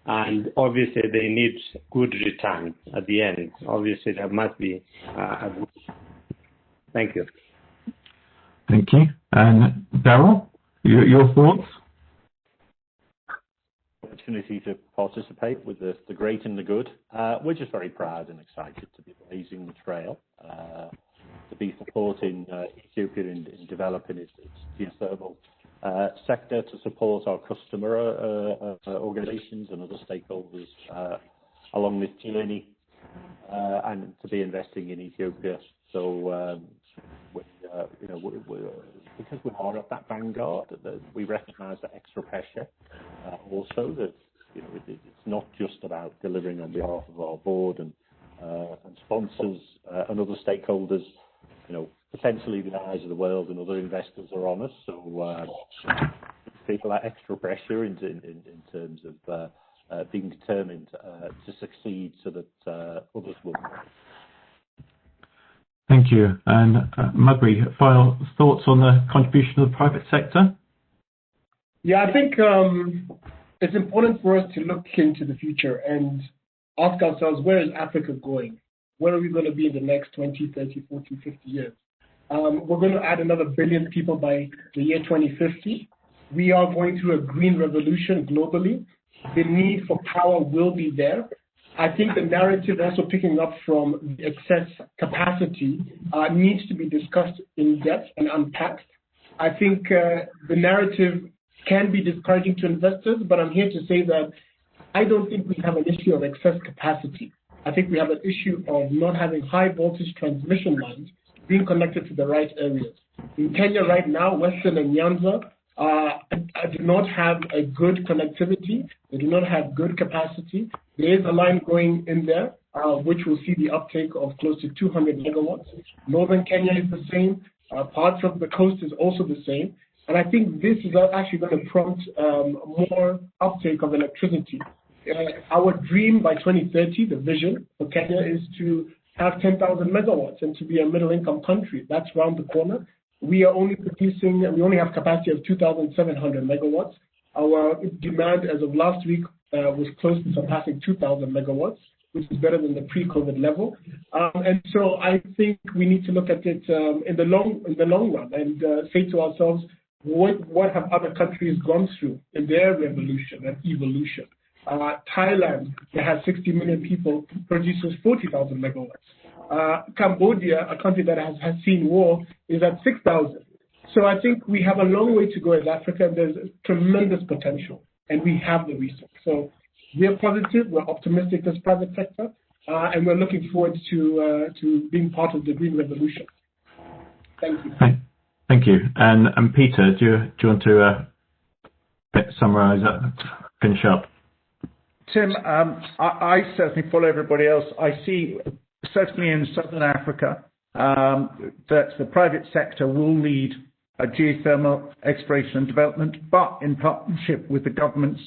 Speaker 13: and obviously they need good return at the end. Obviously, there must be a good. Thank you.
Speaker 10: Thank you. And Daryl, your thoughts?
Speaker 14: Opportunity to participate with the great and the good. We're just very proud and excited to be blazing the trail, to be supporting Ethiopia in developing its geothermal sector, to support our customer organizations and other stakeholders along this journey, and to be investing in Ethiopia. So because we are at that vanguard, we recognise that extra pressure. Also, that it's not just about delivering on behalf of our board and sponsors and other stakeholders. Potentially the eyes of the world and other investors are on us. So people that extra pressure in terms of being determined to succeed, so that others will.
Speaker 10: Thank you. And Magri, final thoughts on the contribution of the private sector?
Speaker 15: Yeah, I think it's important for us to look into the future and ask ourselves, where is Africa going? Where are we going to be in the next 20, 30, 40, 50 years? We're going to add another billion people by the year 2050. We are going through a green revolution globally. The need for power will be there. I think the narrative also picking up from the excess capacity needs to be discussed in depth and unpacked. I think the narrative can be discouraging to investors, but I'm here to say that I don't think we have an issue of excess capacity. I think we have an issue of not having high voltage transmission lines being connected to the right areas. In Kenya right now, Western and Nyanza do not have a good connectivity. They do not have good capacity. There is a line going in there, which will see the uptake of close to 200 megawatts. Northern Kenya is the same. Parts of the coast is also the same. And I think this is actually going to prompt more uptake of electricity. Our dream by 2030, the vision for Kenya, is to have 10,000 megawatts and to be a middle-income country. That's around the corner. We only have capacity of 2,700 megawatts. Our demand as of last week was close to surpassing 2,000 megawatts, which is better than the pre-COVID level. And so I think we need to look at it in the long run and say to ourselves, what have other countries gone through in their revolution and evolution? Thailand, that has 60 million people, produces 40,000 megawatts. Cambodia, a country that has seen war, is at 6,000. So I think we have a long way to go as Africa. There's tremendous potential, and we have the resource. So we're positive, we're optimistic as private sector, and we're looking forward to being part of the green revolution. Thank you.
Speaker 10: Thank you. And Peter, do you want to summarize that, finish up?
Speaker 16: Tim, I certainly follow everybody else. I see, certainly in Southern Africa, that the private sector will lead geothermal exploration and development, but in partnership with the governments,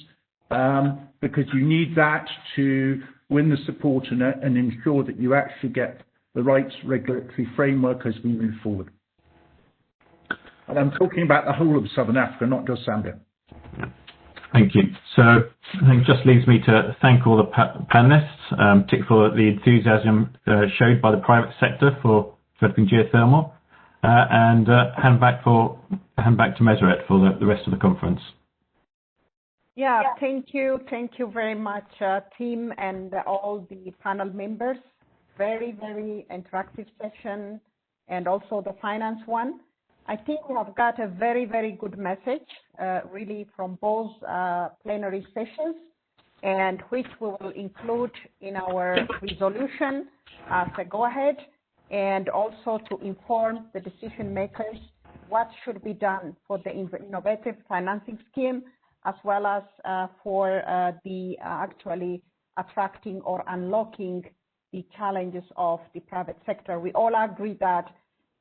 Speaker 16: because you need that to win the support and ensure that you actually get the right regulatory framework as we move forward. And I'm talking about the whole of Southern Africa, not just Zambia.
Speaker 10: Thank you. So I think it just leaves me to thank all the panelists, particularly for the enthusiasm showed by the private sector for developing geothermal, and hand back to Meseret for the rest of the conference.
Speaker 1: Yeah, thank you very much, team and all the panel members. Very, very interactive session, and also the finance one. I think we have got a very, very good message, really, from both plenary sessions, and which we will include in our resolution as a go-ahead, and also to inform the decision makers what should be done for the innovative financing scheme, as well as for the actually attracting or unlocking the challenges of the private sector. We all agree that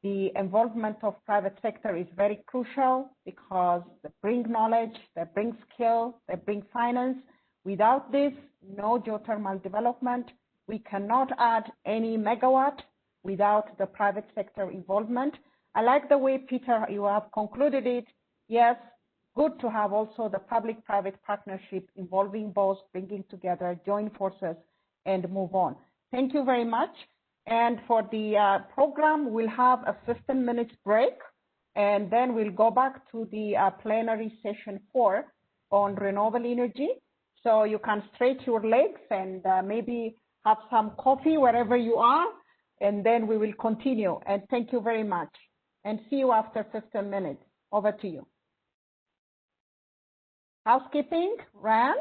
Speaker 1: the involvement of private sector is very crucial because they bring knowledge, they bring skill, they bring finance. Without this, no geothermal development. We cannot add any megawatt without the private sector involvement. I like the way, Peter, you have concluded it. Yes, good to have also the public-private partnership involving both, bringing together, join forces, and move on. Thank you very much. And for the program, we'll have a 15 minutes break, and then we'll go back to the plenary session 4 on renewable energy. So you can stretch your legs and maybe have some coffee wherever you are, and then we will continue. And thank you very much. And see you after 15 minutes. Over to you. Housekeeping, Ryan?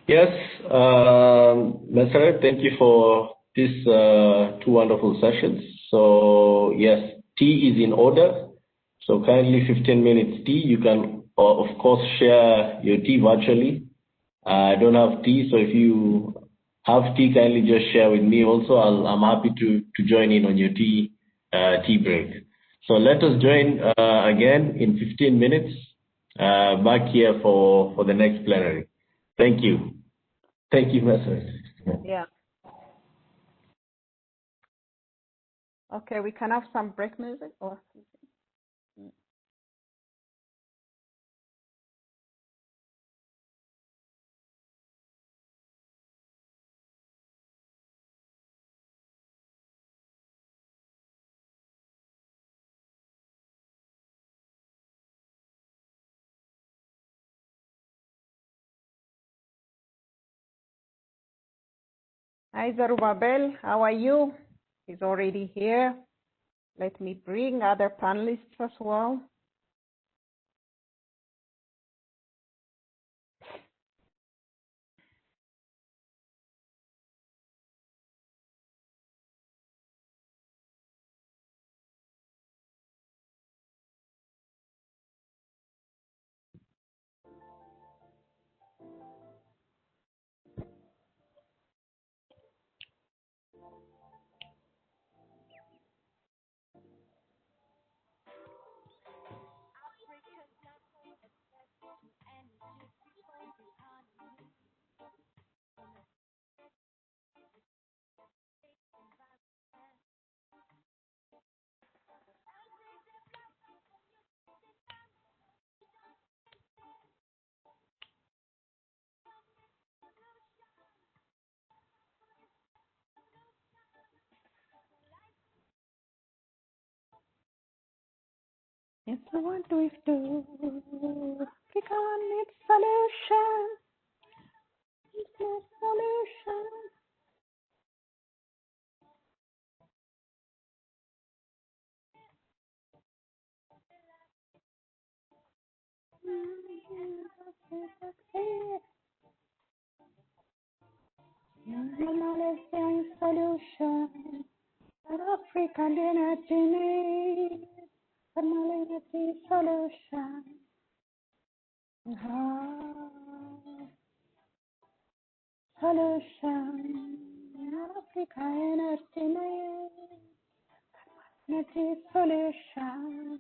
Speaker 17: Yes, Meseret, thank you for these 2 wonderful sessions. So yes, tea is in order. So kindly 15 minutes tea. You can, of course, share your tea virtually. I don't have tea, so if you have tea, kindly just share with me also. I'm happy to join in on your tea break. So let us join again in 15 minutes back here for the next plenary. Thank you. Thank you, Meseret.
Speaker 1: Yeah. Okay, we can have some break music or something. Hi, Zerubbabel, how are you? He's already here. Let me bring other panelists as well. It's the one we do. Click on its solution. It's no solution. Solution that African energy needs. Energy solution. Solution that African energy needs. Energy solution.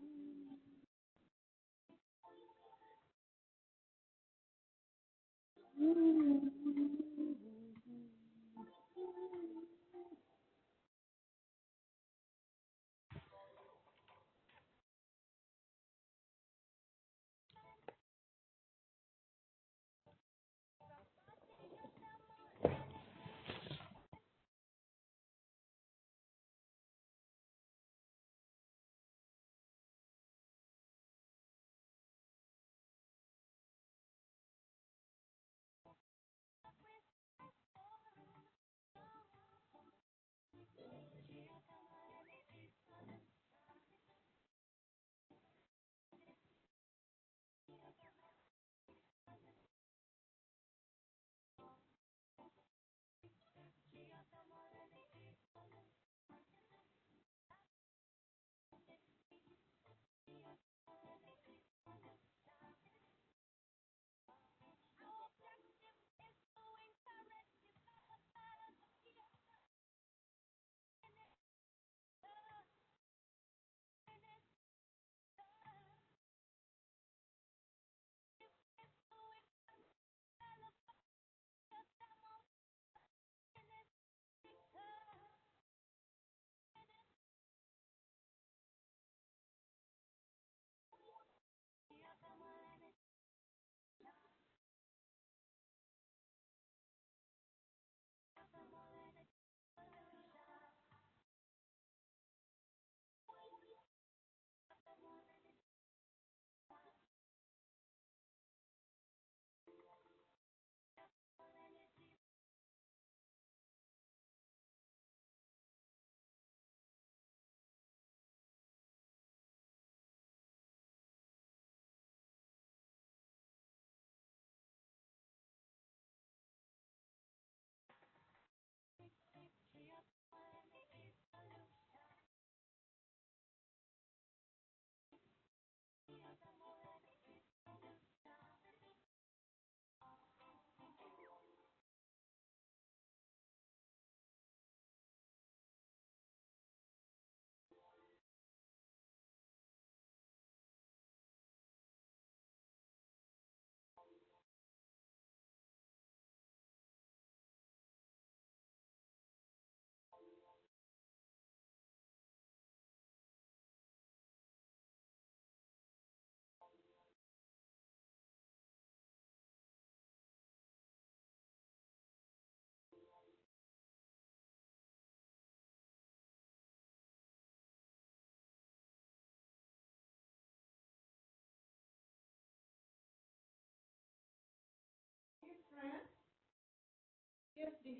Speaker 1: Here's this.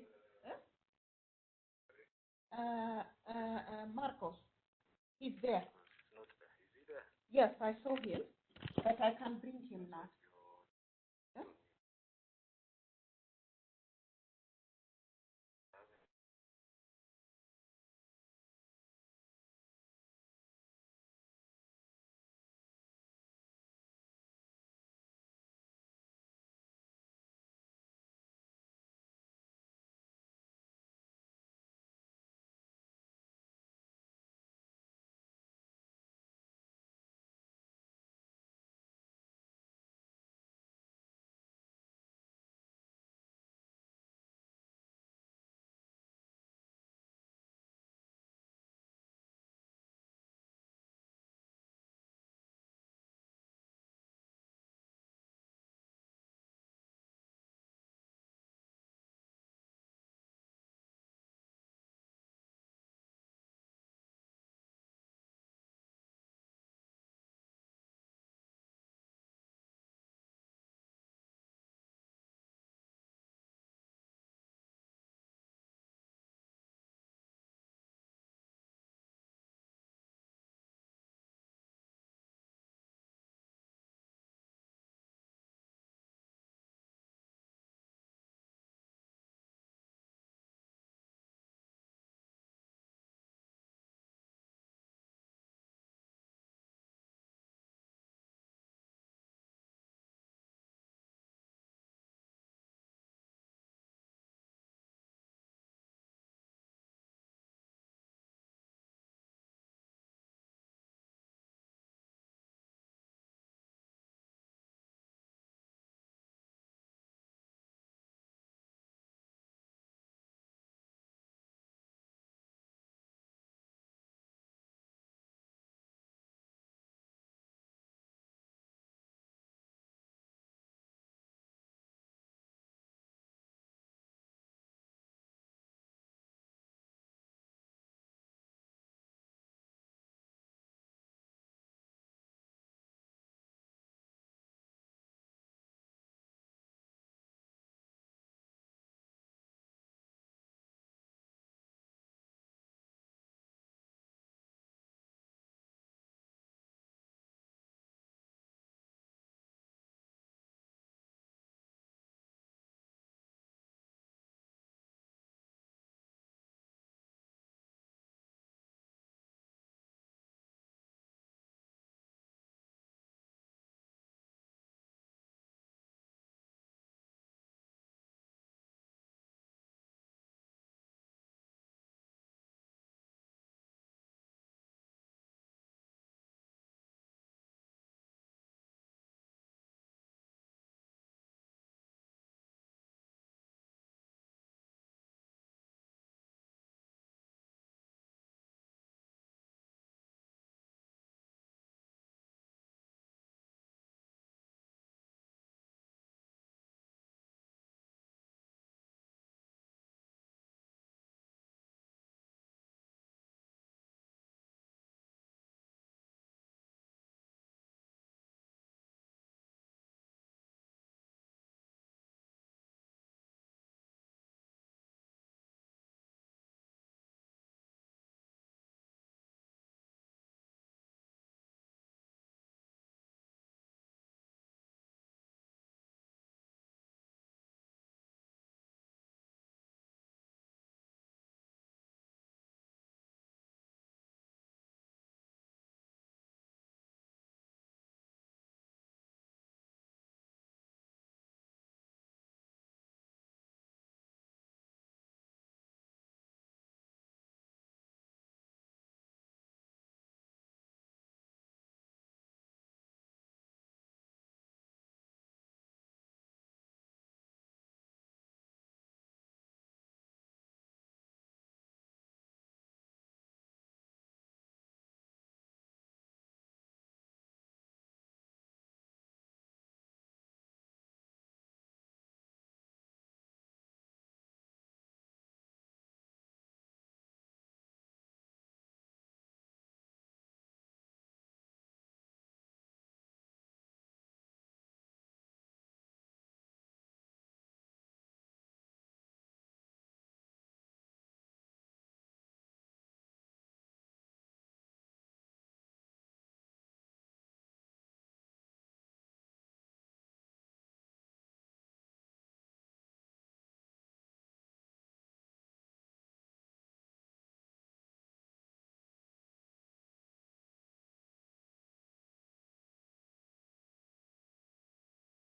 Speaker 1: Marcos. He's there. Yes, I saw him, but I can bring him now.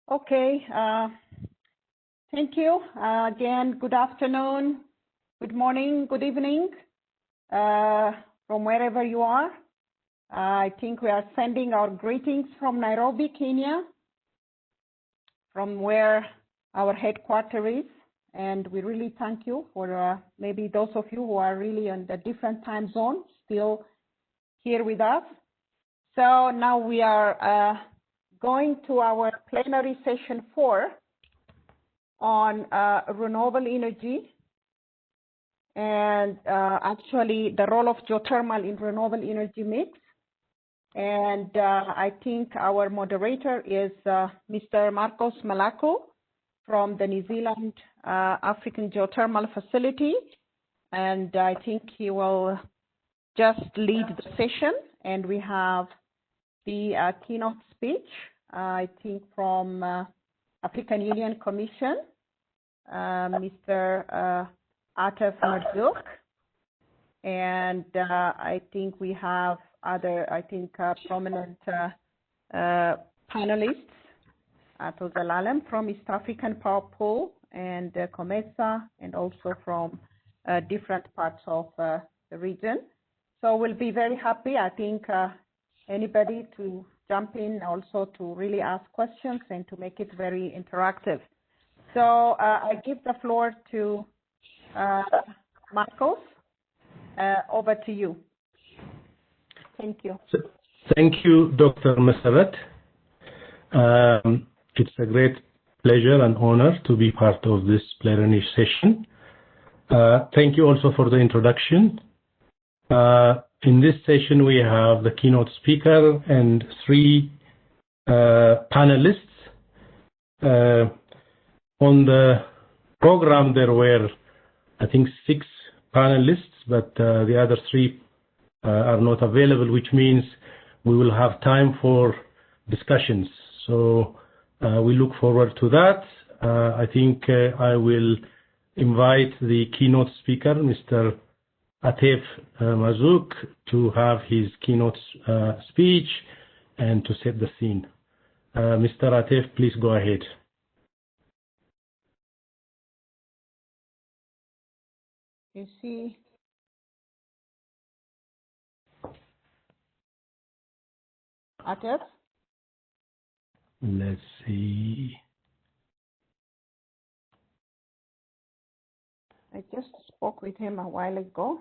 Speaker 1: Okay. Thank you. Again, good afternoon, good morning, good evening, from wherever you are. I think we are sending our greetings from Nairobi, Kenya, from where our headquarters is. And we really thank you for maybe those of you who are really on the different time zones still here with us. So now we are going to our plenary session 4 on renewable energy and actually the role of geothermal in renewable energy mix. And I think our moderator is Mr. Marcos Malaco from the New Zealand African Geothermal Facility. And I think he will just lead the session. And we have the keynote speech, I think from African Union Commission, Mr. Atef Marzouk. And I think we have other, prominent panelists, Ato Zalalem from East African Power Pool and COMESA, and also from different parts of the region. So we'll be very happy, I think, anybody to jump in also to really ask questions and to make it very interactive. So I give the floor to Marcos. Over to you. Thank you.
Speaker 18: Thank you, Dr. Masarat. It's a great pleasure and honor to be part of this plenary session. Thank you also for the introduction. In this session, we have the keynote speaker and 3 panelists. On the program, there were, I think, 6 panelists, but the other 3 are not available, which means we will have time for discussions. So we look forward to that. I think I will invite the keynote speaker, Mr. Atef Marzouk, to have his keynote speech and to set the scene. Mr. Atef, please go ahead.
Speaker 1: You see. Atef?
Speaker 18: Let's see.
Speaker 1: I just spoke with him a while ago.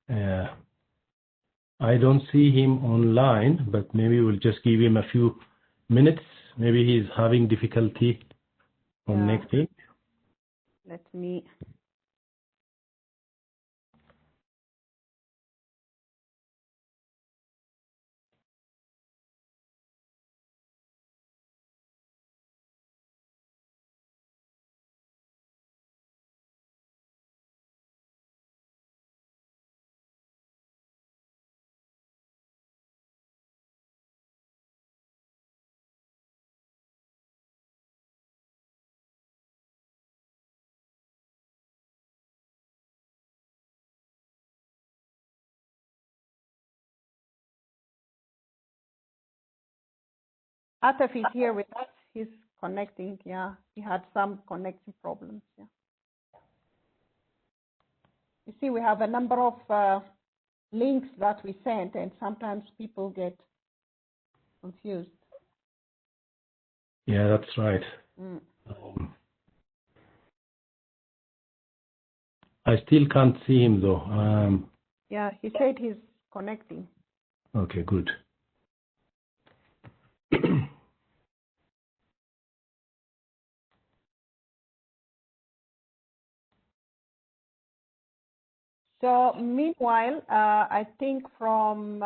Speaker 18: I don't see him online, but maybe we'll just give him a few minutes. Maybe he's having difficulty connecting.
Speaker 1: Let me. Atef is here with us. He's connecting. Yeah, he had some connection problems. Yeah. You see, we have a number of links that we sent, and sometimes people get confused.
Speaker 18: Yeah, that's right. I still can't see him though.
Speaker 1: Yeah, he said he's connecting.
Speaker 18: Okay, good.
Speaker 1: So meanwhile, I think from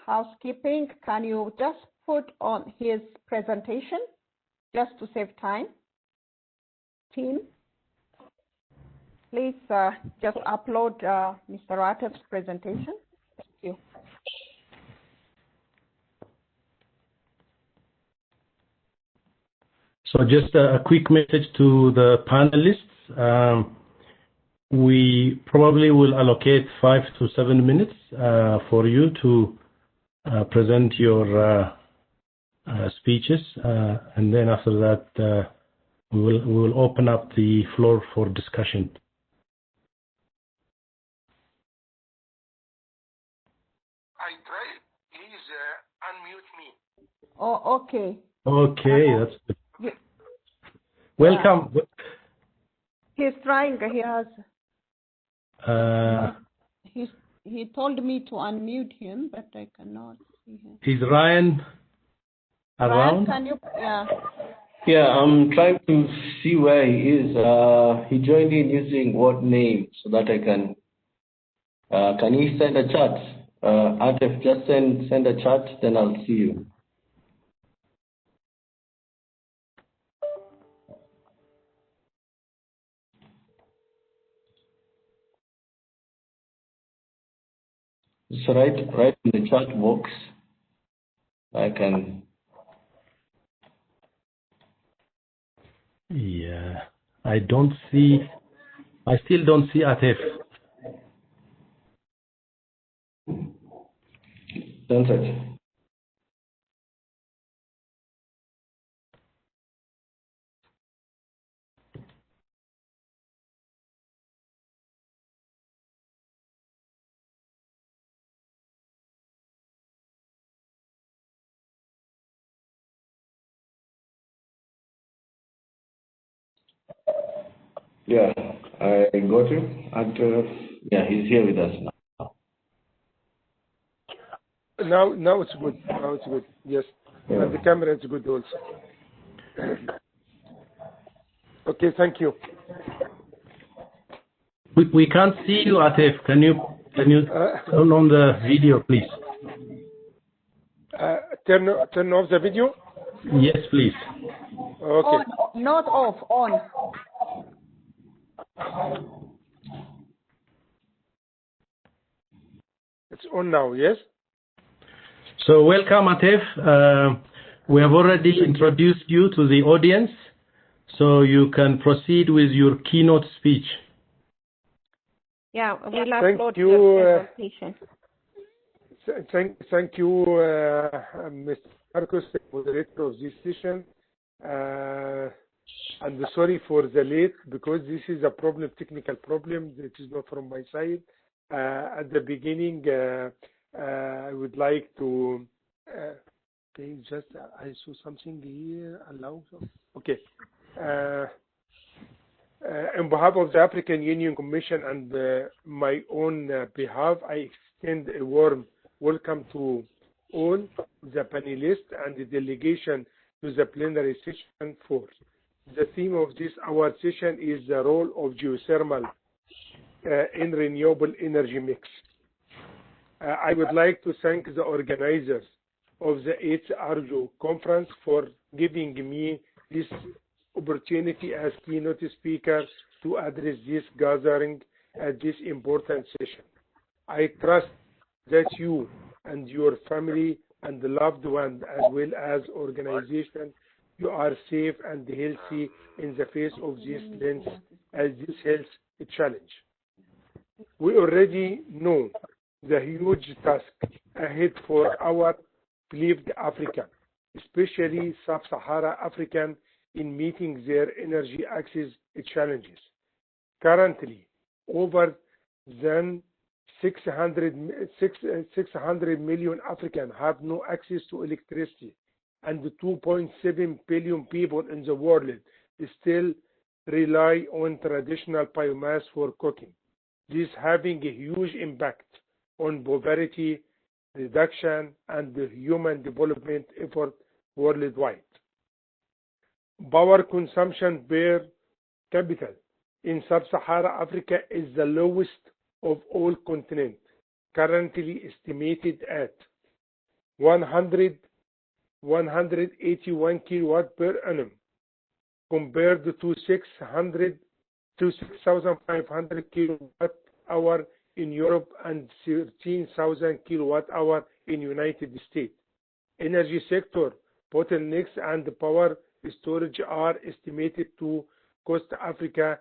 Speaker 1: housekeeping, can you just put on his presentation just to save time? Team, please just upload Mr. Atef's presentation. Thank you.
Speaker 18: So just a quick message to the panelists. We probably will allocate 5 to 7 minutes for you to present your speeches, and then after that we will open up the floor for discussion.
Speaker 19: I tried. Please unmute me.
Speaker 1: Oh, okay.
Speaker 18: Okay, that's good. Welcome.
Speaker 1: He's trying. He has. He told me to unmute him, but I cannot see him.
Speaker 18: Is Ryan around?
Speaker 1: Ryan, can you? Yeah.
Speaker 17: Yeah, I'm trying to see where he is. He joined in using what name so that I can. Can he send a chat? Artef, just send a chat, then I'll see you. So right in the chat box, I can.
Speaker 18: Yeah, I still don't see Atef.
Speaker 17: Don't touch. Yeah, I got him. Yeah, he's here with us now.
Speaker 19: Now it's good. Now it's good. Yes. Yeah. And the camera is good also. Okay, thank you.
Speaker 18: We can't see you, Atef. Can you turn on the video, please?
Speaker 19: Turn off the video?
Speaker 18: Yes, please.
Speaker 19: Okay.
Speaker 1: On, not off, on.
Speaker 19: It's on now, yes?
Speaker 18: So welcome, Atef. We have already introduced you to the audience, so you can proceed with your keynote speech.
Speaker 1: Yeah, we'll upload your presentation.
Speaker 19: Thank you, Mr. Marcos, moderator of this session. I'm sorry for the late, because this is a technical problem. It is not from my side. At the beginning, I would like to I saw something here. Allow. Okay. On behalf of the African Union Commission and my own behalf, I extend a warm welcome to all the panelists and the delegation to the plenary session 4. The theme of our session is the role of geothermal in renewable energy mix. I would like to thank the organizers of the 8th Argeo conference for giving me this opportunity as keynote speaker to address this gathering at this important session. I trust that you and your family and the loved ones, as well as organization, you are safe and healthy in the face of this health challenge. We already know the huge task ahead for our beloved Africa, especially sub-Saharan African, in meeting their energy access challenges. Currently, over than 600 million Africans have no access to electricity, and 2.7 billion people in the world still rely on traditional biomass for cooking. This having a huge impact on poverty reduction and the human development effort worldwide. Power consumption per capita in sub-Saharan Africa is the lowest of all continents, currently estimated at 181 kilowatt per annum, compared to 6,500 kilowatt hour in Europe and 13,000 kilowatt hour in United States. Energy sector bottlenecks and power storage are estimated to cost Africa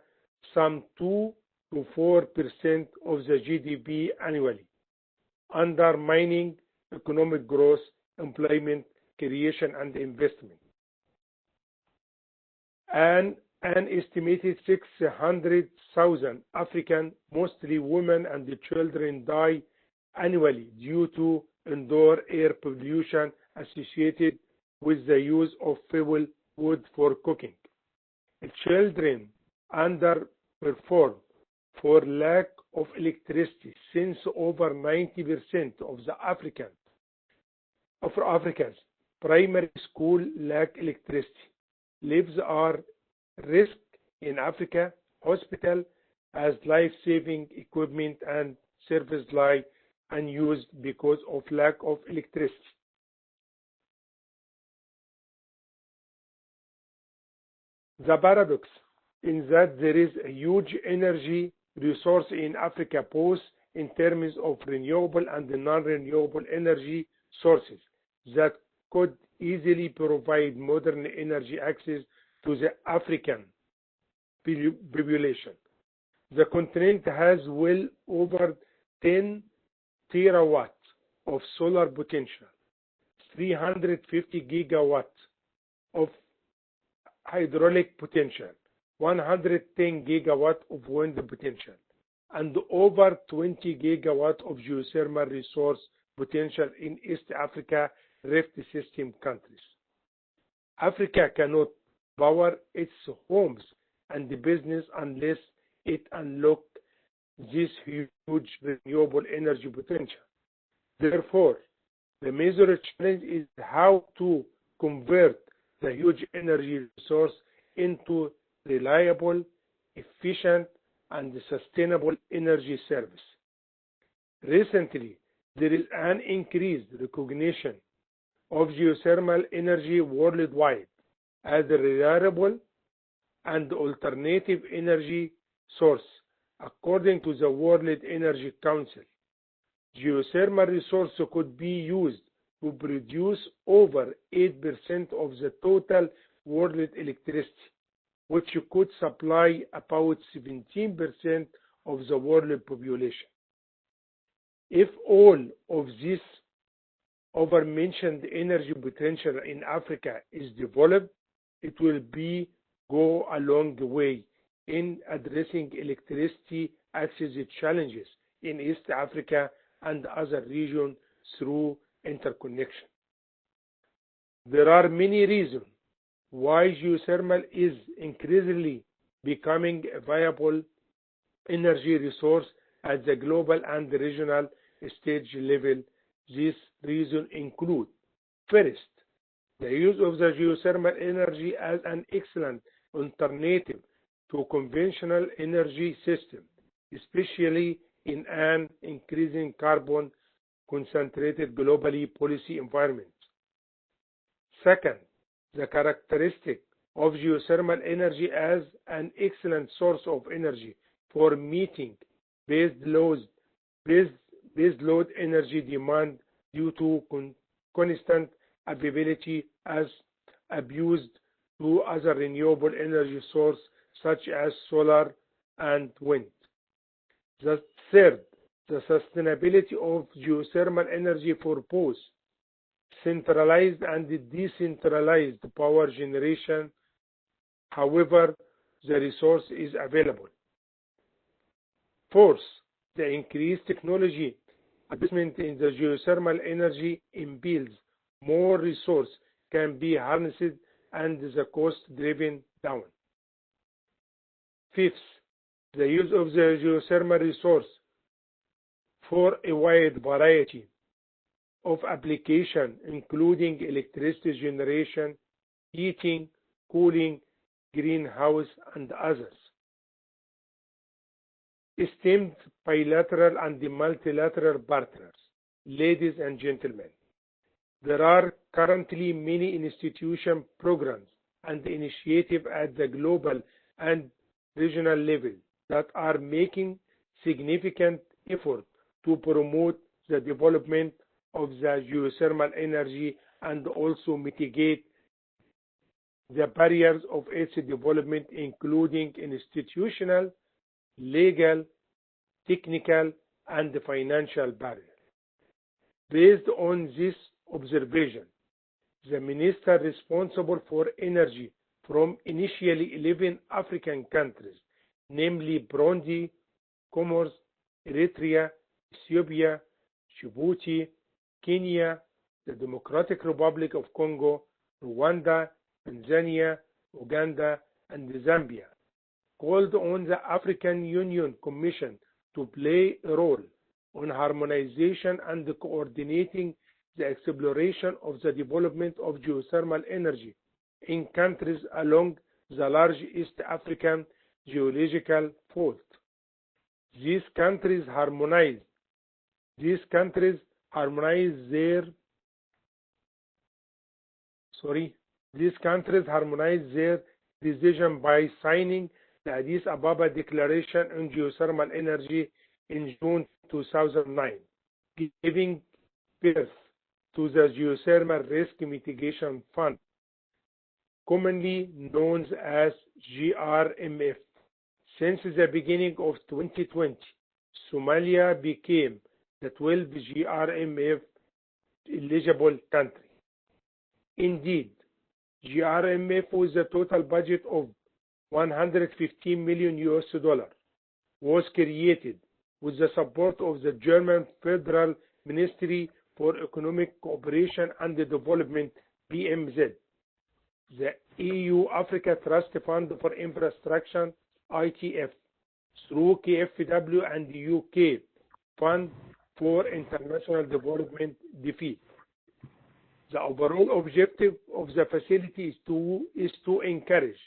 Speaker 19: some 2 to 4% of the GDP annually, undermining economic growth, employment creation and investment. And an estimated 600,000 African, mostly women and children, die annually due to indoor air pollution associated with the use of fuel wood for cooking. Children underperform for lack of electricity, since over 90% of Africans primary school lack electricity. Lives are risk in Africa. Hospital as life-saving equipment and service lie unused because of lack of electricity. The paradox in that there is a huge energy resource in Africa, both in terms of renewable and non-renewable energy sources that could easily provide modern energy access to the African population. The continent has well over 10 terawatts of solar potential, 350 gigawatts of hydraulic potential, 110 gigawatts of wind potential, and over 20 gigawatts of geothermal resource potential in East Africa Rift System countries. Africa cannot power its homes and the business unless it unlocks this huge renewable energy potential. Therefore, the major challenge is how to convert the huge energy resource into reliable, efficient, and sustainable energy service. Recently, there is an increased recognition of geothermal energy worldwide as a reliable and alternative energy source. According to the World Energy Council, geothermal resources could be used to produce over 8% of the total world electricity, which could supply about 17% of the world population. If all of this over-mentioned energy potential in Africa is developed, it will go a long way in addressing electricity access challenges in East Africa and other regions through interconnection. There are many reasons why geothermal is increasingly becoming a viable energy resource at the global and regional stage level. These reasons include: first, the use of the geothermal energy as an excellent alternative to conventional energy system, especially in an increasing carbon concentrated globally policy environment. Second, the characteristic of geothermal energy as an excellent source of energy for meeting base load energy demand due to constant availability as opposed to other renewable energy sources such as solar and wind. The third, the sustainability of geothermal energy for both centralized and decentralized power generation, however the resource is available. Fourth, the increased technology investment in the geothermal energy builds more resource can be harnessed and the cost driven down. Fifth, the use of the geothermal resource for a wide variety of applications, including electricity generation, heating, cooling, greenhouse, and others. Esteemed bilateral and multilateral partners, ladies and gentlemen, there are currently many institution programs and initiatives at the global and regional level that are making significant effort to promote the development of the geothermal energy and also mitigate the barriers of its development, including institutional, legal, technical, and financial barriers. Based on this observation, the minister responsible for energy from initially 11 African countries, namely Burundi, Comoros, Eritrea, Ethiopia, Djibouti, Kenya, the Democratic Republic of Congo, Rwanda, Tanzania, Uganda, and Zambia, called on the African Union Commission to play a role on harmonization and coordinating the exploration of the development of geothermal energy in countries along the large East African geological fault. These countries harmonize their decision by signing the Addis Ababa Declaration on Geothermal Energy in June 2009, giving birth to the Geothermal Risk Mitigation Fund, commonly known as GRMF. Since the beginning of 2020, Somalia became the 12th GRMF eligible country. Indeed, GRMF with a total budget of $115 million was created with the support of the German Federal Ministry for Economic Cooperation and Development, BMZ, the EU Africa Trust Fund for Infrastructure, ITF, through KfW, and the UK Fund for International Development, DFID. The overall objective of the facility is to encourage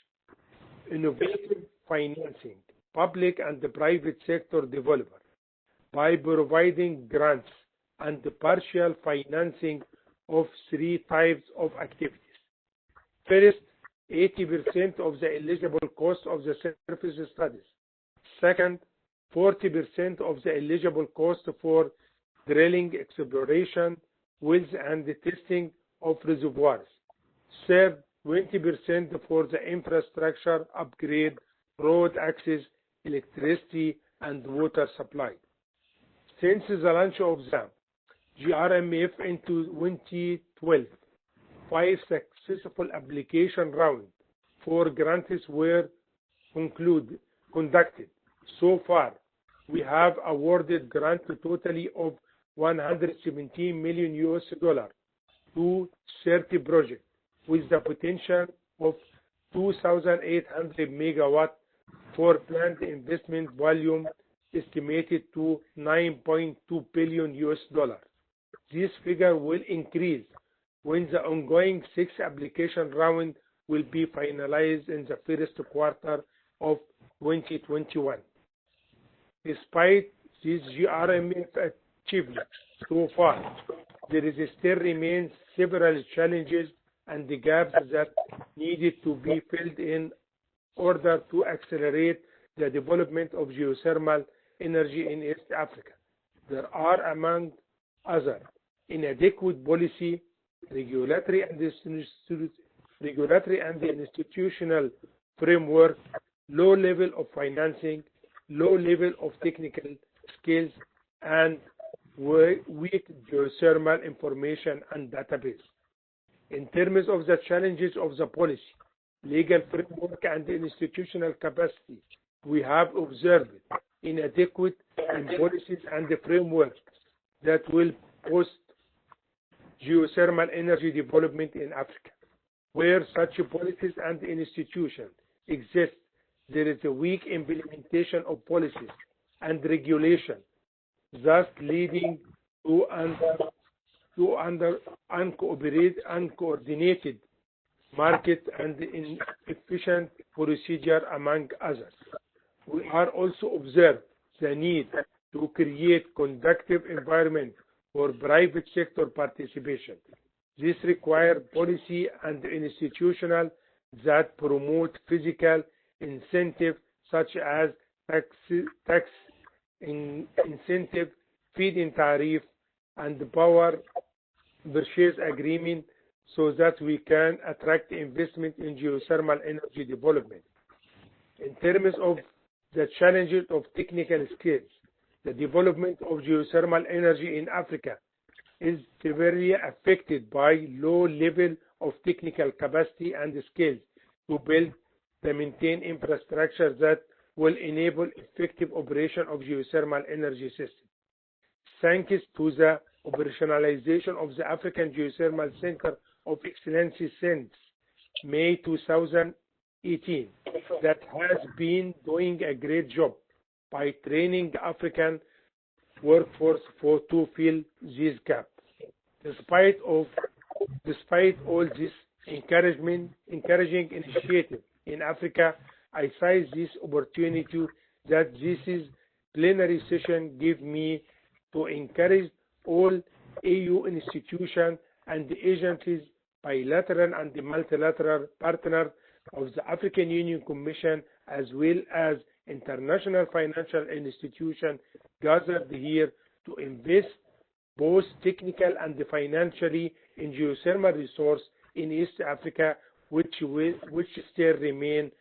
Speaker 19: innovative financing, public and private sector developers, by providing grants and partial financing of three types of activities. First, 80% of the eligible cost of the surface studies. Second, 40% of the eligible cost for drilling, exploration, wells, and the testing of reservoirs. Third, 20% for the infrastructure upgrade, road access, electricity, and water supply. Since the launch of the GRMF in 2012, 5 successful application rounds for grants were conducted. So far, we have awarded grants totally of $117 million to 30 projects with the potential of 2,800 megawatt for planned investment volume estimated to $9.2 billion. This figure will increase when the ongoing 6 application round will be finalized in the first quarter of 2021. Despite these GRMF achievements so far, there still remains several challenges and the gaps that needed to be filled in order to accelerate the development of geothermal energy in East Africa. There are, among others, inadequate policy, regulatory and institutional framework, low level of financing, low level of technical skills, and weak geothermal information and database. In terms of the challenges of the policy, legal framework, and institutional capacity, we have observed inadequate policies and frameworks that will boost geothermal energy development in Africa. Where such policies and institutions exist, there is a weak implementation of policies and regulation, thus leading to uncoordinated market and inefficient procedure, among others. We are also observe the need to create conducive environment for private sector participation. This requires policy and institutional that promote physical incentive such as tax incentive, feed-in tariff, and power purchase agreement so that we can attract investment in geothermal energy development. In terms of the challenges of technical skills, the development of geothermal energy in Africa is severely affected by low level of technical capacity and skills to build and maintain infrastructure that will enable effective operation of geothermal energy system. Thanks to the operationalization of the African Geothermal Center of Excellence since May 2018, that has been doing a great job by training the African workforce to fill this gap. Despite all this encouraging initiative in Africa, I seize this opportunity that this is plenary session give me to encourage all AU institutions and agencies, bilateral and multilateral partners of the African Union Commission, as well as international financial institutions gathered here to invest both technical and financially in geothermal resource in East Africa, which still remain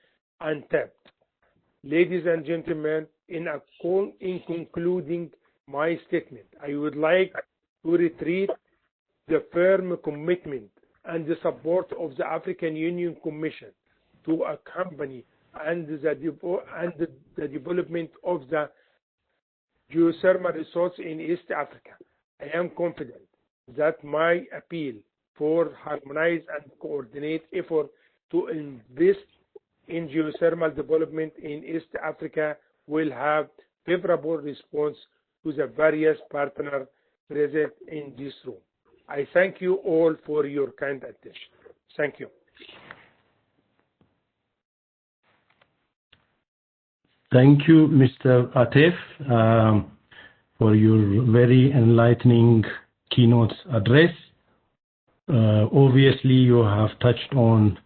Speaker 19: untapped. Ladies and gentlemen, in concluding my statement, I would like to reiterate the firm commitment and the support of the African Union Commission to accompany and the development of the geothermal resource in East Africa. I am confident that my appeal for harmonized and coordinated effort to invest in geothermal development in East Africa will have favorable response to the various partners present in this room. I thank you all for your kind attention. Thank you.
Speaker 18: Thank you, Mr. Atef, for your very enlightening keynote address. Obviously, you have touched on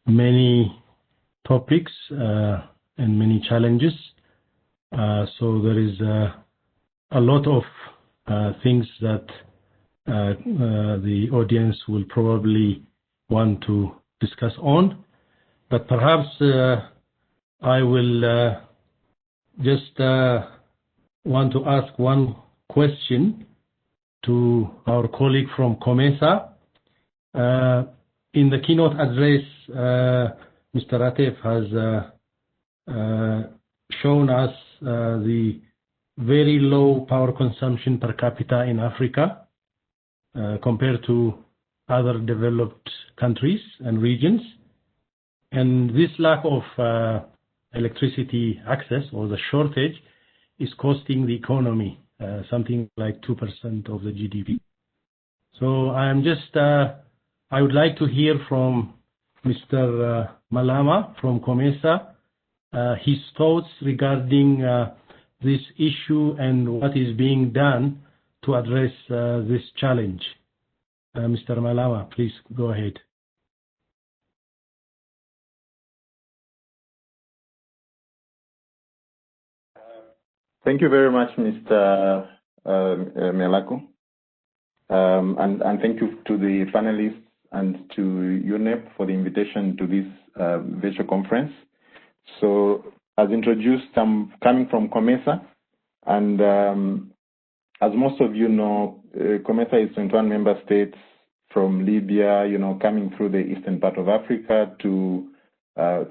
Speaker 18: many topics and many challenges. So there is a lot of things that the audience will probably want to discuss on. But perhaps I will just want to ask one question to our colleague from COMESA. In the keynote address, Mr. Atef has shown us the very low power consumption per capita in Africa compared to other developed countries and regions. And this lack of electricity access, or the shortage, is costing the economy something like 2% of the GDP. So I would like to hear from Mr. Malama from COMESA his thoughts regarding this issue and what is being done to address this challenge. Mr. Malama, please go ahead.
Speaker 20: Thank you very much, Mr. Melako. And thank you to the panelists and to UNEP for the invitation to this virtual conference. So, as introduced, I'm coming from COMESA, and as most of you know, COMESA is 21 member states from Libya, coming through the eastern part of Africa to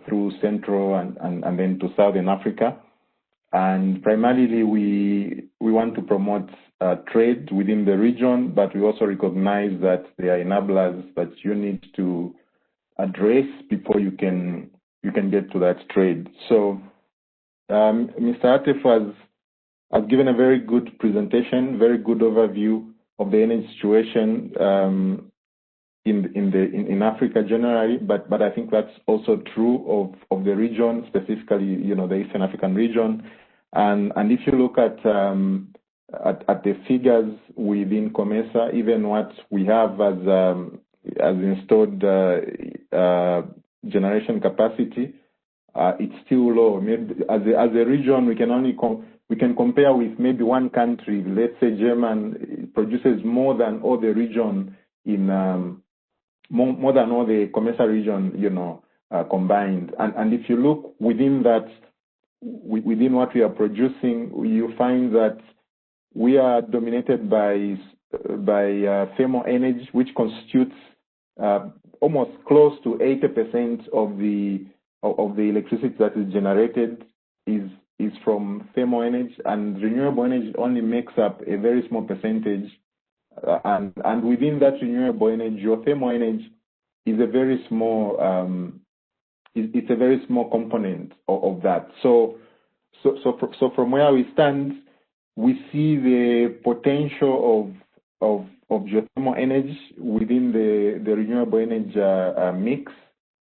Speaker 20: through Central and then to Southern Africa. And primarily, we want to promote trade within the region, but we also recognize that there are enablers that you need to address before you can get to that trade. So, Mr. Atef has given a very good presentation, very good overview of the energy situation in Africa generally, but I think that's also true of the region, specifically, the Eastern African region. And if you look at the figures within COMESA, even what we have as installed generation capacity, it's still low. Maybe as a region, we can compare with maybe one country. Let's say Germany produces more than all the region in more than all the COMESA region, combined. And if you look within that, within what we are producing, you find that we are dominated by thermal energy, which constitutes almost close to 80% of the electricity that is generated is from thermal energy, and renewable energy only makes up a very small percentage. And within that renewable energy, geothermal energy is a very small it's a very small component of that. So from where we stand, we see the potential of geothermal energy within the renewable energy mix.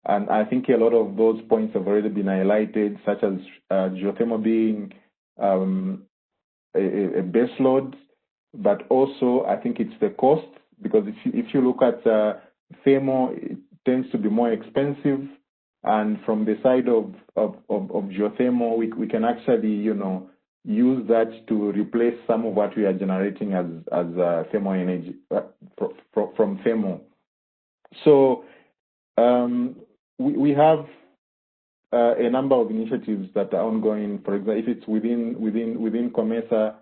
Speaker 20: And I think a lot of those points have already been highlighted, such as geothermal being a base load, but also I think it's the cost, because if you look at thermal, it tends to be more expensive. And from the side of geothermal, we can actually, use that to replace some of what we are generating as thermal energy from thermal. So we have a number of initiatives that are ongoing. For example, if it's within COMESA,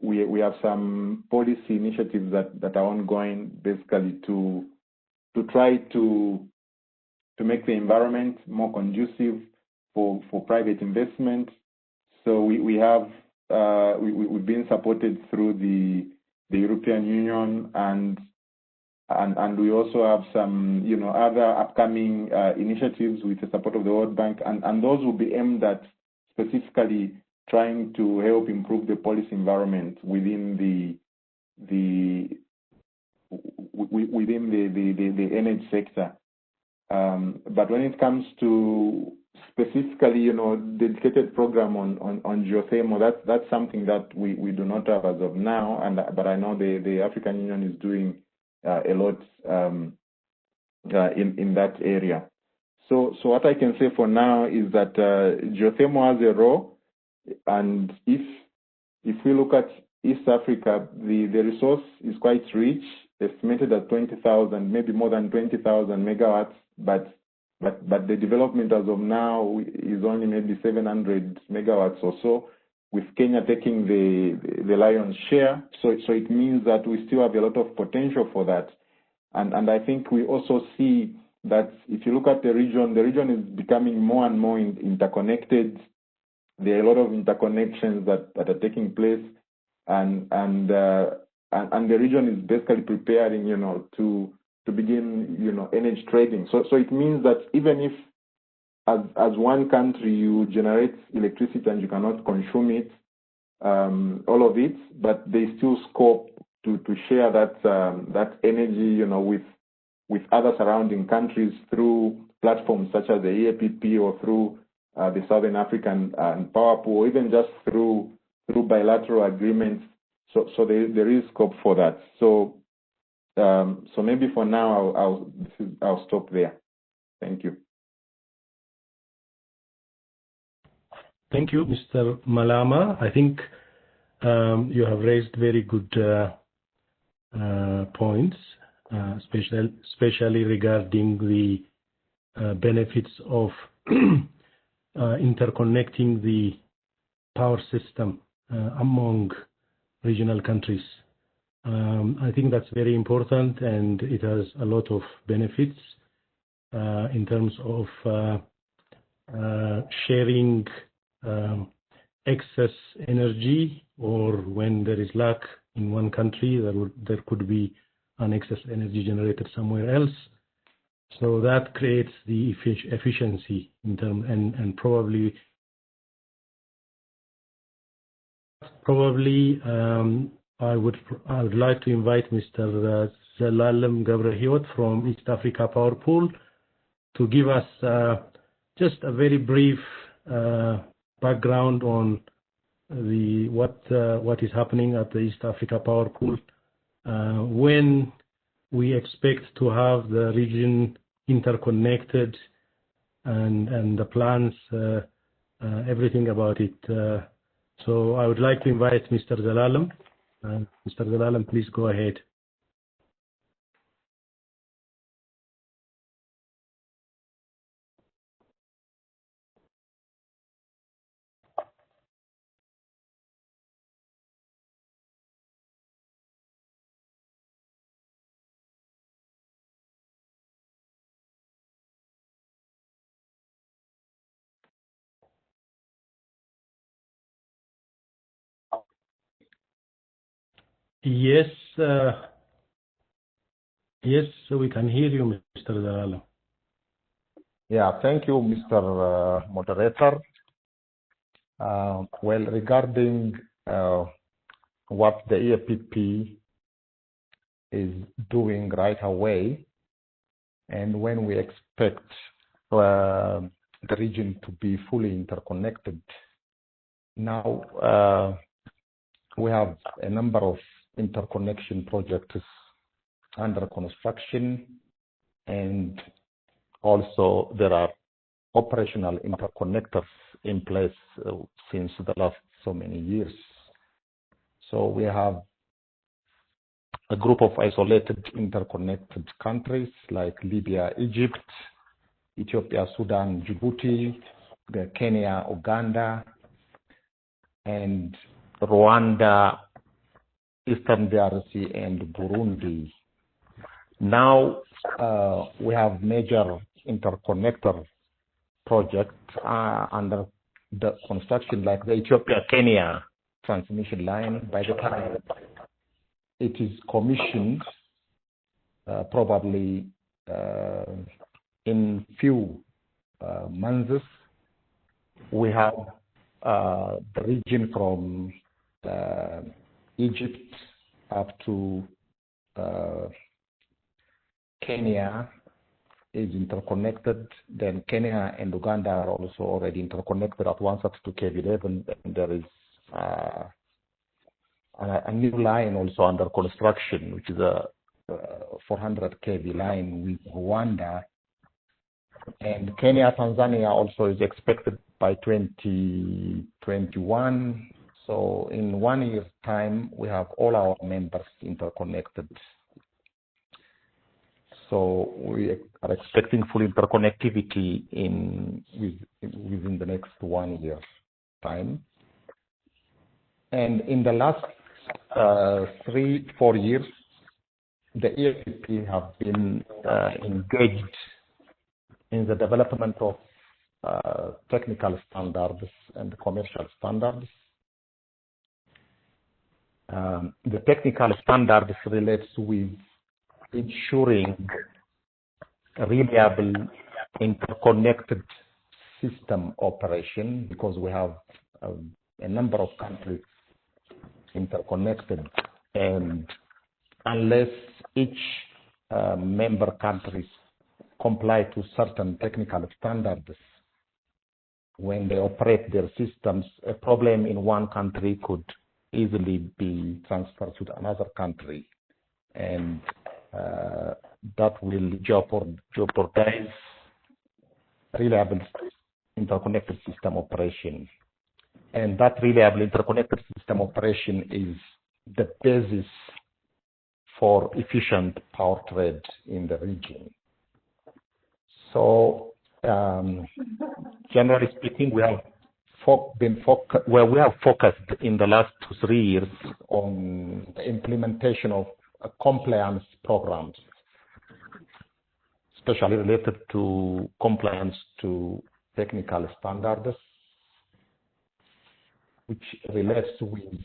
Speaker 20: we have some policy initiatives that are ongoing, basically to try to make the environment more conducive for private investment. So we've been supported through the European Union, and we also have some other upcoming initiatives with the support of the World Bank, and those will be aimed at specifically trying to help improve the policy environment within the energy sector. But when it comes to specifically, dedicated program on geothermal, that's something that we do not have as of now. But I know the African Union is doing a lot in that area. So what I can say for now is that geothermal has a role, and if we look at East Africa, the resource is quite rich, estimated at 20,000, maybe more than 20,000 megawatts, but the development as of now is only maybe 700 megawatts or so, with Kenya taking the lion's share. So it means that we still have a lot of potential for that. And I think we also see that if you look at the region is becoming more and more interconnected. There are a lot of interconnections that are taking place, and the region is basically preparing, to begin, energy trading. So it means that even if as one country you generate electricity and you cannot consume it, all of it, but there's still scope to share that energy, with other surrounding countries through platforms such as the EAPP or through the Southern African Power Pool, or even just through bilateral agreements. So there is scope for that. So maybe for now I'll stop there. Thank you.
Speaker 18: Thank you, Mr. Malama. I think you have raised very good points, especially regarding the benefits of interconnecting the power system among regional countries. I think that's very important, and it has a lot of benefits in terms of sharing excess energy, or when there is lack in one country, there could be an excess energy generated somewhere else. So that creates the efficiency in term, and probably I would like to invite Mr. Zelalem Gabrahiyot from East Africa Power Pool to give us just a very brief background on what is happening at the East Africa Power Pool, when we expect to have the region interconnected, and the plans, everything about it. So I would like to invite Mr. Zelalem. Mr. Zelalem, please go ahead. Yes, yes, so we can hear you, Mr. Zaralo.
Speaker 21: Yeah, thank you, Mr. Moderator. Well, regarding what the EAPP is doing right away, and when we expect the region to be fully interconnected, now we have a number of interconnection projects under construction, and also there are operational interconnectors in place since the last so many years. So we have a group of isolated interconnected countries like Libya, Egypt, Ethiopia, Sudan, Djibouti, Kenya, Uganda, and Rwanda, Eastern DRC, and Burundi. Now we have major interconnector projects under the construction, like the Ethiopia-Kenya transmission line. By the time it is commissioned, probably in few months, we have the region from Egypt up to Kenya is interconnected. Then Kenya and Uganda are also already interconnected at 132 kV level, and there is a new line also under construction, which is a 400 kV line with Rwanda. And Kenya, Tanzania also is expected by 2021. So in 1 year's time, we have all our members interconnected. So we are expecting full interconnectivity within the next 1 year time. And in the last 3-4 years, the EAPP have been engaged in the development of technical standards and commercial standards. The technical standards relates with ensuring a reliable interconnected system operation, because we have a number of countries interconnected, and unless each member countries comply to certain technical standards when they operate their systems, a problem in one country could easily be transferred to another country, and that will jeopardize reliable interconnected system operation. And that reliable interconnected system operation is the basis for efficient power trade in the region. So, generally speaking, we have focused in the last 2-3 years on the implementation of compliance programs, especially related to compliance to technical standards, which relates with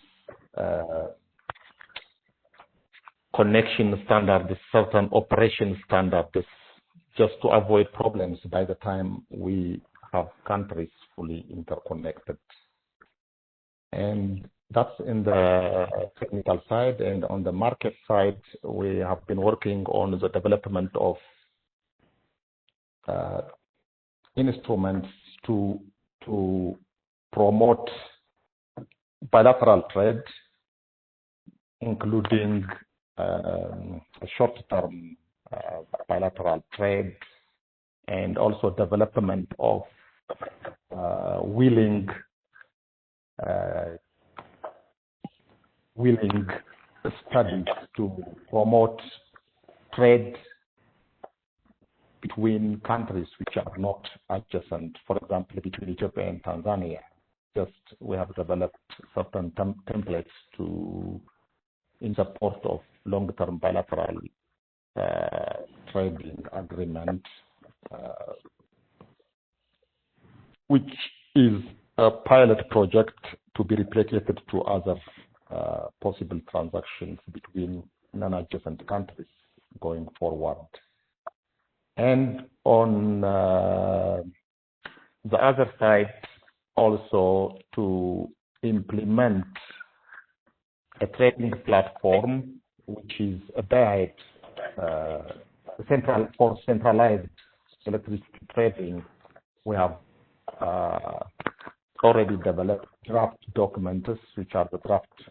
Speaker 21: connection standards, certain operation standards, just to avoid problems by the time we have countries fully interconnected. And that's in the technical side. And on the market side, we have been working on the development of instruments to promote bilateral trade, including short-term bilateral trade, and also development of willing studies to promote trade between countries which are not adjacent, for example, between Ethiopia and Tanzania. We have developed certain templates in support of long-term bilateral trading agreement, which is a pilot project to be replicated to other possible transactions between non-adjacent countries going forward. And on the other side, also to implement a trading platform which is a guide for centralized electricity trading. We have already developed draft documents, which are the draft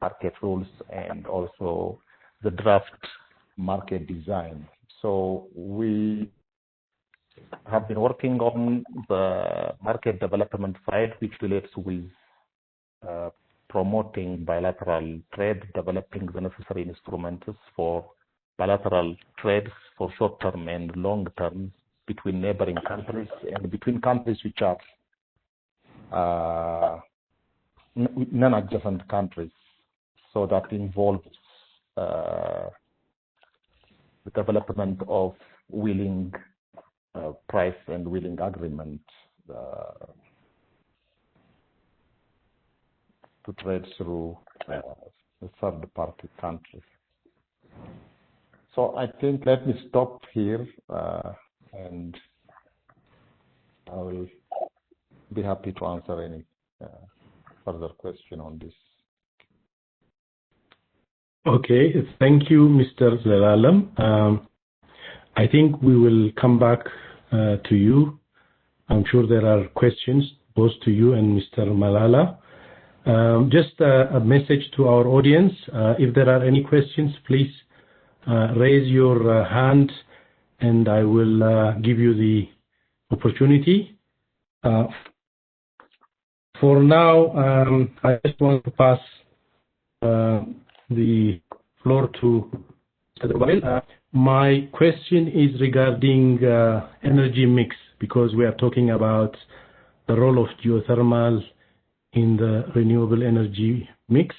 Speaker 21: market rules and also the draft market design. So we have been working on the market development side, which relates with promoting bilateral trade, developing the necessary instruments for bilateral trades for short-term and long-term between neighboring countries and between countries which are non-adjacent countries. So that involves the development of willing price and willing agreement to trade through the third-party countries. So I think let me stop here, and I will be happy to answer any further question on this.
Speaker 18: Okay, thank you, Mr. Zelalem. I think we will come back to you. I'm sure there are questions both to you and Mr. Malala. Just a message to our audience. If there are any questions, please raise your hand and I will give you the opportunity. For now, I just want to pass the floor to Mr. Wabil. My question is regarding energy mix, because we are talking about the role of geothermal in the renewable energy mix.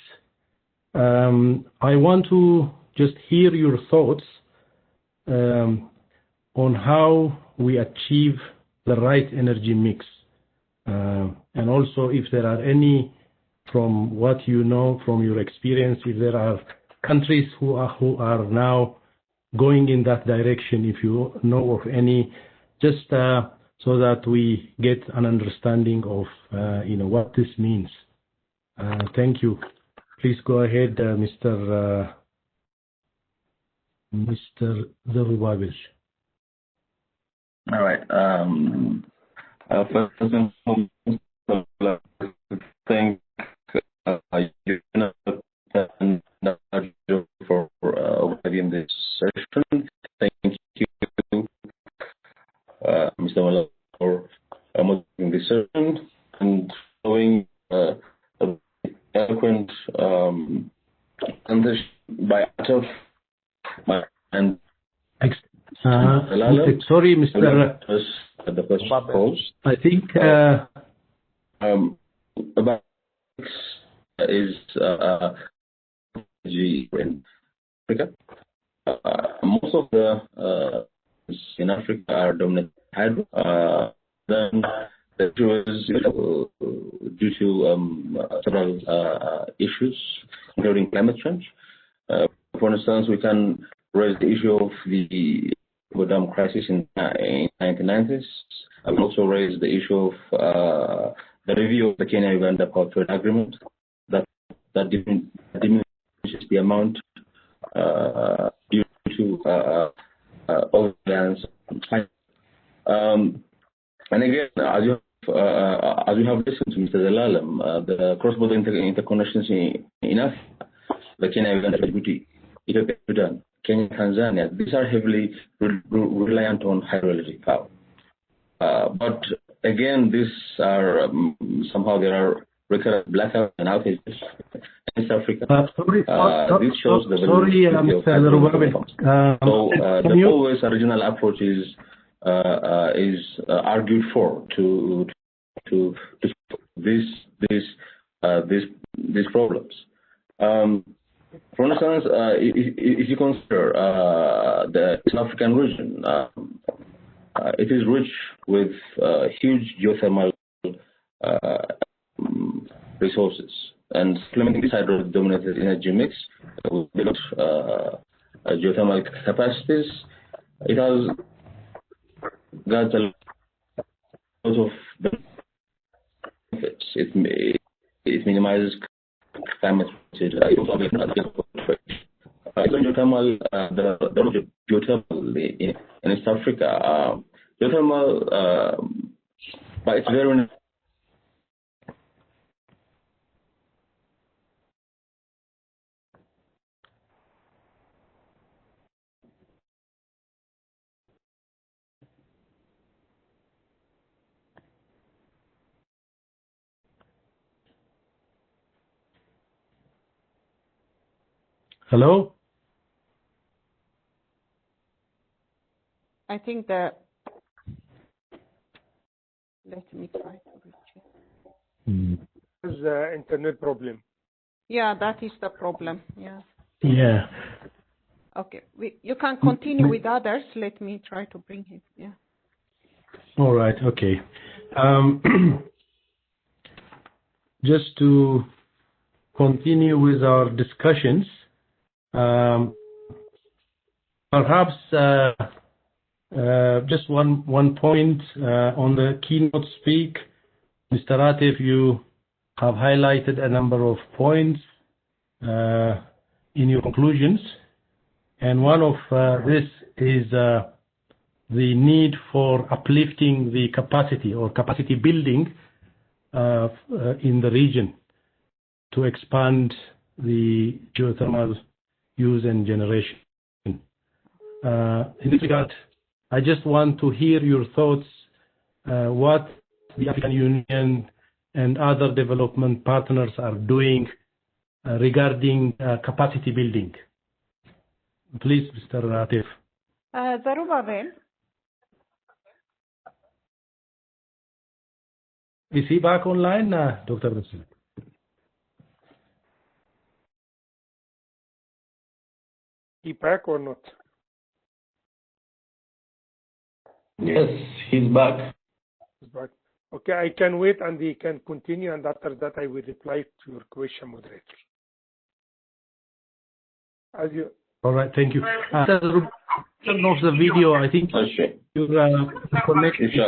Speaker 18: I want to just hear your thoughts on how we achieve the right energy mix. And also if there are any, from what you know, from your experience, if there are countries who are now going in that direction, if you know of any, just so that we get an understanding of what this means. Thank you. Please go ahead, Mr. Zerubbabel.
Speaker 3: All right. First and foremost, thank you for having this session. Thank you, Mr. Malala, for moderating this session and showing eloquent by Ataf and
Speaker 18: sorry, Mr.
Speaker 3: The first pose.
Speaker 18: I think
Speaker 3: about is in Africa. Most of the in Africa are dominated hydro. Then the issue is due to several issues, including climate change. For instance, we can raise the issue of the dam crisis in 1990s. I will also raise the issue of the review of the Kenya-Uganda Power Trade Agreement that diminishes the amount due to overbalance. And again, as you have listened to Mr. Zelalem, the cross-border interconnections in Africa, the Kenya-Uganda, Djibouti, Ethiopia, Sudan, Kenya, Tanzania, these are heavily reliant on hydroelectric power. But again, these are somehow there are recurrent blackouts and outages in East Africa. This shows the the always regional approach is argued for to these problems. For instance, if you consider the East African region, it is rich with huge geothermal resources. and supplementing this hydro-dominated energy mix with geothermal capacities. It has got a lot of benefits. It minimizes climate change. Geothermal, the geothermal in East Africa, geothermal by its very
Speaker 18: Hello?
Speaker 1: I think let me try to reach it.
Speaker 19: There's an internet problem.
Speaker 1: Yeah, that is the problem. Yeah.
Speaker 18: Yeah.
Speaker 1: Okay. You can continue with others. Let me try to bring him. Yeah.
Speaker 18: All right. Okay. Just to continue with our discussions, perhaps just one point on the keynote speak. Mr. Atif, you have highlighted a number of points in your conclusions, and one of this is the need for uplifting the capacity or capacity building in the region to expand the geothermal use and generation. In this regard, I just want to hear your thoughts, what the African Union and other development partners are doing regarding capacity building. Please, Mr. Atif.
Speaker 1: Zerubbabel.
Speaker 18: Is he back online, Dr. Benson?
Speaker 19: He back or not?
Speaker 17: Yes, he's back.
Speaker 19: He's back. Okay, I can wait and he can continue, and after that I will reply to your question, moderator. As you.
Speaker 18: All right, thank you. Turn off the video. I think you're connected.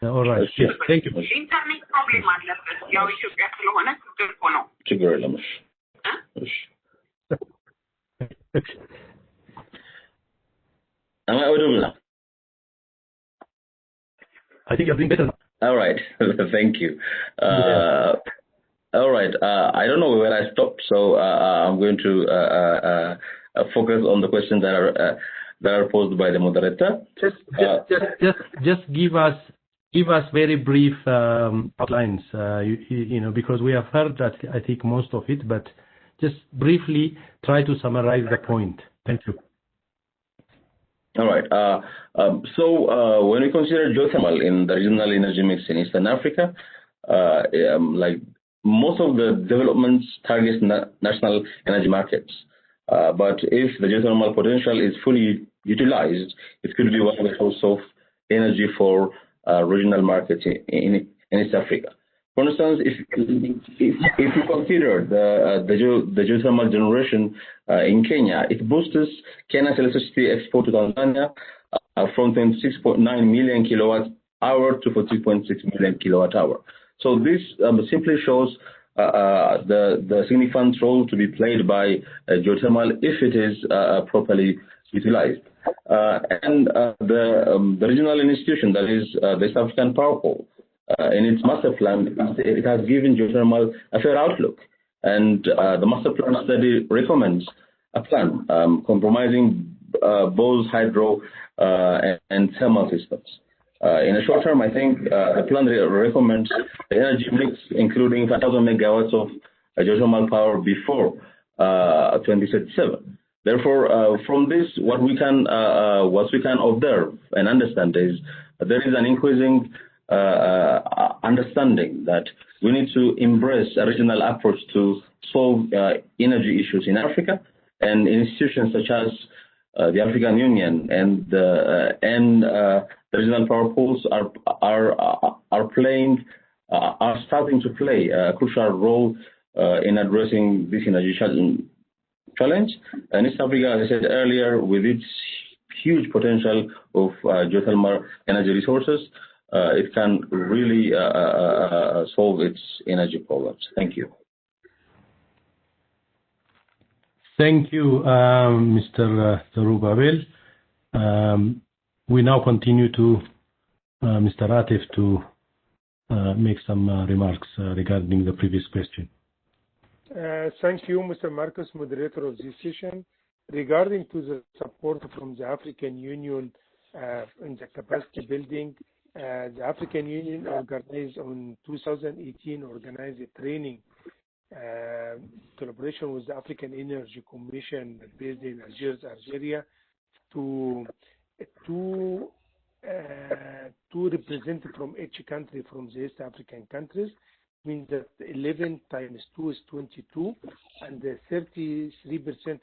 Speaker 18: All right. Yes, thank you.
Speaker 3: Am I audible now?
Speaker 18: I think you're doing better now.
Speaker 3: All right. Thank you. All right. I don't know where I stopped, so I'm going to focus on the questions that are posed by the moderator.
Speaker 18: Just give us very brief outlines. You know, because we have heard that I think most of it, but just briefly try to summarize the point. Thank you.
Speaker 3: All right. So when we consider geothermal in the regional energy mix in Eastern Africa, like most of the developments target national energy markets. But if the geothermal potential is fully utilized, it could be one of the source of energy for regional markets in East Africa. For instance, if you consider the geothermal generation in Kenya, it boosts Kenya's electricity export to Tanzania from 26.9 million kilowatt hour to 40.6 million kilowatt hour. So this simply shows the significant role to be played by geothermal if it is properly utilized. And the regional institution, that is the East African Power Pool, in its master plan, it has given geothermal a fair outlook. And the master plan study recommends a plan compromising both hydro and thermal systems. In the short term, I think the plan recommends the energy mix, including 5,000 megawatts of geothermal power before 2037. Therefore, from this, what we can observe and understand is that there is an increasing understanding that we need to embrace a regional approach to solve energy issues in Africa, and institutions such as the African Union and the regional power pools are starting to play a crucial role in addressing this energy challenge. And East Africa, as I said earlier, with its huge potential of geothermal energy resources, it can really solve its energy problems. Thank you.
Speaker 18: Thank you, Mr. Zarubabel. We now continue to Mr. Atif to make some remarks regarding the previous question.
Speaker 19: Thank you, Mr. Marcus, moderator of this session. Regarding to the support from the African Union in the capacity building, the African Union organized on 2018 organized a training collaboration with the African Energy Commission based in Algiers, Algeria, to represent from each country from the East African countries. Means that 11 times 2 is 22, and 33%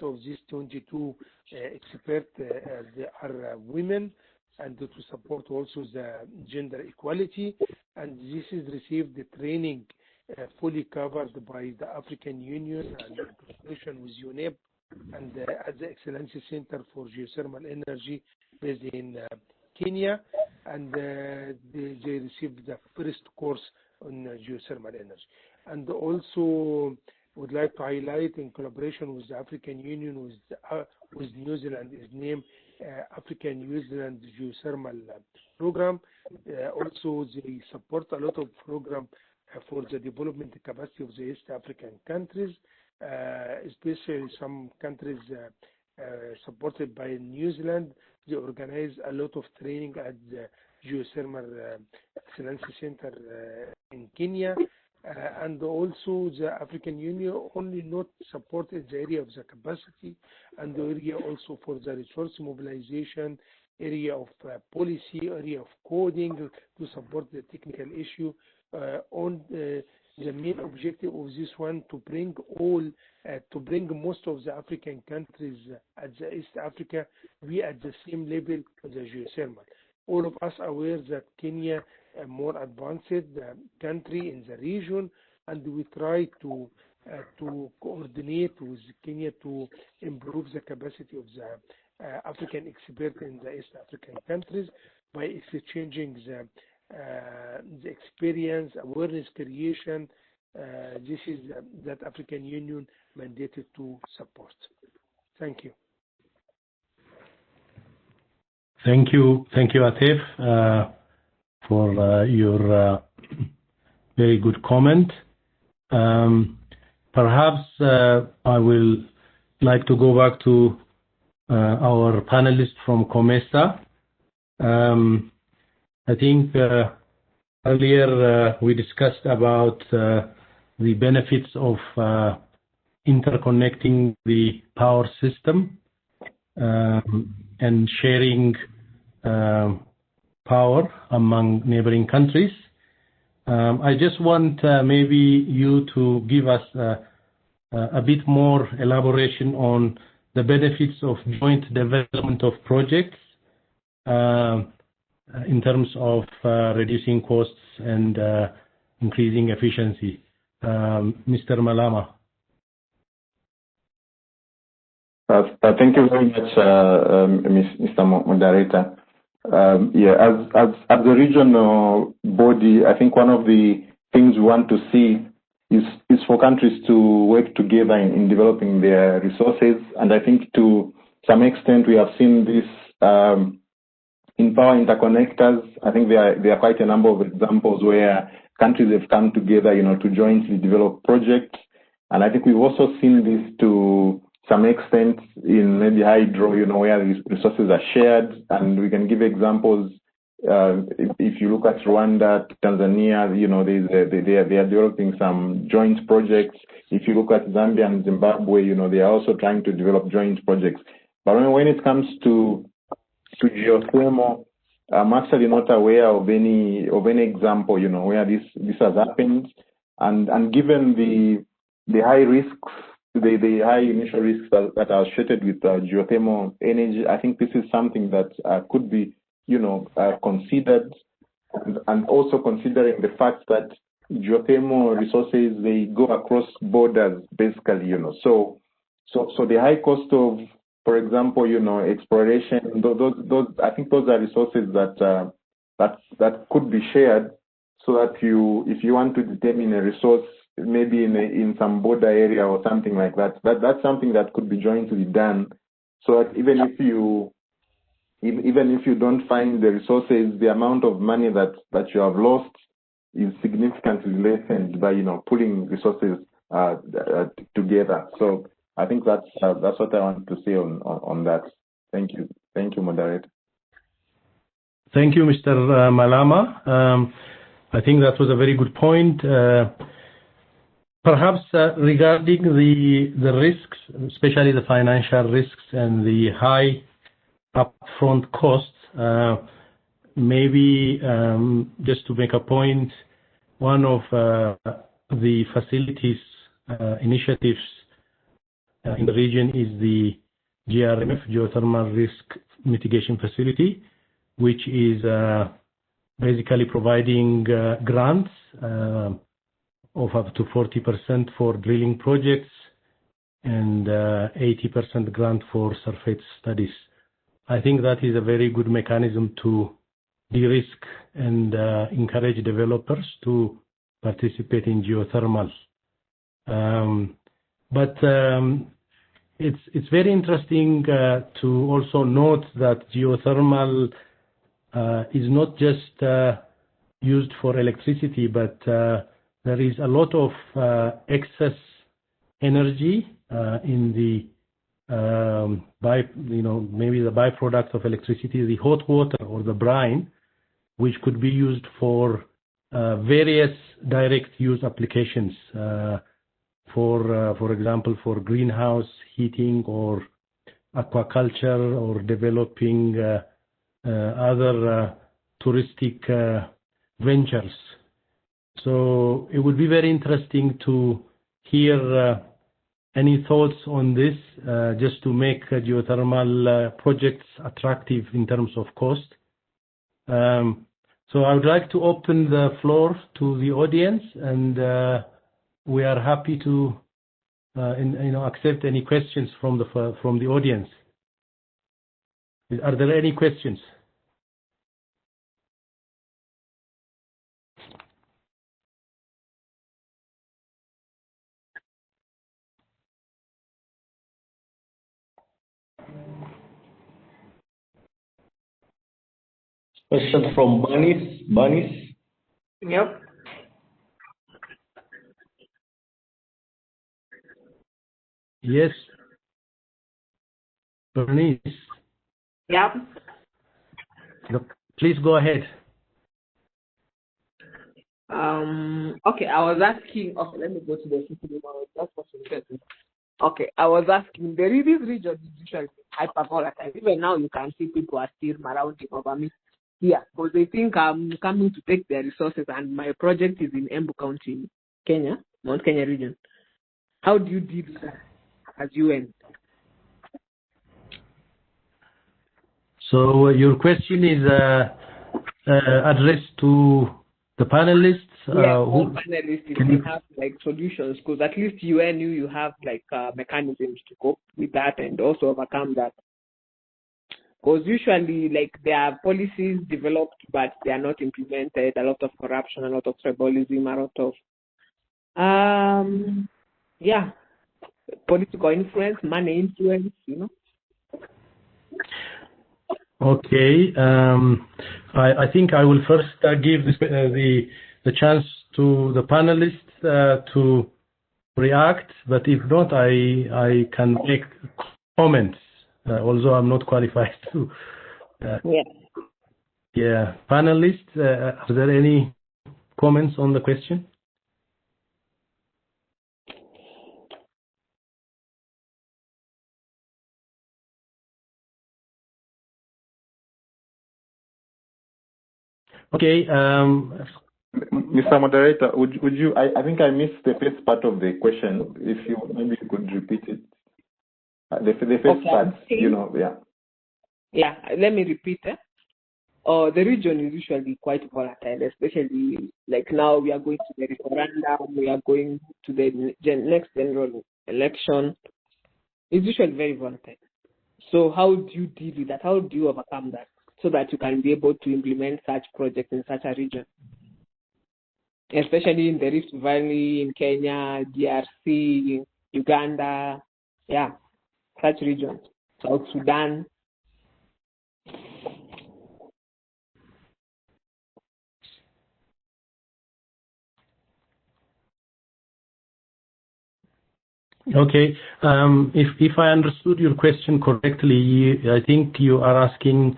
Speaker 19: of these 22 experts they are women, and to support also the gender equality. And this is received the training fully covered by the African Union and in cooperation with UNEP and at the Excellency Center for Geothermal Energy based in Kenya, and they received the first course on geothermal energy. And also would like to highlight in collaboration with the African Union with New Zealand is named African New Zealand Geothermal Program. Also they support a lot of program for the development capacity of the East African countries, especially some countries supported by New Zealand. They organize a lot of training at the Geothermal Excellency Center in Kenya, and also the African Union only not supported the area of the capacity and the area also for the resource mobilization, area of policy, area of coding to support the technical issue. On the main objective of this one to bring most of the African countries at the East Africa be at the same level of the geothermal. All of us are aware that Kenya a more advanced country in the region, and we try to coordinate with Kenya to improve the capacity of the African experts in the East African countries by exchanging the experience, awareness creation. This is that African Union mandated to support. Thank you.
Speaker 18: Thank you, Atif, for your very good comment. Perhaps I will like to go back to our panelist from COMESA. I think earlier we discussed about the benefits of interconnecting the power system and sharing power among neighboring countries. I just want maybe you to give us a bit more elaboration on the benefits of joint development of projects in terms of reducing costs and increasing efficiency. Mr. Malama.
Speaker 20: Thank you very much, Mr. Moderator. As a regional body, I think one of the things we want to see is for countries to work together in developing their resources. And I think to some extent we have seen this in power interconnectors. I think there are quite a number of examples where countries have come together, to jointly develop projects. And I think we've also seen this to some extent in maybe hydro, where these resources are shared. And we can give examples. If you look at Rwanda, Tanzania, they are developing some joint projects. If you look at Zambia and Zimbabwe, they are also trying to develop joint projects. But when it comes to geothermal, I'm actually not aware of any example, where this has happened. And given the high risks, the high initial risks that are associated with geothermal energy, I think this is something that could be, considered, and also considering the fact that, geothermal resources, they go across borders, basically, So the high cost of, for example, exploration, those I think those are resources that could be shared, so that if you want to determine a resource, maybe in some border area or something like that, that's something that could be jointly done, so that even if you don't find the resources, the amount of money that you have lost is significantly lessened by pulling resources together. So I think that's what I want to say on that. Thank you, moderator.
Speaker 18: Thank you, Mr. Malama. I think that was a very good point. Perhaps regarding the risks, especially the financial risks and the high upfront costs, maybe just to make a point, one of the facilities initiatives in the region is the GRMF, Geothermal Risk Mitigation Facility, which is basically providing grants of up to 40% for drilling projects and 80% grant for surface studies. I think that is a very good mechanism to de-risk and encourage developers to participate in geothermal. But it's very interesting to also note that geothermal is not just used for electricity, but there is a lot of excess energy in the maybe the byproduct of electricity, the hot water or the brine, which could be used for various direct use applications. For example, for greenhouse heating or aquaculture or developing other touristic ventures. So it would be very interesting to hear any thoughts on this, just to make geothermal projects attractive in terms of cost. So I would like to open the floor to the audience, and we are happy to accept any questions from the audience. Are there any questions?
Speaker 17: Question from Banis.
Speaker 5: Yep.
Speaker 18: Yes. Bernice.
Speaker 5: Yep.
Speaker 18: Look, please go ahead.
Speaker 5: Okay, I was asking. Okay, let me go to the city. That's what's interesting. Okay, I was asking. This region is usually hyper-volatile. Even now, you can see people are still surrounding over me. Yeah, because they think I'm coming to take their resources, and my project is in Embu County, Kenya, Mount Kenya region. How do you deal with that as UN?
Speaker 18: So your question is addressed to the panelists.
Speaker 5: All panelists, if you have like solutions, because at least UN you have like mechanisms to cope with that and also overcome that. Because usually, like, there are policies developed, but they are not implemented. A lot of corruption, a lot of tribalism, a lot of, political influence, money influence,
Speaker 18: Okay. I think I will first give the chance to the panelists to react, but if not, I can make comments. Although I'm not qualified to. Panelists, are there any comments on the question? Okay.
Speaker 20: Mr. Moderator, would you? I think I missed the first part of the question. If maybe you could repeat it. The first part,
Speaker 5: Yeah, let me repeat it. the region is usually quite volatile, especially like now we are going to the referendum, we are going to the next general election. It's usually very volatile. So how do you deal with that? How do you overcome that so that you can be able to implement such projects in such a region? Especially in the Rift Valley, in Kenya, DRC, Uganda, such regions, South Sudan.
Speaker 18: Okay. If I understood your question correctly, I think you are asking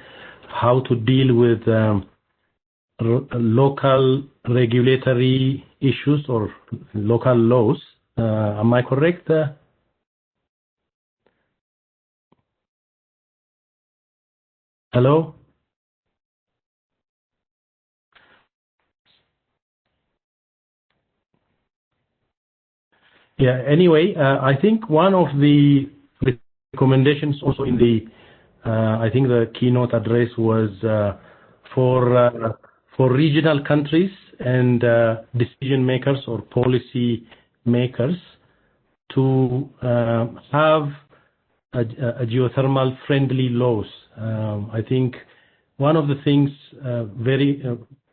Speaker 18: how to deal with local regulatory issues or local laws. Am I correct? Hello? Yeah. Anyway, I think one of the recommendations also in the, I think the keynote address was for regional countries and decision makers or policy makers to have a geothermal friendly laws. I think one of the things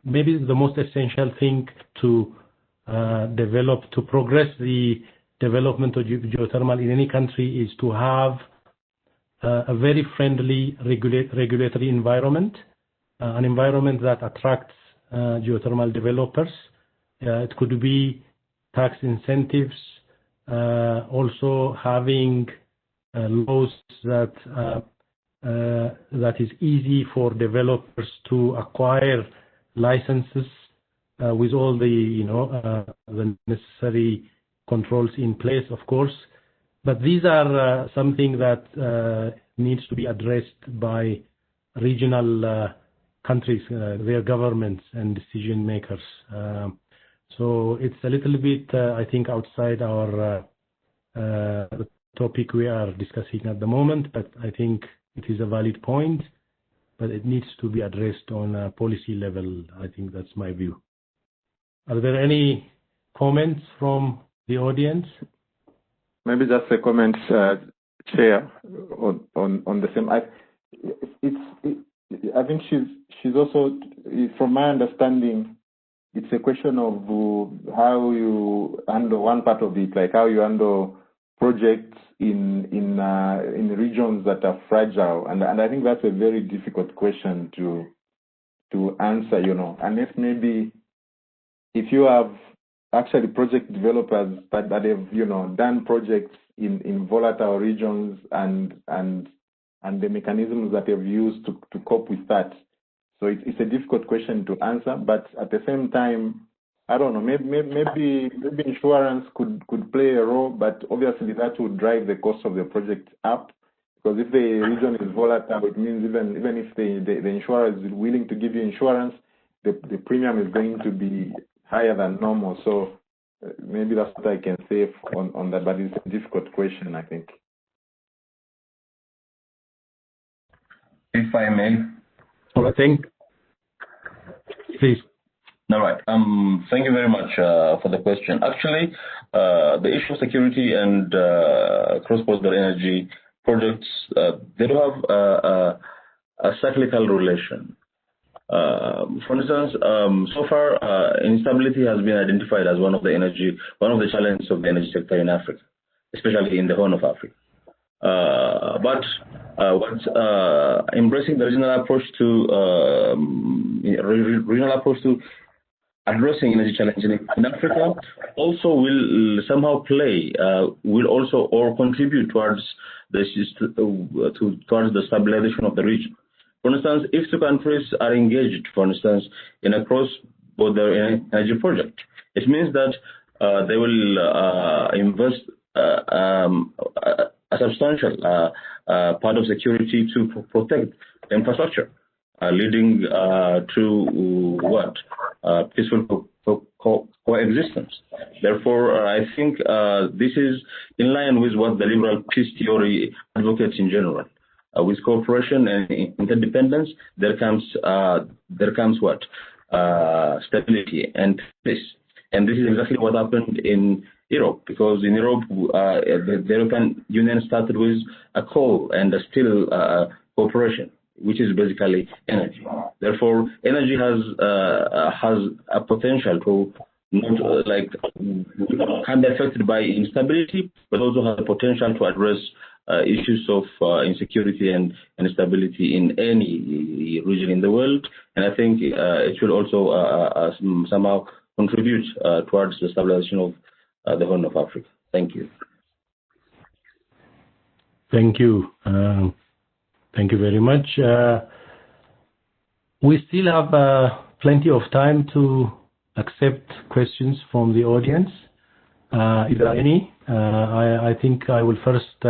Speaker 18: maybe the most essential thing to develop, to progress the development of geothermal in any country is to have a very friendly regulatory environment, an environment that attracts geothermal developers. It could be tax incentives, also having laws that is easy for developers to acquire licenses with all the the necessary controls in place, of course. But these are something that needs to be addressed by regional countries, their governments and decision makers. So it's a little bit, I think, outside our topic we are discussing at the moment, but I think it is a valid point, but it needs to be addressed on a policy level. I think that's my view. Are there any comments from the audience?
Speaker 20: Maybe just a comment, Chair, on the same. I think she's also, from my understanding, it's a question of how you handle one part of it, like how you handle projects in regions that are fragile, and I think that's a very difficult question to answer. Unless maybe if you have actually project developers that have done projects in volatile regions and the mechanisms that they've used to cope with that. So it's a difficult question to answer, but at the same time, I don't know, maybe insurance could play a role, but obviously that would drive the cost of the project up, because if the region is volatile, it means even if the insurer is willing to give you insurance, the premium is going to be higher than normal. So maybe that's what I can say on that, but it's a difficult question, I think.
Speaker 3: If I may.
Speaker 18: I think, please.
Speaker 3: All right. Thank you very much for the question. Actually, the issue of security and cross-border energy projects, they do have a cyclical relation. For instance, so far, instability has been identified as one of the challenges of the energy sector in Africa, especially in the Horn of Africa. But embracing the regional approach to addressing energy challenges in Africa also will somehow or contribute towards the stabilization of the region. For instance, if two countries are engaged, for instance, in a cross-border energy project, it means that they will invest a substantial part of security to protect the infrastructure, leading to peaceful coexistence. Therefore, I think this is in line with what the liberal peace theory advocates in general. with cooperation and interdependence, there comes what? Stability and peace. And this is exactly what happened in Europe, because in Europe, the European Union started with a coal and a steel cooperation, which is basically energy. Therefore, energy has a potential to not can be affected by instability, but also has the potential to address issues of insecurity and instability in any region in the world. And I think it will also somehow contribute towards the stabilization of the Horn of Africa. Thank you.
Speaker 18: Thank you. Thank you very much. We still have plenty of time to accept questions from the audience. If there are any, I think I will first.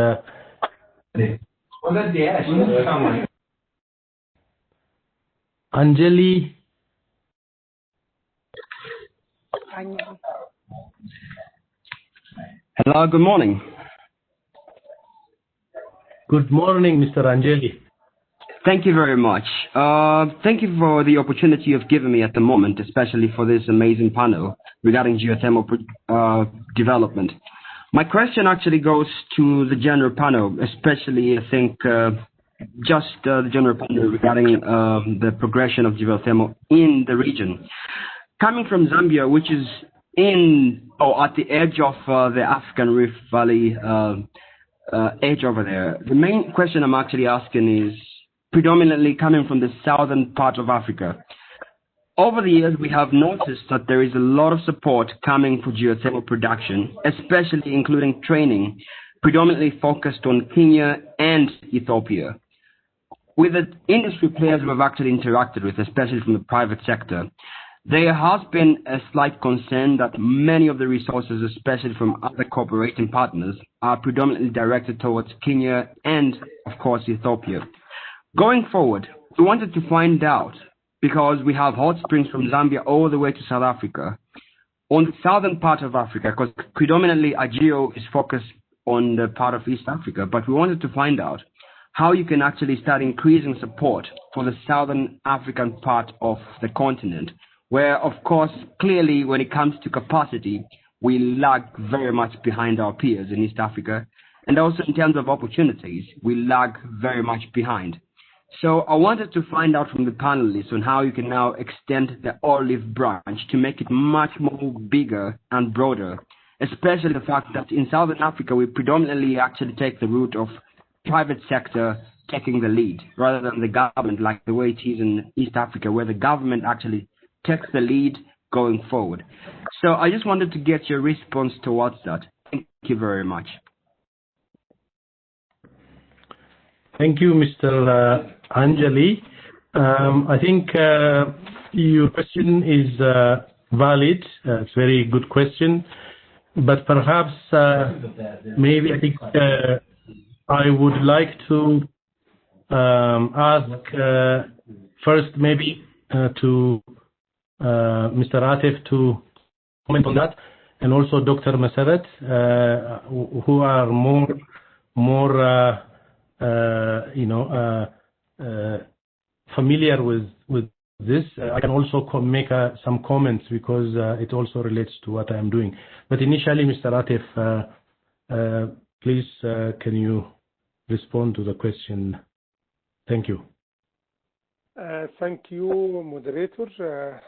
Speaker 18: Anjali.
Speaker 6: Hello, good morning.
Speaker 18: Good morning, Mr. Anjali.
Speaker 6: Thank you very much. Thank you for the opportunity you've given me at the moment, especially for this amazing panel regarding geothermal development. My question actually goes to the general panel, especially I think just the general panel regarding the progression of geothermal in the region. Coming from Zambia, which is at the edge of the African Rift Valley edge over there, the main question I'm actually asking is predominantly coming from the southern part of Africa. Over the years, we have noticed that there is a lot of support coming for geothermal production, especially including training, predominantly focused on Kenya and Ethiopia. With the industry players we've actually interacted with, especially from the private sector, there has been a slight concern that many of the resources, especially from other cooperating partners, are predominantly directed towards Kenya and, of course, Ethiopia. Going forward, we wanted to find out, because we have hot springs from Zambia all the way to South Africa, on the southern part of Africa, because predominantly Argeo is focused on the part of East Africa, but we wanted to find out how you can actually start increasing support for the southern African part of the continent, where, of course, clearly when it comes to capacity, we lag very much behind our peers in East Africa, and also in terms of opportunities, we lag very much behind. So I wanted to find out from the panelists on how you can now extend the olive branch to make it much more bigger and broader, especially the fact that in Southern Africa, we predominantly actually take the route of private sector taking the lead rather than the government, like the way it is in East Africa, where the government actually takes the lead going forward. So I just wanted to get your response towards that. Thank you very much.
Speaker 18: Thank you, Mr. Anjali. I think your question is valid. It's a very good question. But perhaps maybe I think I would like to ask first maybe to Mr. Atif to comment on that, and also Dr. Massaret, who are more familiar with this. I can also make some comments because it also relates to what I am doing. But initially, Mr. Atif, please, can you respond to the question? Thank you.
Speaker 19: Thank you, moderator,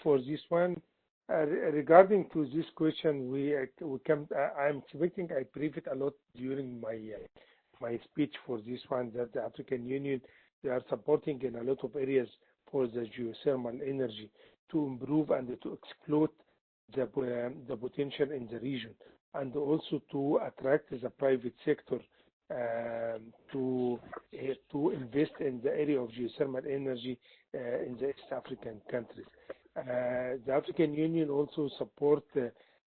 Speaker 19: for this one. Regarding to this question, I'm expecting I briefed it a lot during my speech for this one, that the African Union, they are supporting in a lot of areas for the geothermal energy to improve and to exploit the potential in the region, and also to attract the private sector to invest in the area of geothermal energy in the East African countries. The African Union also support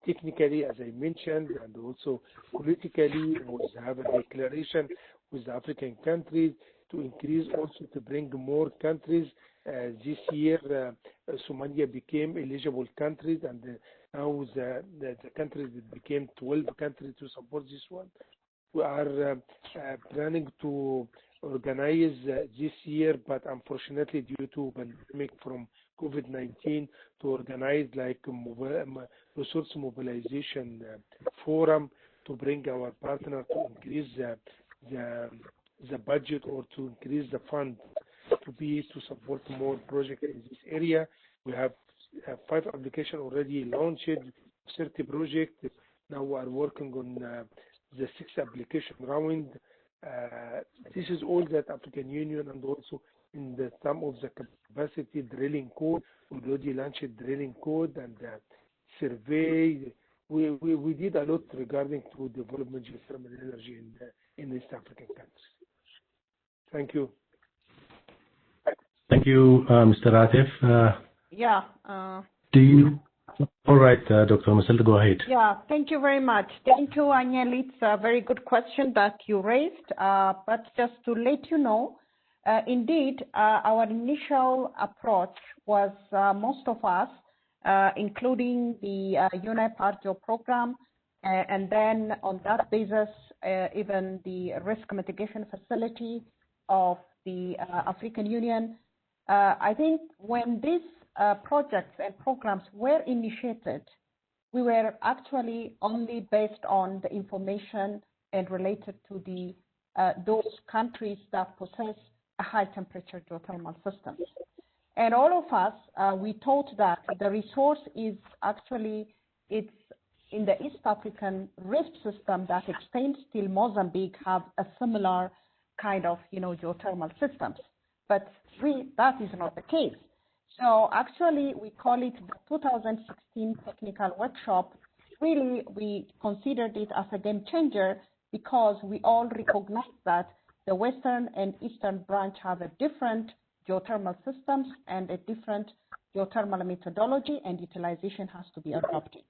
Speaker 19: technically, as I mentioned, and also politically, we have a declaration with the African countries to increase, also to bring more countries. This year, Somalia became eligible countries, and now the countries became 12 countries to support this one. We are planning to organize this year, but unfortunately due to pandemic from COVID-19, to organize like resource mobilization forum to bring our partner to increase the budget or to increase the fund to support more projects in this area. We have 5 applications already launched, 30 projects. Now we are working on the 6th application round. This is all that African Union, and also in the some of the capacity drilling code. We already launched drilling code and survey. We did a lot regarding to development geothermal energy in East African countries. Thank you.
Speaker 18: Thank you, Mr. Atif. Do you? All right, Dr. Maselda, go ahead.
Speaker 1: Yeah, thank you very much. Thank you, Anyeli. It's a very good question that you raised. But just to let you know, indeed, our initial approach was most of us, including the UNEP Argeo program, and then on that basis, even the risk mitigation facility of the African Union. I think when these projects and programs were initiated, we were actually only based on the information and related to the those countries that possess a high temperature geothermal systems. And all of us, we thought that the resource is actually, it's in the East African rift system that extends till Mozambique, have a similar kind of, geothermal systems. But that is not the case. So actually, we call it the 2016 technical workshop. Really, we considered it as a game changer because we all recognize that the Western and Eastern branch have a different geothermal systems and a different geothermal methodology, and utilization has to be adopted.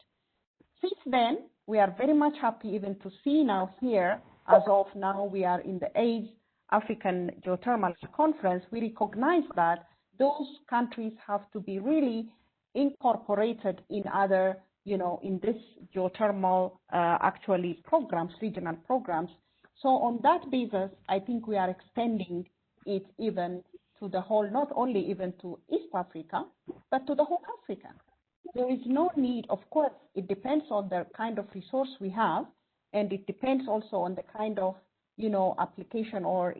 Speaker 1: Since then, we are very much happy even to see now here, as of now, we are in the 8th African Geothermal Conference. We recognize that those countries have to be really incorporated in other, in this geothermal actually programs, regional programs. So on that basis, I think we are extending it even to the whole, not only even to East Africa, but to the whole Africa. There is no need, of course, it depends on the kind of resource we have, and it depends also on the kind of, application or,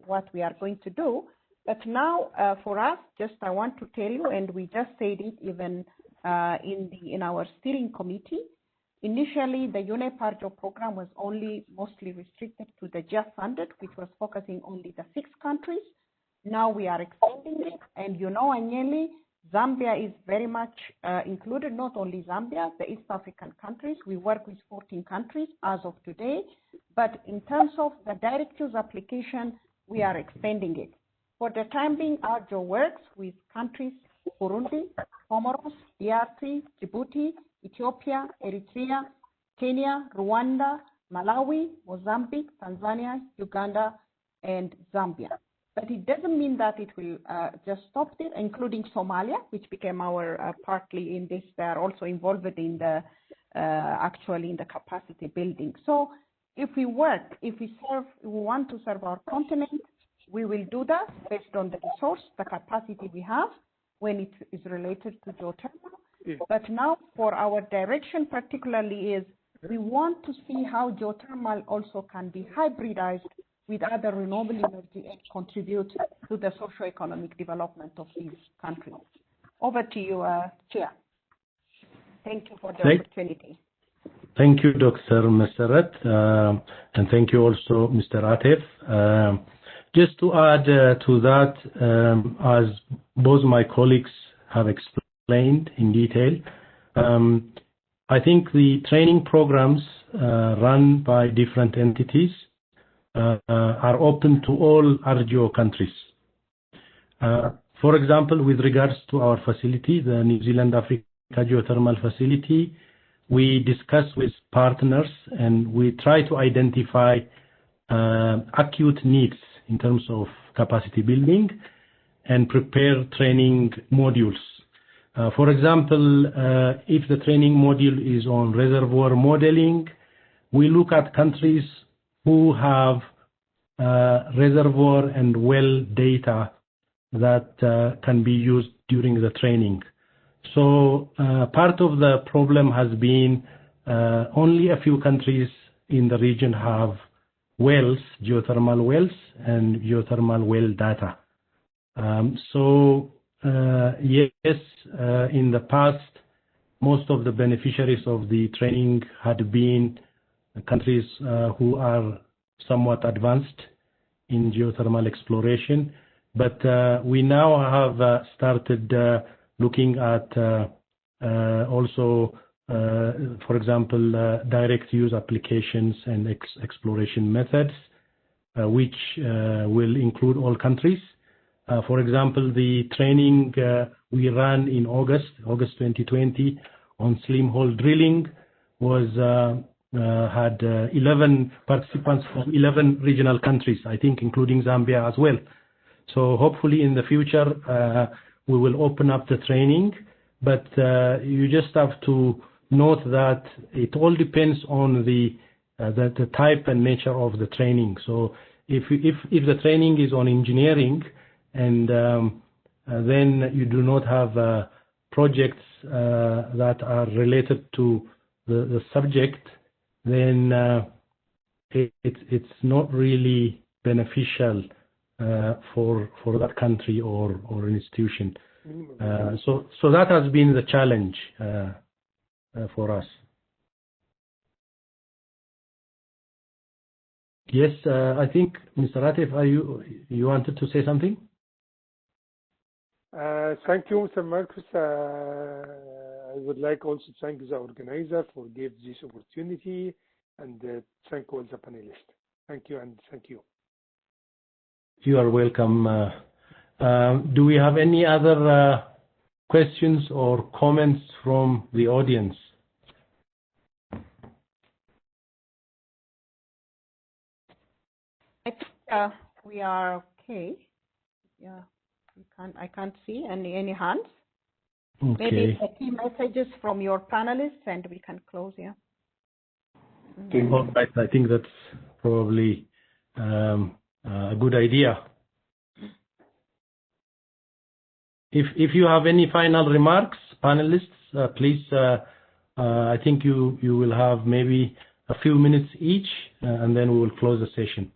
Speaker 1: what we are going to do. But now, for us, I want to tell you, and we just said it even in our steering committee. Initially, the UNEP Argeo program was only mostly restricted to the JEF funded, which was focusing only the 6 countries. Now we are extending it, and Anyeli, Zambia is very much included. Not only Zambia, the East African countries. We work with 14 countries as of today, but in terms of the direct use application, we are extending it. For the time being, Argeo works with countries Burundi, Comoros, DRC, Djibouti, Ethiopia, Eritrea, Kenya, Rwanda, Malawi, Mozambique, Tanzania, Uganda, and Zambia. But it doesn't mean that it will just stop there, including Somalia, which became our partly in this. They are also involved in the actually in the capacity building. So if we want to serve our continent, we will do that based on the resource, the capacity we have when it is related to geothermal. Yeah. But now for our direction particularly is we want to see how geothermal also can be hybridized with other renewable energy and contribute to the socio-economic development of these countries. Over to you, Chair. Thank you for the opportunity.
Speaker 18: Thank you, Dr. Maseret, and thank you also, Mr. Atif. Just to add to that, as both my colleagues have explained in detail, I think the training programs run by different entities are open to all Argeo countries. For example, with regards to our facility, the New Zealand Africa Geothermal Facility, we discuss with partners and we try to identify acute needs in terms of capacity building and prepare training modules. For example, if the training module is on reservoir modeling, we look at countries who have reservoir and well data that can be used during the training. So part of the problem has been only a few countries in the region have wells, geothermal wells, and geothermal well data. Yes, in the past, most of the beneficiaries of the training had been countries who are somewhat advanced in geothermal exploration. But we now have started looking at also, for example, direct use applications and exploration methods, which will include all countries. For example, the training we ran in August 2020 on slim hole drilling was had 11 participants from 11 regional countries, I think, including Zambia as well. So hopefully in the future we will open up the training, but you just have to note that it all depends on the type and nature of the training. So if the training is on engineering and then you do not have projects that are related to the subject, then it's not really beneficial for that country or institution. So that has been the challenge for us. Yes, I think Mr. Ratif, you wanted to say something?
Speaker 19: Thank you, Mr. Marcus. I would like also to thank the organizer for giving this opportunity, and thank all the panelists. Thank you, and thank you.
Speaker 18: You are welcome. Do we have any other questions or comments from the audience?
Speaker 1: I think we are okay. Yeah, I can't see any hands.
Speaker 18: Okay.
Speaker 1: Maybe the key messages from your panelists, and we can close here.
Speaker 18: All right. I think that's probably a good idea. If you have any final remarks, panelists, please. I think you will have maybe a few minutes each, and then we will close the session.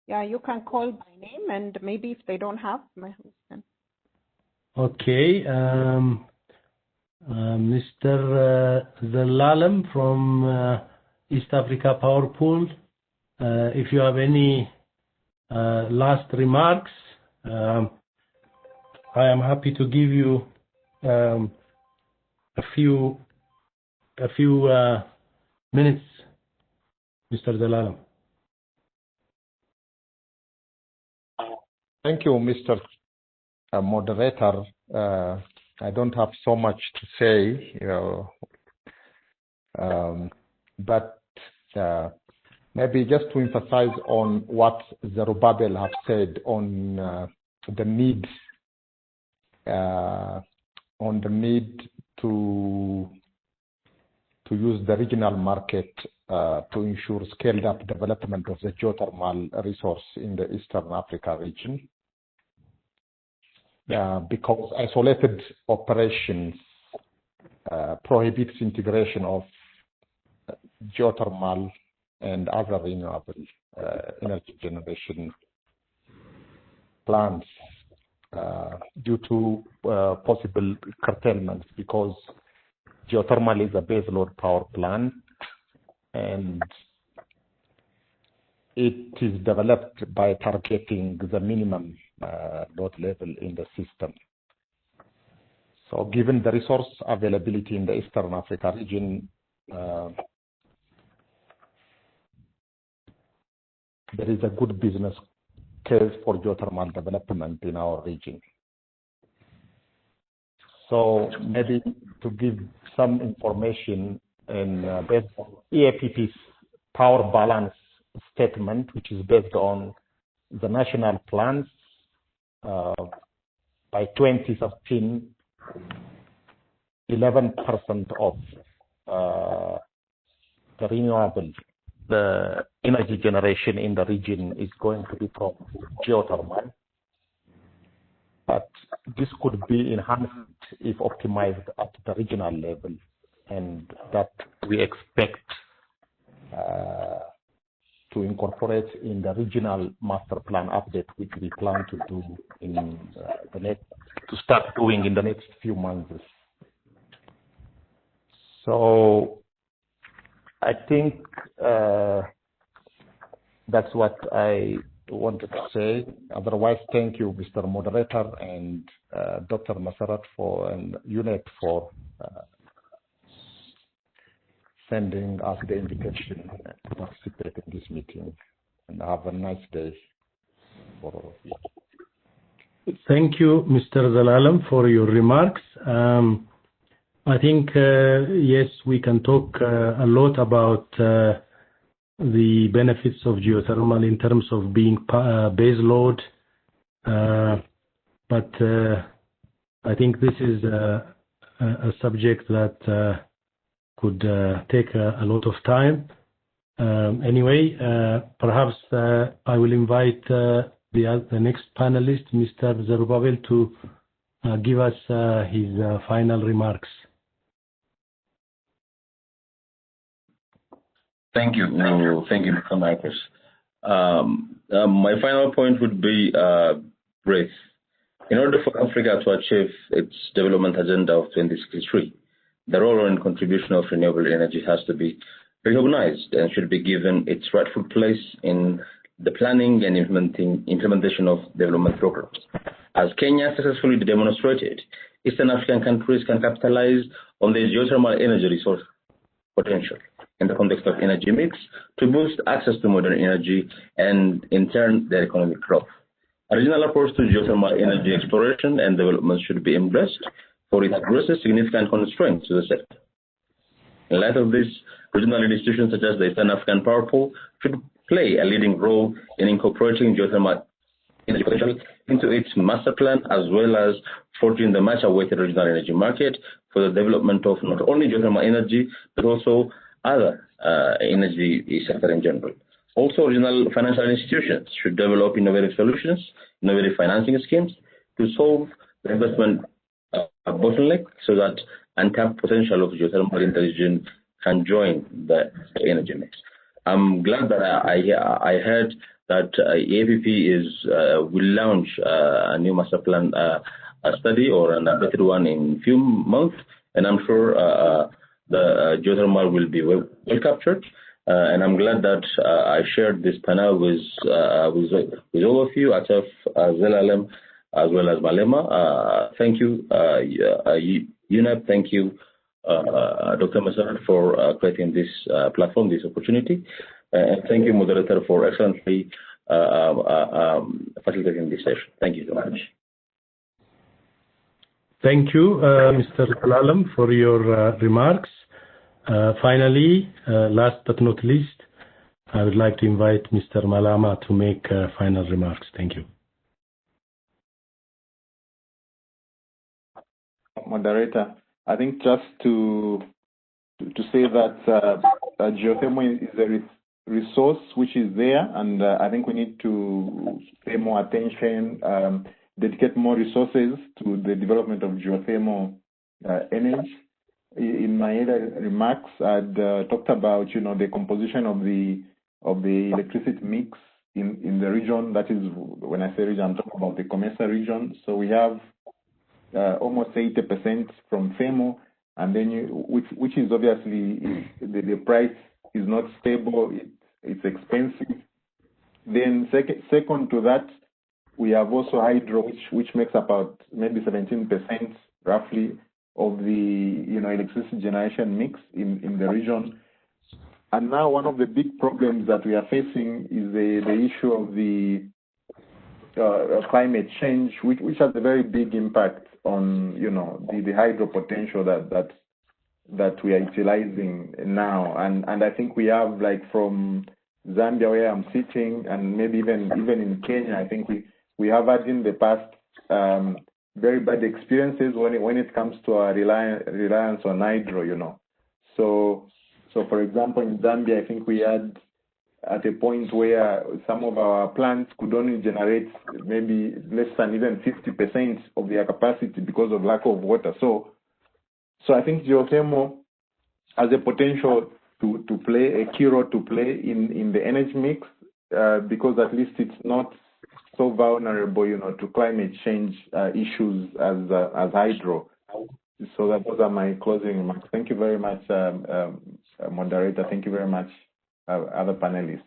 Speaker 1: Yeah, you can call by name, and maybe if they don't have, then.
Speaker 18: Okay. Mr. Zelalem from East Africa Power Pool, if you have any last remarks, I am happy to give you a few minutes, Mr. Zelalem.
Speaker 21: Thank you, Mr. Moderator. I don't have so much to say, but maybe just to emphasize on what Zerubbabel have said on the need to use the regional market to ensure scaled-up development of the geothermal resource in the Eastern Africa region. Because isolated operations prohibits integration of geothermal and other renewable energy generation plants due to possible curtailments, because geothermal is a baseload power plant and it is developed by targeting the minimum load level in the system. So given the resource availability in the Eastern Africa region, there is a good business case for geothermal development in our region. So maybe to give some information, and based on EAPP's power balance statement, which is based on the national plans, by 2013, 11% of the renewable energy generation in the region is going to be from geothermal. But this could be enhanced if optimized at the regional level, and that we expect to incorporate in the regional master plan update, which we plan to do in start doing in the next few months. So I think that's what I wanted to say. Otherwise, thank you, Mr. Moderator, and Dr. Masarat and UNEP for sending us the invitation to participate in this meeting. And have a nice day for all of you.
Speaker 18: Thank you, Mr. Zalalam, for your remarks. I think, yes, we can talk a lot about the benefits of geothermal in terms of being base load. But I think this is a subject that could take a lot of time. Anyway, perhaps I will invite the next panelist, Mr. Zerubbabel, to give us his final remarks.
Speaker 3: Thank you. Thank you, Mr. Marcus. My final point would be brief. In order for Africa to achieve its development agenda of 2063, the role and contribution of renewable energy has to be recognized and should be given its rightful place in the planning and implementation of development programs. As Kenya successfully demonstrated, Eastern African countries can capitalize on the geothermal energy resource potential in the context of energy mix to boost access to modern energy and, in turn, their economic growth. A regional approach to geothermal energy exploration and development should be embraced, for it addresses significant constraints to the sector. In light of this, regional institutions such as the Eastern African Power Pool should play a leading role in incorporating geothermal energy potential into its master plan, as well as forging the much-awaited regional energy market for the development of not only geothermal energy, but also other energy sector in general. Also, regional financial institutions should develop innovative solutions, innovative financing schemes to solve the investment bottleneck so that untapped potential of geothermal in the region can join the energy mix. I'm glad that I heard that APP will launch a new master plan study or an updated one in a few months, and I'm sure the geothermal will be well captured. And I'm glad that I shared this panel with all of you, Atef, Zelalem, as well as Malema. Thank you, UNEP. Thank you, Dr. Masar, for creating this platform, this opportunity. And thank you, moderator, for excellently facilitating this session. Thank you so much.
Speaker 18: Thank you, Mr. Zalalam, for your remarks. Finally, last but not least, I would like to invite Mr. Malama to make final remarks. Thank you.
Speaker 20: Moderator, I think just to say that geothermal is a resource which is there, and I think we need to pay more attention, dedicate more resources to the development of geothermal energy. In my earlier remarks, I'd talked about the composition of the electricity mix in the region. That is, when I say region, I'm talking about the COMESA region. So we have almost 80% from thermal, and then which is obviously the price is not stable. It's expensive. Then second to that, we have also hydro, which makes about maybe 17% roughly of the electricity generation mix in the region. And now one of the big problems that we are facing is the issue of the climate change, which has a very big impact on the hydro potential that we are utilizing now. And I think we have, like, from Zambia, where I'm sitting, and maybe even in Kenya, I think we have had in the past very bad experiences when it comes to our reliance on hydro, So for example, in Zambia, I think we had at a point where some of our plants could only generate maybe less than even 50% of their capacity because of lack of water. So I think geothermal has a potential to play a key role to play in the energy mix, because at least it's not so vulnerable, to climate change issues as hydro. So those are my closing remarks. Thank you very much, moderator. Thank you very much, other panelists.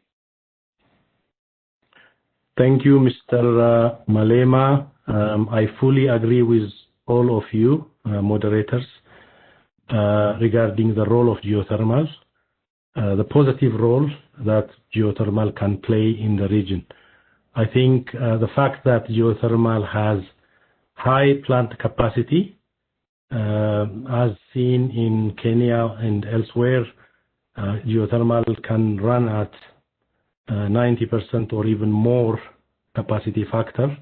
Speaker 18: Thank you, Mr. Malema. I fully agree with all of you, moderators, regarding the role of geothermal, the positive role that geothermal can play in the region. I think the fact that geothermal has high plant capacity, as seen in Kenya and elsewhere, geothermal can run at 90% or even more capacity factor,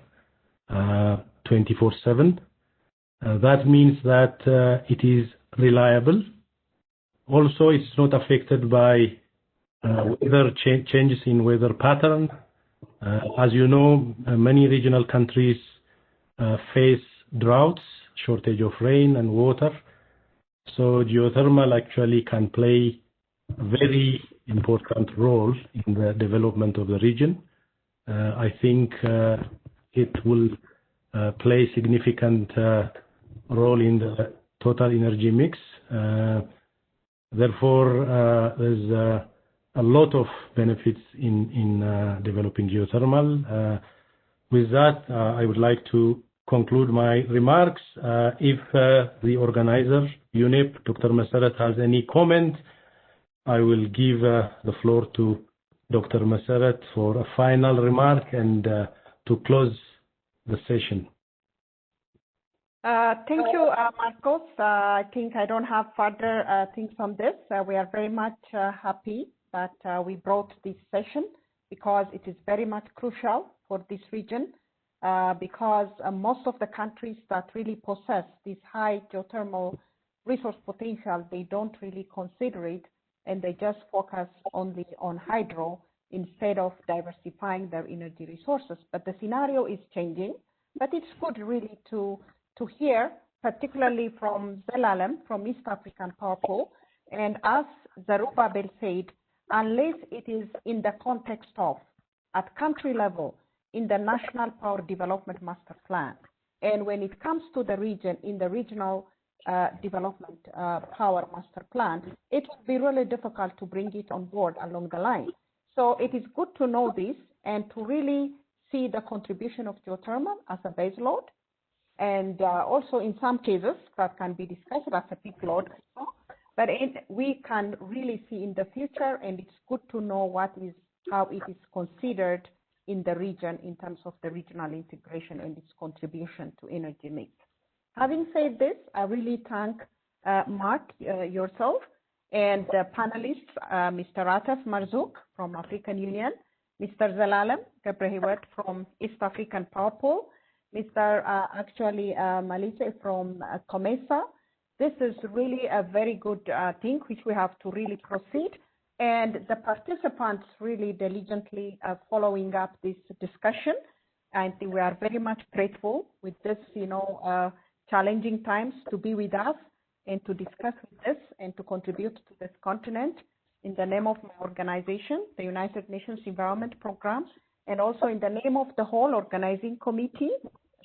Speaker 18: 24/7. That means that it is reliable. Also, it's not affected by weather changes in weather pattern. As you know, many regional countries face droughts, shortage of rain and water. So geothermal actually can play a very important role in the development of the region. I think it will play significant role in the total energy mix. Therefore, there's a lot of benefits in developing geothermal. With that, I would like to conclude my remarks. If the organizer, UNEP, Dr. Massarat, has any comment, I will give the floor to Dr. Massarat for a final remark and to close the session.
Speaker 1: Thank you, Marcos. I think I don't have further things on this. We are very much happy that we brought this session, because it is very much crucial for this region, because most of the countries that really possess this high geothermal resource potential, they don't really consider it, and they just focus only on hydro instead of diversifying their energy resources. But the scenario is changing, but it's good really to hear, particularly from Zelalem, from East African Power Pool, and as Zerubbabel said, unless it is in the context of, at country level, in the National Power Development Master Plan, and when it comes to the region, in the Regional Development Power Master Plan, it would be really difficult to bring it on board along the line. So it is good to know this and to really see the contribution of geothermal as a base load, and also in some cases that can be discussed as a peak load. But we can really see in the future, and it's good to know how it is considered in the region in terms of the regional integration and its contribution to energy mix. Having said this, I really thank Mark, yourself, and the panelists, Mr. Atef Marzouk from African Union, Mr. Zelalem Gebrehiwet from East African Power Pool, Mr. Malise from COMESA. This is really a very good thing which we have to really proceed, and the participants really diligently following up this discussion. I think we are very much grateful with this, challenging times, to be with us and to discuss with us and to contribute to this continent in the name of my organization, the United Nations Environment Programme, and also in the name of the whole organizing committee,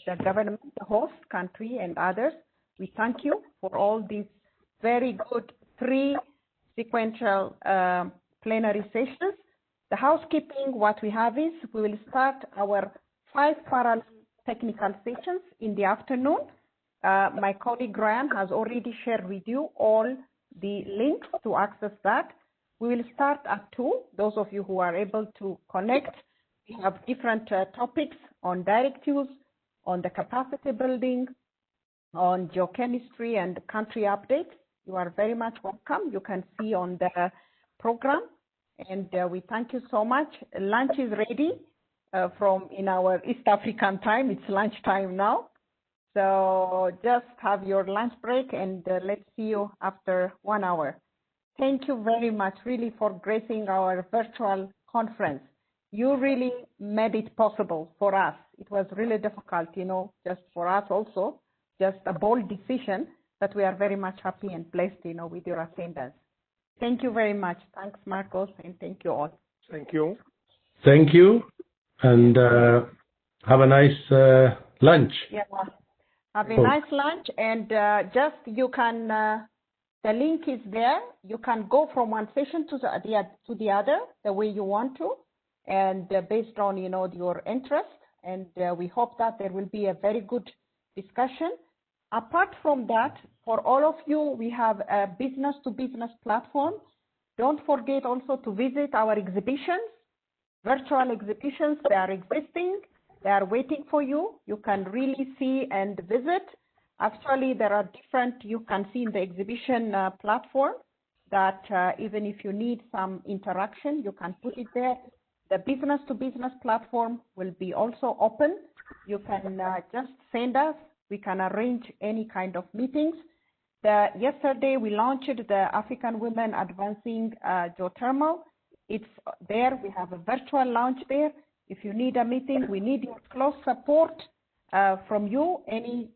Speaker 1: the government, the host country, and others. We thank you for all these very good 3 sequential plenary sessions. The housekeeping, what we have is, we will start our 5 parallel technical sessions in the afternoon. My colleague Ryan has already shared with you all the links to access that. We will start at 2. Those of you who are able to connect, we have different topics on direct use, on the capacity building, on geochemistry and country updates. You are very much welcome. You can see on the program, and we thank you so much. Lunch is ready in our East African time. It's lunchtime now. So just have your lunch break and let's see you after 1 hour. Thank you very much, really, for gracing our virtual conference. You really made it possible for us. It was really difficult, just for us also, just a bold decision, but we are very much happy and blessed, with your attendance. Thank you very much. Thanks, Marcos, and thank you all.
Speaker 19: Thank you.
Speaker 18: Thank you, and have a nice lunch.
Speaker 1: Yeah, have a nice lunch, and just you can, the link is there. You can go from one session to the other, the way you want to, and based on, your interest, and we hope that there will be a very good discussion. Apart from that, for all of you, we have a business-to-business platform. Don't forget also to visit our exhibitions, virtual exhibitions. They are existing. They are waiting for you. You can really see and visit. Actually, there are different, you can see in the exhibition platform that even if you need some interaction, you can put it there. The business-to-business platform will be also open. You can just send us. We can arrange any kind of meetings. Yesterday, we launched the African Women Advancing Geothermal. It's there. We have a virtual launch there. If you need a meeting, we need your close support from you. Any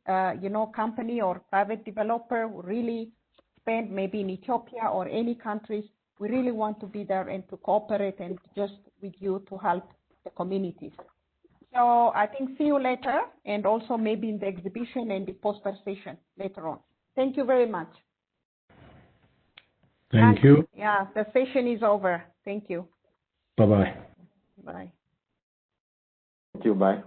Speaker 1: company or private developer who really spend maybe in Ethiopia or any countries, we really want to be there and to cooperate and just with you to help the communities. So I think see you later, and also maybe in the exhibition and the poster session later on. Thank you very much.
Speaker 18: Thank you.
Speaker 1: Yeah, the session is over. Thank you.
Speaker 18: Bye-bye.
Speaker 1: Bye.
Speaker 20: Thank you. Bye.